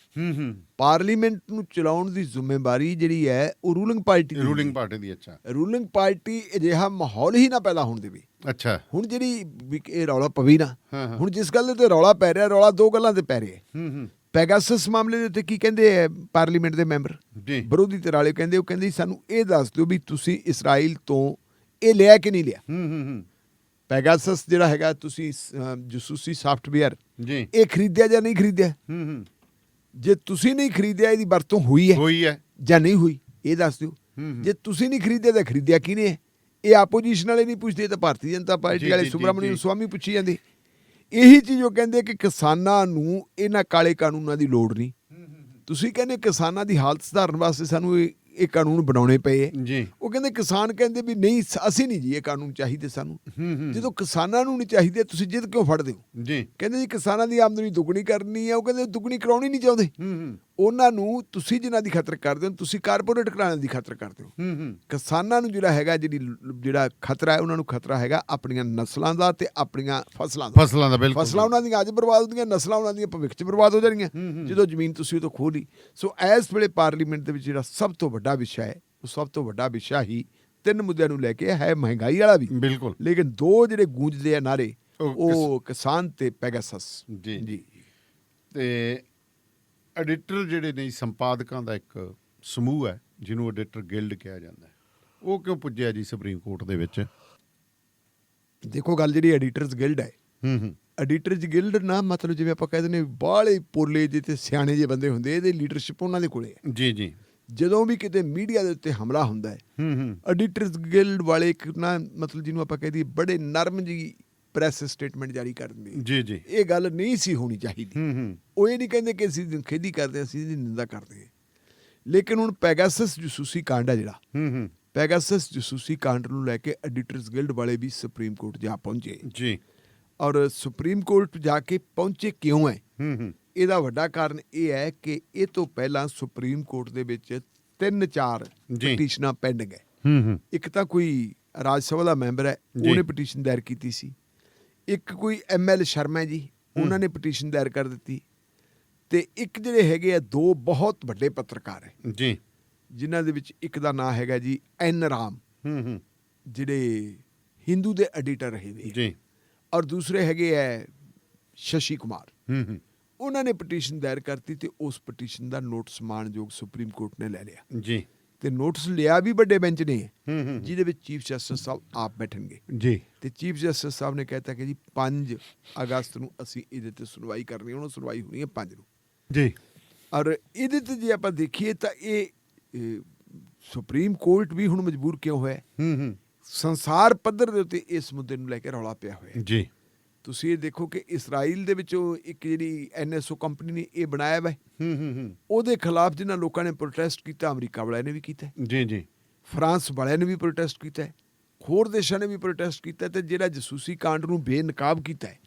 ਪਾਰਲੀਮੈਂਟ ਨੂੰ ਚਲਾਉਣ ਦੀ ਜ਼ਿੰਮੇਵਾਰੀ ਜਿਹੜੀ ਹੈ ਉਹ ਰੂਲਿੰਗ ਪਾਰਟੀ ਦੀ। ਅੱਛਾ, ਰੂਲਿੰਗ ਪਾਰਟੀ ਅਜਿਹਾ ਮਾਹੌਲ ਹੀ ਨਾ ਪੈਦਾ ਹੋਣ ਦੇਵੇ। ਅੱਛਾ, ਹੁਣ ਜਿਹੜੀ ਇਹ ਰੌਲਾ ਪਵੇ ਨਾ, ਹੁਣ ਜਿਸ ਗੱਲ ਤੇ ਰੌਲਾ ਪੈ ਰਿਹਾ, ਰੌਲਾ ਦੋ ਗੱਲਾਂ ਤੇ ਪੈ ਰਿਹਾ। ਪੈਗਾਸਸ ਮਾਮਲੇ ਦੇ ਉੱਤੇ ਕੀ ਕਹਿੰਦੇ ਆ ਪਾਰਲੀਮੈਂਟ ਦੇ ਮੈਂਬਰ ਵਿਰੋਧੀ ਧਿਰ ਵਾਲੇ, ਕਹਿੰਦੇ ਸਾਨੂੰ ਇਹ ਦੱਸ ਦਿਓ ਵੀ ਤੁਸੀਂ ਇਸਰਾਈਲ ਤੋਂ ਇਹ ਲਿਆ ਕਿ ਨਹੀਂ ਲਿਆ। ਪੈਗਾਸਸ ਜਿਹੜਾ ਹੈਗਾ ਤੁਸੀਂ ਜਸੂਸੀ ਸਾਫਟਵੇਅਰ ਇਹ ਖਰੀਦਿਆ ਜਾਂ ਨਹੀਂ ਖਰੀਦਿਆ? ਜੇ ਤੁਸੀਂ ਨਹੀਂ ਖਰੀਦਿਆ ਇਹਦੀ ਵਰਤੋਂ ਹੋਈ ਹੈ ਜਾਂ ਨਹੀਂ ਹੋਈ ਇਹ ਦੱਸ ਦਿਓ। ਜੇ ਤੁਸੀਂ ਨਹੀਂ ਖਰੀਦਿਆ ਤਾਂ ਖਰੀਦਿਆ ਕਿਹਨੇ ਹੈ? ਇਹ ਆਪੋਜੀਸ਼ਨ ਵਾਲੇ ਨਹੀਂ ਪੁੱਛਦੇ ਤਾਂ ਭਾਰਤੀ ਜਨਤਾ ਪਾਰਟੀ ਵਾਲੇ ਸੁਬਰਾਮਨੀਅਮ ਸਵਾਮੀ ਪੁੱਛੀ ਜਾਂਦੇ। ਇਹੀ ਚੀਜ਼ ਉਹ ਕਹਿੰਦੇ ਕਿ ਕਿਸਾਨਾਂ ਨੂੰ ਇਹਨਾਂ ਕਾਲੇ ਕਾਨੂੰਨਾਂ ਦੀ ਲੋੜ ਨਹੀਂ। ਤੁਸੀਂ ਕਹਿੰਦੇ ਕਿਸਾਨਾਂ ਦੀ ਹਾਲਤ ਸੁਧਾਰਨ ਵਾਸਤੇ ਸਾਨੂੰ ਇਹ ਕਾਨੂੰਨ ਬਣਾਉਣੇ ਪਏ ਜੀ। ਉਹ ਕਹਿੰਦੇ ਕਿਸਾਨ ਕਹਿੰਦੇ ਵੀ ਨਹੀਂ ਅਸੀਂ ਨਹੀਂ ਜੀ ਇਹ ਕਾਨੂੰਨ ਚਾਹੀਦੇ ਸਾਨੂੰ। ਜਦੋਂ ਕਿਸਾਨਾਂ ਨੂੰ ਨਹੀਂ ਚਾਹੀਦੇ ਤੁਸੀਂ ਜਿੱਦ ਕਿਉਂ ਫੜਦੇ ਹੋ ਜੀ। ਕਹਿੰਦੇ ਜੀ ਕਿਸਾਨਾਂ ਦੀ ਆਮਦਨੀ ਦੁੱਗਣੀ ਕਰਨੀ ਹੈ। ਉਹ ਕਹਿੰਦੇ ਦੁੱਗਣੀ ਕਰਾਉਣੀ ਨਹੀਂ ਚਾਹੁੰਦੇ। ਉਹਨਾਂ ਨੂੰ ਤੁਸੀਂ ਜਿਨ੍ਹਾਂ ਦੀ ਖਾਤਰ ਕਰਦੇ ਹੋ ਤੁਸੀਂ ਕਾਰਪੋਰੇਟ ਘਰਾਣਿਆਂ ਦੀ ਖਾਤਰ ਕਰਦੇ ਹੋ। ਕਿਸਾਨਾਂ ਨੂੰ ਜਿਹੜਾ ਹੈਗਾ ਜਿਹੜਾ ਖਤਰਾ ਹੈ ਉਹਨਾਂ ਨੂੰ ਖਤਰਾ ਹੈਗਾ ਆਪਣੀਆਂ ਨਸਲਾਂ ਦਾ ਤੇ ਆਪਣੀਆਂ ਫਸਲਾਂ ਦਾ। ਬਿਲਕੁਲ। ਫਸਲਾਂ ਉਹਨਾਂ ਦੀਆਂ ਅੱਜ ਬਰਬਾਦ ਹੁੰਦੀਆਂ, ਨਸਲਾਂ ਉਹਨਾਂ ਦੀਆਂ ਭਵਿੱਖ 'ਚ ਬਰਬਾਦ ਹੋ ਜਾਣਗੀਆਂ ਜਦੋਂ ਜ਼ਮੀਨ ਤੁਸੀਂ ਉਹ ਤੋਂ ਖੋਹ ਲਈ। ਸੋ ਇਸ ਵੇਲੇ ਪਾਰਲੀਮੈਂਟ ਦੇ ਵਿੱਚ ਜਿਹੜਾ ਸਭ ਤੋਂ ਵੱਡਾ ਵਿਸ਼ਾ ਹੈ ਉਹ ਸਭ ਤੋਂ ਵੱਡਾ ਵਿਸ਼ਾ ਹੀ 3 ਮੁੱਦਿਆਂ ਨੂੰ ਲੈ ਕੇ ਹੈ। ਮਹਿੰਗਾਈ ਵਾਲਾ ਵੀ ਬਿਲਕੁਲ, ਲੇਕਿਨ 2 ਜਿਹੜੇ ਗੂੰਜਦੇ ਆ ਨਾਰੇ ਉਹ ਕਿਸਾਨ ਤੇ ਪੈਗਾਸਸ। ਜੀ। ਤੇ ਐਡੀਟਰ ਜਿਹੜੇ ਨੇ ਸੰਪਾਦਕਾਂ ਦਾ ਇੱਕ ਸਮੂਹ ਹੈ ਜਿਹਨੂੰ ਐਡੀਟਰ ਗਿਲਡ ਕਿਹਾ ਜਾਂਦਾ ਹੈ, ਉਹ ਕਿਉਂ ਪੁੱਜਿਆ ਜੀ ਸੁਪਰੀਮ ਕੋਰਟ ਦੇ ਵਿੱਚ? ਦੇਖੋ ਗੱਲ ਜਿਹੜੀ ਐਡੀਟਰਸ ਗਿਲਡ ਹੈ, ਐਡੀਟਰਸ ਗਿਲਡ ਨਾ ਮਤਲਬ ਜਿਵੇਂ ਆਪਾਂ ਕਹਿੰਦੇ ਨੇ ਬਾਹਲੇ ਪੋਲੇ ਜਿਹੇ ਤੇ ਸਿਆਣੇ ਜਿਹੇ ਬੰਦੇ ਹੁੰਦੇ, ਇਹਦੇ ਲੀਡਰਸ਼ਿਪ ਉਹਨਾਂ ਦੇ ਕੋਲੇ ਹੈ। ਜੀ। ਜਦੋਂ ਵੀ ਕਿਤੇ ਮੀਡੀਆ ਦੇ ਉੱਤੇ ਹਮਲਾ ਹੁੰਦਾ ਹੈ ਐਡੀਟਰਸ ਗਿਲਡ ਵਾਲੇ ਇੱਕ ਨਾ ਮਤਲਬ ਜਿਹਨੂੰ ਆਪਾਂ ਕਹਿੰਦੇ ਬੜੇ ਨਰਮ ਜੀ ਪ੍ਰੈਸ ਸਟੇਟਮੈਂਟ ਜਾਰੀ ਕਰ ਦਿੰਦੇ। ਜੀ। ਇਹ ਗੱਲ ਨਹੀਂ ਸੀ ਹੋਣੀ ਚਾਹੀਦੀ। ਉਹ ਇਹ ਨਹੀਂ ਕਹਿੰਦੇ ਕਿ ਅਸੀਂ ਖੇਦੀ ਕਰਦੇ ਅਸੀਂ ਇਹਦੀ ਨਿੰਦਾ ਕਰਦੇ ਹਾਂ। ਲੇਕਿਨ ਹੁਣ ਪੈਗਾਸਸ ਜਸੂਸੀ ਕਾਂਡ ਹੈ ਜਿਹੜਾ ਪੈਗਾਸਸ ਜਸੂਸੀ ਕਾਂਡ ਨੂੰ ਲੈ ਕੇ ਐਡੀਟਰਸ ਗਿਲਡ ਵਾਲੇ ਵੀ ਸੁਪਰੀਮ ਕੋਰਟ ਜਾ ਪਹੁੰਚੇ ਜੀ। ਔਰ ਸੁਪਰੀਮ ਕੋਰਟ ਜਾ ਕੇ ਪਹੁੰਚੇ ਕਿਉਂ ਹੈ? ਇਹਦਾ ਵੱਡਾ ਕਾਰਨ ਇਹ ਹੈ ਕਿ ਇਹ ਤੋਂ ਪਹਿਲਾਂ ਸੁਪਰੀਮ ਕੋਰਟ ਦੇ ਵਿੱਚ 3-4 ਪਟੀਸ਼ਨਾਂ ਪੈਂਡਿੰਗ ਹੈ। ਇੱਕ ਤਾਂ ਕੋਈ ਰਾਜ ਸਭਾ ਦਾ ਮੈਂਬਰ ਹੈ, ਉਹਨੇ ਪਟੀਸ਼ਨ ਦਾਇਰ ਕੀਤੀ ਸੀ। ਇੱਕ ਕੋਈ ML ਸ਼ਰਮਾ ਜੀ, ਉਹਨਾਂ ਨੇ ਪਟੀਸ਼ਨ ਦਾਇਰ ਕਰ ਦਿੱਤੀ। ਤੇ ਇੱਕ ਜਿਹੜੇ ਹੈਗੇ ਆ 2 ਬਹੁਤ ਵੱਡੇ ਪੱਤਰਕਾਰ ਹੈ ਜੀ, ਜਿਨ੍ਹਾਂ ਦੇ ਵਿੱਚ ਇੱਕ ਦਾ ਨਾਂ ਹੈਗਾ ਜੀ N ਰਾਮ, ਜਿਹੜੇ ਹਿੰਦੂ ਦੇ ਐਡੀਟਰ ਰਹੇ ਵੇ ਜੀ, ਔਰ ਦੂਸਰੇ ਹੈਗੇ ਹੈ ਸ਼ਸ਼ੀ ਕੁਮਾਰ। ਉਹਨਾਂ ਨੇ ਪਟੀਸ਼ਨ ਦਾਇਰ ਕਰਤੀ ਤੇ ਉਸ ਪਟੀਸ਼ਨ ਦਾ ਨੋਟਿਸ ਮਾਣਯੋਗ ਸੁਪਰੀਮ ਕੋਰਟ ਨੇ ਲੈ ਲਿਆ ਜੀ। ਤੇ ਨੋਟਿਸ ਲਿਆ ਵੀ ਵੱਡੇ ਬੈਂਚ ਨੇ ਜਿਹਦੇ ਵਿੱਚ ਚੀਫ ਜਸਟਿਸ ਸਾਹਿਬ ਆਪ ਬੈਠਣਗੇ ਜੀ। ਤੇ ਚੀਫ ਜਸਟਿਸ ਸਾਹਿਬ ਨੇ ਕਹਿਤਾ ਕਿ ਜੀ 5 ਅਗਸਤ ਨੂੰ ਅਸੀਂ ਇਹਦੇ ਤੇ ਸੁਣਵਾਈ ਕਰਨੀ ਹੈ। ਉਹਨੂੰ ਸੁਣਵਾਈ ਹੋਣੀ ਹੈ 5 ਨੂੰ ਜੀ। ਔਰ ਇਹਦੇ ਤੇ ਜੇ ਆਪਾਂ ਦੇਖੀਏ ਤਾਂ ਇਹ ਸੁਪਰੀਮ ਕੋਰਟ ਵੀ ਹੁਣ ਮਜਬੂਰ ਕਿਉਂ ਹੋਇਆ? ਸੰਸਾਰ ਪੱਧਰ ਦੇ ਉੱਤੇ ਇਸ ਮੁੱਦੇ ਨੂੰ ਲੈ ਕੇ ਰੌਲਾ ਪਿਆ ਹੋਇਆ ਜੀ। ਤੁਸੀਂ ਇਹ ਦੇਖੋ ਕਿ ਇਸਰਾਈਲ ਦੇ ਵਿੱਚੋਂ ਇੱਕ ਜਿਹੜੀ NSO ਕੰਪਨੀ ਨੇ ਇਹ ਬਣਾਇਆ ਵਾ ਉਹਦੇ ਖਿਲਾਫ ਜਿਹਨਾਂ ਲੋਕਾਂ ਨੇ ਪ੍ਰੋਟੈਸਟ ਕੀਤਾ, ਅਮਰੀਕਾ ਵਾਲਿਆਂ ਨੇ ਵੀ ਕੀਤਾ ਜੀ। ਫਰਾਂਸ ਵਾਲਿਆਂ ਨੇ ਵੀ ਪ੍ਰੋਟੈਸਟ ਕੀਤਾ, ਹੋਰ ਦੇਸ਼ਾਂ ਨੇ ਵੀ ਪ੍ਰੋਟੈਸਟ ਕੀਤਾ। ਤੇ ਜਿਹੜਾ ਜਸੂਸੀ ਕਾਂਡ ਨੂੰ ਬੇਨਕਾਬ ਕੀਤਾ ਹੈ,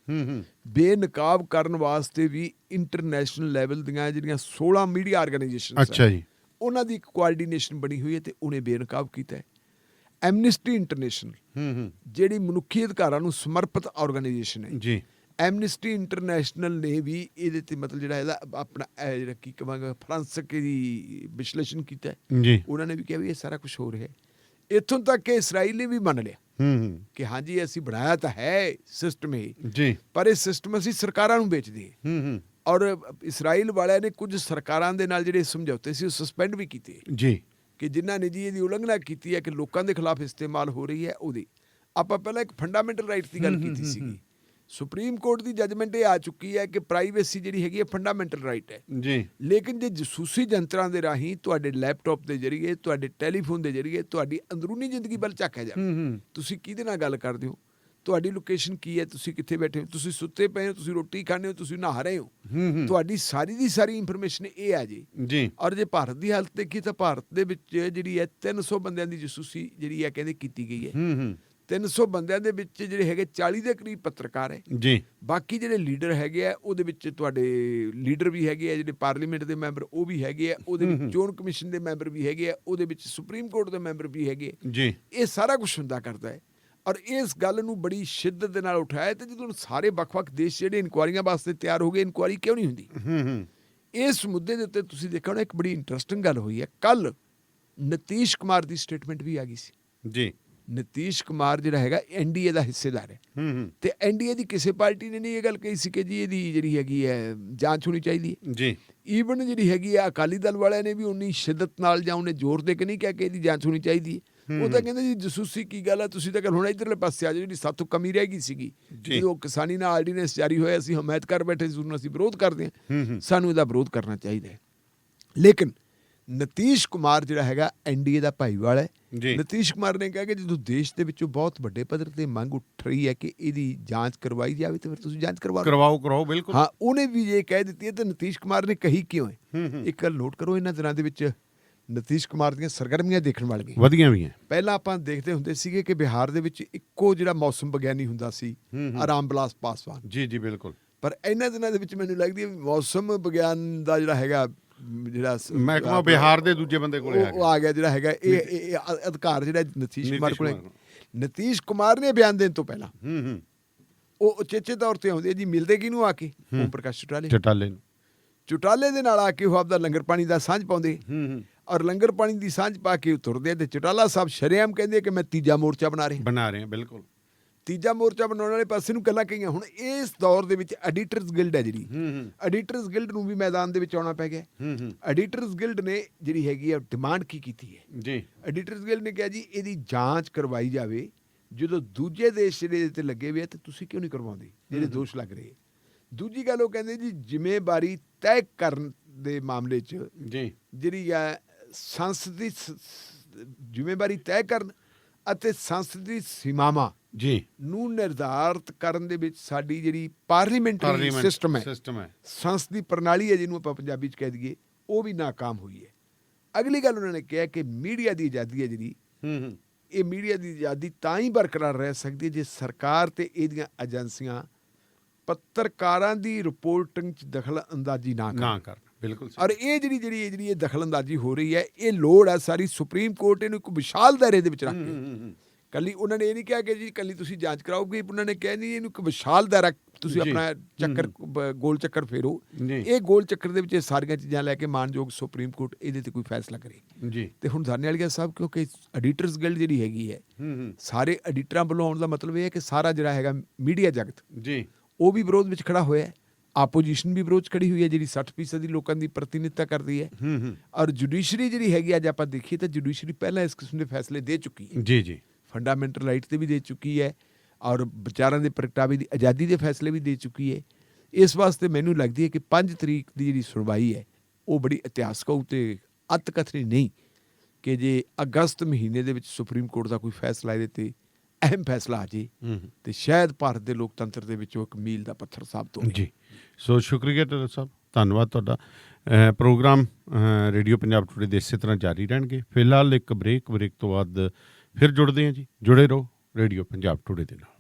ਬੇਨਕਾਬ ਕਰਨ ਵਾਸਤੇ ਵੀ ਇੰਟਰਨੈਸ਼ਨਲ ਲੈਵਲ ਦੀਆਂ ਜਿਹੜੀਆਂ 16 ਮੀਡੀਆ ਆਰਗੇਨਾਈਜੇਸ਼ਨ ਅੱਛਾ ਜੀ, ਉਹਨਾਂ ਦੀ ਇੱਕ ਕੋਆਰਡੀਨੇਸ਼ਨ ਬਣੀ ਹੋਈ ਹੈ ਤੇ ਉਹਨੇ ਬੇਨਕਾਬ ਕੀਤਾ ਹੈ। ਐਮਨਿਸਟੀ ਇੰਟਰਨੈਸ਼ਨਲ ਜਿਹੜੀ ਮਨੁੱਖੀ ਅਧਿਕਾਰਾਂ ਨੂੰ ਸਮਰਪਿਤ ਆਰਗੇਨਾਈਜੇਸ਼ਨ ਹੈ ਜੀ, ਐਮਨਿਸਟੀ ਇੰਟਰਨੈਸ਼ਨਲ ਨੇ ਵੀ ਇਹਦੇ ਤੇ ਮਤਲਬ ਜਿਹੜਾ ਇਹਦਾ ਆਪਣਾ ਜਿਹੜਾ ਕੀ ਕਹਾਂਗਾ ਫਰਾਂਸਿਕ ਦੀ ਵਿਸ਼ਲੇਸ਼ਣ ਕੀਤਾ ਜੀ। ਉਹਨਾਂ ਨੇ ਵੀ ਕਿਹਾ ਵੀ ਇਹ ਸਾਰਾ ਕੁਝ ਹੋ ਰਿਹਾ। ਇੱਥੋਂ ਤੱਕ ਕਿ ਇਸਰਾਈਲ ਨੇ ਵੀ ਮੰਨ ਲਿਆ ਕਿ ਹਾਂਜੀ ਅਸੀਂ ਬਣਾਇਆ ਤਾਂ ਹੈ ਸਿਸਟਮ ਇਹ ਜੀ, ਪਰ ਇਹ ਸਿਸਟਮ ਅਸੀਂ ਸਰਕਾਰਾਂ ਨੂੰ ਵੇਚਦੇ ਹਾਂ। ਔਰ ਇਸਰਾਈਲ ਵਾਲਿਆਂ ਨੇ ਕੁਝ ਸਰਕਾਰਾਂ ਦੇ ਨਾਲ ਜਿਹੜੇ ਸਮਝੌਤੇ ਸੀ ਉਹ ਸਸਪੈਂਡ ਵੀ ਕੀਤੇ ਜੀ, ਕਿ ਜਿਨ੍ਹਾਂ ਨੇ ਜੀ ਇਹਦੀ ਉਲੰਘਣਾ ਕੀਤੀ ਹੈ ਕਿ ਲੋਕਾਂ ਦੇ ਖਿਲਾਫ ਇਸਤੇਮਾਲ ਹੋ ਰਹੀ ਹੈ ਉਹਦੀ। ਆਪਾਂ ਪਹਿਲਾਂ ਇੱਕ ਫੰਡਾਮੈਂਟਲ ਰਾਈਟ ਦੀ ਗੱਲ ਕੀਤੀ ਸੀਗੀ। ਸੁਪਰੀਮ ਕੋਰਟ ਦੀ ਜੱਜਮੈਂਟ ਇਹ ਆ ਚੁੱਕੀ ਹੈ ਕਿ ਪ੍ਰਾਈਵੇਸੀ ਜਿਹੜੀ ਹੈਗੀ ਹੈ ਫੰਡਾਮੈਂਟਲ ਰਾਈਟ ਹੈ ਜੀ। ਲੇਕਿਨ ਜੇ ਜਸੂਸੀ ਜੰਤਰਾਂ ਦੇ ਰਾਹੀਂ ਤੁਹਾਡੇ ਲੈਪਟਾਪ ਦੇ ਜ਼ਰੀਏ, ਤੁਹਾਡੇ ਟੈਲੀਫੋਨ ਦੇ ਜ਼ਰੀਏ ਤੁਹਾਡੀ ਅੰਦਰੂਨੀ ਜ਼ਿੰਦਗੀ ਵੱਲ ਝਾਕਿਆ ਜਾਵੇ, ਤੁਸੀਂ ਕਿਹਦੇ ਨਾਲ ਗੱਲ ਕਰਦੇ ਹੋ, ਤੁਹਾਡੀ ਲੋਕੇਸ਼ਨ ਕੀ ਹੈ, ਤੁਸੀਂ ਕਿੱਥੇ ਬੈਠੇ ਹੋ, ਤੁਸੀਂ ਸੁੱਤੇ ਪਏ ਹੋ, ਤੁਸੀਂ ਰੋਟੀ ਖਾਣੇ ਹੋ, ਤੁਸੀਂ ਨਹਾ ਰਹੇ ਹੋ, ਤੁਹਾਡੀ ਸਾਰੀ ਦੀ ਸਾਰੀ ਇਨਫੋਰਮੇਸ਼ਨ ਇਹ ਆ ਜੀ। ਔਰ ਜੇ ਭਾਰਤ ਦੀ ਹਾਲਤ ਦੇਖੀ ਤਾਂ ਭਾਰਤ ਦੇ ਵਿੱਚ ਜਿਹੜੀ ਹੈ 300 ਬੰਦਿਆਂ ਦੀ ਜਸੂਸੀ ਜਿਹੜੀ ਹੈ ਕਹਿੰਦੇ ਕੀਤੀ ਗਈ ਹੈ। 300 ਬੰਦਿਆਂ ਦੇ ਵਿੱਚ ਜਿਹੜੇ ਹੈਗੇ 40 ਦੇ ਕਰੀਬ ਪੱਤਰਕਾਰ ਹੈ ਜੀ। ਬਾਕੀ ਜਿਹੜੇ ਲੀਡਰ ਹੈਗੇ ਆ ਉਹਦੇ ਵਿੱਚ ਤੁਹਾਡੇ ਲੀਡਰ ਵੀ ਹੈਗੇ ਆ, ਜਿਹੜੇ ਪਾਰਲੀਮੈਂਟ ਦੇ ਮੈਂਬਰ ਉਹ ਵੀ ਹੈਗੇ ਆ, ਉਹਦੇ ਵਿੱਚ ਚੋਣ ਕਮਿਸ਼ਨ ਦੇ ਮੈਂਬਰ ਵੀ ਹੈਗੇ ਆ, ਉਹਦੇ ਵਿੱਚ ਸੁਪਰੀਮ ਕੋਰਟ ਦੇ ਮੈਂਬਰ ਵੀ ਹੈਗੇ ਜੀ। ਇਹ ਸਾਰਾ ਕੁਝ ਹੁੰਦਾ ਕਰਦਾ ਹੈ। ਔਰ ਇਸ ਗੱਲ ਨੂੰ ਬੜੀ ਸ਼ਿੱਦਤ ਦੇ ਨਾਲ ਉਠਾਇਆ। ਤੇ ਜਦੋਂ ਸਾਰੇ ਵੱਖ-ਵੱਖ ਦੇਸ਼ ਜਿਹੜੇ ਇਨਕੁਆਇਰੀਆਂ ਵਾਸਤੇ ਤਿਆਰ ਹੋ ਗਏ, ਇਨਕੁਆਇਰੀ ਕਿਉਂ ਨਹੀਂ ਹੁੰਦੀ? ਇਸ ਮੁੱਦੇ ਦੇ ਉੱਤੇ ਤੁਸੀਂ ਦੇਖੋ ਨਾ ਇੱਕ ਬੜੀ ਇੰਟਰਸਟਿੰਗ ਗੱਲ ਹੋਈ ਹੈ। ਕੱਲ ਨਤੀਸ਼ ਕੁਮਾਰ ਦੀ ਸਟੇਟਮੈਂਟ ਵੀ ਆ ਗਈ ਸੀ ਜੀ। ਨਤੀਸ਼ ਕੁਮਾਰ ਜਿਹੜਾ ਹੈਗਾ NDA ਦਾ ਹਿੱਸੇਦਾਰ ਹੈ ਤੇ NDA ਦੀ ਕਿਸੇ ਪਾਰਟੀ ਨੇ ਨਹੀਂ ਇਹ ਗੱਲ ਕਹੀ ਸੀ ਕਿ ਜੀ ਇਹਦੀ ਜਿਹੜੀ ਹੈਗੀ ਹੈ ਜਾਂਚ ਹੋਣੀ ਚਾਹੀਦੀ ਹੈ ਜੀ। ਈਵਨ ਜਿਹੜੀ ਹੈਗੀ ਆ ਅਕਾਲੀ ਦਲ ਵਾਲਿਆਂ ਨੇ ਵੀ ਉਨੀ ਸ਼ਿੱਦਤ ਨਾਲ ਜਾਂ ਉਹਨੇ ਜ਼ੋਰ ਦੇ ਕੇ ਨਹੀਂ ਕਿਹਾ ਕਿ ਇਹਦੀ ਜਾਂਚ ਹੋਣੀ ਚਾਹੀਦੀ ਹੈ। ਉਹ ਤਾਂ ਕਹਿੰਦੇ ਜੀ ਜਸੂਸੀ ਕੀ ਗੱਲ ਹੈ, ਤੁਸੀਂ ਤਾਂ ਗੱਲ ਹੁਣ ਇੱਧਰਲੇ ਪਾਸੇ ਆ ਜਾਓ, ਜਿਹੜੀ ਸਾਥੋਂ ਕਮੀ ਰਹਿ ਗਈ ਸੀਗੀ ਜਦੋਂ ਕਿਸਾਨੀ ਨਾਲ ਆਰਡੀਨੈਂਸ ਜਾਰੀ ਹੋਇਆ, ਅਸੀਂ ਹਮਾਇਤ ਕਰ ਬੈਠੇ ਸੀ, ਅਸੀਂ ਵਿਰੋਧ ਕਰਦੇ ਹਾਂ, ਸਾਨੂੰ ਇਹਦਾ ਵਿਰੋਧ ਕਰਨਾ ਚਾਹੀਦਾ ਹੈ। ਲੇਕਿਨ ਨਤੀਸ਼ ਕੁਮਾਰ ਜਿਹੜਾ ਹੈਗਾ NDA ਦਾ ਭਾਈਵਾਲ ਹੈ। ਨਤੀਸ਼ ਕੁਮਾਰ ਨੇ ਕਿਹਾ ਕਿ ਜਦੋਂ ਦੇਸ਼ ਦੇ ਵਿੱਚੋਂ ਬਹੁਤ ਵੱਡੇ ਪੱਧਰ ਤੇ ਮੰਗ ਉੱਠ ਰਹੀ ਹੈ ਕਿ ਇਹਦੀ ਜਾਂਚ ਕਰਵਾਈ ਜਾਵੇ ਤਾਂ ਫਿਰ ਤੁਸੀਂ ਜਾਂਚ ਕਰਵਾਓ ਬਿਲਕੁਲ। ਹਾਂ, ਉਹਨੇ ਵੀ ਇਹ ਕਹਿ ਦਿੱਤੀ ਹੈ। ਤੇ ਨਤੀਸ਼ ਕੁਮਾਰ ਨੇ ਕਹੀ ਕਿਉਂ ਹੈ? ਇੱਕ ਗੱਲ ਨੋਟ ਕਰੋ, ਇਹਨਾਂ ਦਿਨਾਂ ਦੇ ਵਿੱਚ ਨਤੀਸ਼ ਕੁਮਾਰ ਦੀਆਂ ਸਰਗਰਮੀਆਂ ਦੇਖਣ ਵਾਲੀਆਂ ਵਧੀਆਂ ਵੀ ਹੈ। ਪਹਿਲਾਂ ਆਪਾਂ ਦੇਖਦੇ ਹੁੰਦੇ ਸੀਗੇ ਕਿ ਬਿਹਾਰ ਦੇ ਵਿੱਚ ਇੱਕੋ ਜਿਹੜਾ ਮੌਸਮ ਵਿਗਿਆਨੀ ਹੁੰਦਾ ਸੀ, ਰਾਮ ਬਿਲਾਸ ਪਾਸਵਾਨ। ਜੀ ਜੀ ਬਿਲਕੁਲ। ਪਰ ਇਹਨਾਂ ਦਿਨਾਂ ਦੇ ਵਿੱਚ ਮੈਨੂੰ ਲੱਗਦੀ ਹੈ ਵੀ ਮੌਸਮ ਵਿਗਿਆਨ ਦਾ ਜਿਹੜਾ ਹੈਗਾ, ਜਿਹੜਾ ਮਹਿਕਮਾ ਬਿਹਾਰ ਦੇ ਦੂਜੇ ਬੰਦੇ ਕੋਲੇ ਉਹ ਆ ਗਿਆ, ਜਿਹੜਾ ਹੈਗਾ ਇਹ ਅਧਿਕਾਰ ਜਿਹੜਾ ਨਤੀਸ਼ ਕੁਮਾਰ ਕੋਲੇ। ਨਤੀਸ਼ ਕੁਮਾਰ ਨੇ ਬਿਆਨ ਦੇਣ ਤੋਂ ਪਹਿਲਾਂ ਉਹ ਉਚੇਚੇ ਤੌਰ ਤੇ ਆਉਂਦੇ ਜੀ, ਮਿਲਦੇ ਕਿਹਨੂੰ ਆ ਕੇ? ਓਮ ਪ੍ਰਕਾਸ਼ ਚੌਟਾਲੇ ਨੂੰ। ਚੌਟਾਲੇ ਦੇ ਨਾਲ ਆ ਕੇ ਉਹ ਆਪਦਾ ਲੰਗਰ ਪਾਣੀ ਦਾ ਸਾਂਝ ਪਾਉਂਦੇ, ਔਰ ਲੰਗਰ ਪਾਣੀ ਦੀ ਸਾਂਝ ਪਾ ਕੇ ਤੁਰਦੇ। ਤੇ ਚੌਟਾਲਾ ਸਾਹਿਬ ਸ਼ਰੇਆਮ ਕਹਿੰਦੇ ਕਿ ਮੈਂ ਤੀਜਾ ਮੋਰਚਾ ਬਣਾ ਰਿਹਾ। ਬਿਲਕੁਲ ਤੀਜਾ ਮੋਰਚਾ ਬਣਾਉਣ ਵਾਲੇ ਪਾਸੇ ਨੂੰ ਗੱਲਾਂ ਕਹੀਆਂ। ਹੁਣ ਇਸ ਦੌਰ ਦੇ ਵਿੱਚ ਐਡੀਟਰਸ ਗਿਲਡ ਹੈ ਜਿਹੜੀ, ਐਡੀਟਰਸ ਗਿਲਡ ਨੂੰ ਵੀ ਮੈਦਾਨ ਦੇ ਵਿੱਚ ਆਉਣਾ ਪੈ ਗਿਆ। ਐਡੀਟਰਸ ਗਿਲਡ ਨੇ ਜਿਹੜੀ ਹੈਗੀ ਆ ਡਿਮਾਂਡ ਕੀ ਕੀਤੀ ਹੈ ਜੀ? ਐਡੀਟਰਸ ਗਿਲਡ ਨੇ ਕਿਹਾ ਜੀ ਇਹਦੀ ਜਾਂਚ ਕਰਵਾਈ ਜਾਵੇ। ਜਦੋਂ ਦੂਜੇ ਦੇਸ਼ ਜਿਹੜੇ ਤੇ ਲੱਗੇ ਹੋਏ ਤੇ ਤੁਸੀਂ ਕਿਉਂ ਨਹੀਂ ਕਰਵਾਉਂਦੇ ਜਿਹੜੇ ਦੋਸ਼ ਲੱਗ ਰਹੇ? ਦੂਜੀ ਗੱਲ ਉਹ ਕਹਿੰਦੇ ਜੀ ਜ਼ਿੰਮੇਵਾਰੀ ਤੈਅ ਕਰਨ ਦੇ ਮਾਮਲੇ 'ਚ ਜਿਹੜੀ ਹੈ ਸੰਸਦੀ ਜ਼ਿੰਮੇਵਾਰੀ ਤੈਅ ਕਰਨ ਅਤੇ ਸੰਸਦੀ ਸੀਮਾਵਾਂ ਨੂੰ ਨਿਰਧਾਰਿਤ ਕਰਨ ਦੇ ਵਿੱਚ ਸਾਡੀ ਜਿਹੜੀ ਪਾਰਲੀਮੈਂਟਰੀ ਸਿਸਟਮ ਹੈ, ਸੰਸਦੀ ਪ੍ਰਣਾਲੀ ਹੈ ਜਿਹਨੂੰ ਆਪਾਂ ਪੰਜਾਬੀ 'ਚ ਕਹਿ ਦਈਏ, ਉਹ ਵੀ ਨਾਕਾਮ ਹੋਈ ਹੈ। ਅਗਲੀ ਗੱਲ ਉਹਨਾਂ ਨੇ ਕਿਹਾ ਕਿ ਮੀਡੀਆ ਦੀ ਆਜ਼ਾਦੀ ਹੈ ਜਿਹੜੀ, ਇਹ ਮੀਡੀਆ ਦੀ ਆਜ਼ਾਦੀ ਤਾਂ ਹੀ ਬਰਕਰਾਰ ਰਹਿ ਸਕਦੀ ਹੈ ਜੇ ਸਰਕਾਰ ਤੇ ਇਹਦੀਆਂ ਏਜੰਸੀਆਂ ਪੱਤਰਕਾਰਾਂ ਦੀ ਰਿਪੋਰਟਿੰਗ 'ਚ ਦਖਲ ਅੰਦਾਜ਼ੀ ਨਾ ਕਰਨ। ਬਿਲਕੁਲ। ਔਰ ਇਹ ਜਿਹੜੀ ਦਖਲ ਅੰਦਾਜ਼ੀ ਹੋ ਰਹੀ ਹੈ, ਇਹ ਲੋੜ ਹੈ ਸਾਰੀ ਸੁਪਰੀਮ ਕੋਰਟ ਇਹਨੂੰ ਇੱਕ ਵਿਸ਼ਾਲ ਦਾਇਰੇ ਦੇ ਵਿੱਚ ਰੱਖ ਕੇ। ਕੱਲੀ ਉਹਨਾਂ ਨੇ ਇਹ ਨਹੀਂ ਕਿਹਾ ਕਿ ਜੀ ਕੱਲੀ ਤੁਸੀਂ ਜਾਂਚ ਕਰਾਓਗੇ, ਉਹਨਾਂ ਨੇ ਕਿਹਾ ਨਹੀਂ, ਇਹਨੂੰ ਇੱਕ ਵਿਸ਼ਾਲ ਦਾਇਰਾ ਤੁਸੀਂ ਆਪਣਾ ਚੱਕਰ ਗੋਲ ਚੱਕਰ ਫੇਰੋ। ਇਹ ਗੋਲ ਚੱਕਰ ਦੇ ਵਿੱਚ ਇਹ ਸਾਰੀਆਂ ਚੀਜ਼ਾਂ ਲੈ ਕੇ ਮਾਨਯੋਗ ਸੁਪਰੀਮ ਕੋਰਟ ਇਹਦੇ ਤੇ ਕੋਈ ਫੈਸਲਾ ਕਰੇ ਜੀ। ਤੇ ਹੁਣ ਦਾਨੇਵਾਲੀਆ ਸਾਹਿਬ, ਕਿਉਂਕਿ ਐਡੀਟਰਸ ਗਿਲਡ ਜਿਹੜੀ ਹੈਗੀ ਹੈ, ਸਾਰੇ ਐਡੀਟਰਾਂ ਵੱਲੋਂ ਆਉਣ ਦਾ ਮਤਲਬ ਇਹ ਹੈ ਕਿ ਸਾਰਾ ਜਿਹੜਾ ਹੈਗਾ ਮੀਡੀਆ ਜਗਤ ਉਹ ਵੀ ਵਿਰੋਧ ਵਿੱਚ ਖੜਾ ਹੋਇਆ ਹੈ। ਆਪੋਜੀਸ਼ਨ ਵੀ ਵਿਰੋਧ 'ਚ ਖੜੀ ਹੋਈ ਹੈ ਜਿਹੜੀ 60% ਦੀ ਲੋਕਾਂ ਦੀ ਪ੍ਰਤੀਨਿਧਤਾ ਕਰਦੀ ਹੈ। ਔਰ ਜੁਡੀਸ਼ਰੀ ਜਿਹੜੀ ਹੈਗੀ, ਅੱਜ ਆਪਾਂ ਦੇਖੀਏ ਤਾਂ ਜੁਡੀਸ਼ਰੀ ਪਹਿਲਾਂ ਇਸ ਕਿਸਮ ਦੇ ਫੈਸਲੇ ਦੇ ਚੁੱਕੀ ਹੈ ਜੀ। ਫੰਡਾਮੈਂਟਲ ਰਾਈਟ ਤੇ ਵੀ ਦੇ ਚੁੱਕੀ ਹੈ, ਔਰ ਵਿਚਾਰਾਂ ਦੇ ਪ੍ਰਗਟਾਵੇ ਦੀ ਆਜ਼ਾਦੀ ਦੇ ਫੈਸਲੇ ਵੀ ਦੇ ਚੁੱਕੀ ਹੈ। ਇਸ ਵਾਸਤੇ ਮੈਨੂੰ ਲੱਗਦੀ ਹੈ ਕਿ 5 ਤਰੀਕ ਦੀ ਜਿਹੜੀ ਸੁਣਵਾਈ ਹੈ ਉਹ ਬੜੀ ਇਤਿਹਾਸਕ ਹੋਊ ਤੇ ਅੱਤਕਥਨੀ ਨਹੀਂ ਕਿ ਜੇ ਅਗਸਤ ਮਹੀਨੇ ਦੇ ਵਿੱਚ ਸੁਪਰੀਮ ਕੋਰਟ ਦਾ ਕੋਈ ਫੈਸਲਾ ਇਹਦੇ ਤੇ ਅਹਿਮ ਫੈਸਲਾ ਆ ਜੇ ਤੇ ਸ਼ਾਇਦ ਭਾਰਤ ਦੇ ਲੋਕਤੰਤਰ ਦੇ ਵਿੱਚ ਇੱਕ ਮੀਲ ਦਾ ਪੱਥਰ ਸਾਬਤ ਹੋਵੇ ਜੀ। ਸੋ ਸ਼ੁਕਰੀਆ ਟੇਲਰ ਸਾਹਿਬ, ਧੰਨਵਾਦ ਤੁਹਾਡਾ। ਪ੍ਰੋਗਰਾਮ ਰੇਡੀਓ ਪੰਜਾਬ ਟੁਡੇ ਦੇ ਇਸੇ ਤਰ੍ਹਾਂ ਜਾਰੀ ਰਹਿਣਗੇ। ਫਿਲਹਾਲ ਇੱਕ ਬ੍ਰੇਕ ਤੋਂ ਬਾਅਦ ਫਿਰ ਜੁੜਦੇ ਹਾਂ ਜੀ। ਜੁੜੇ ਰਹੋ ਰੇਡੀਓ ਪੰਜਾਬ ਟੁਡੇ ਦੇ ਨਾਲ।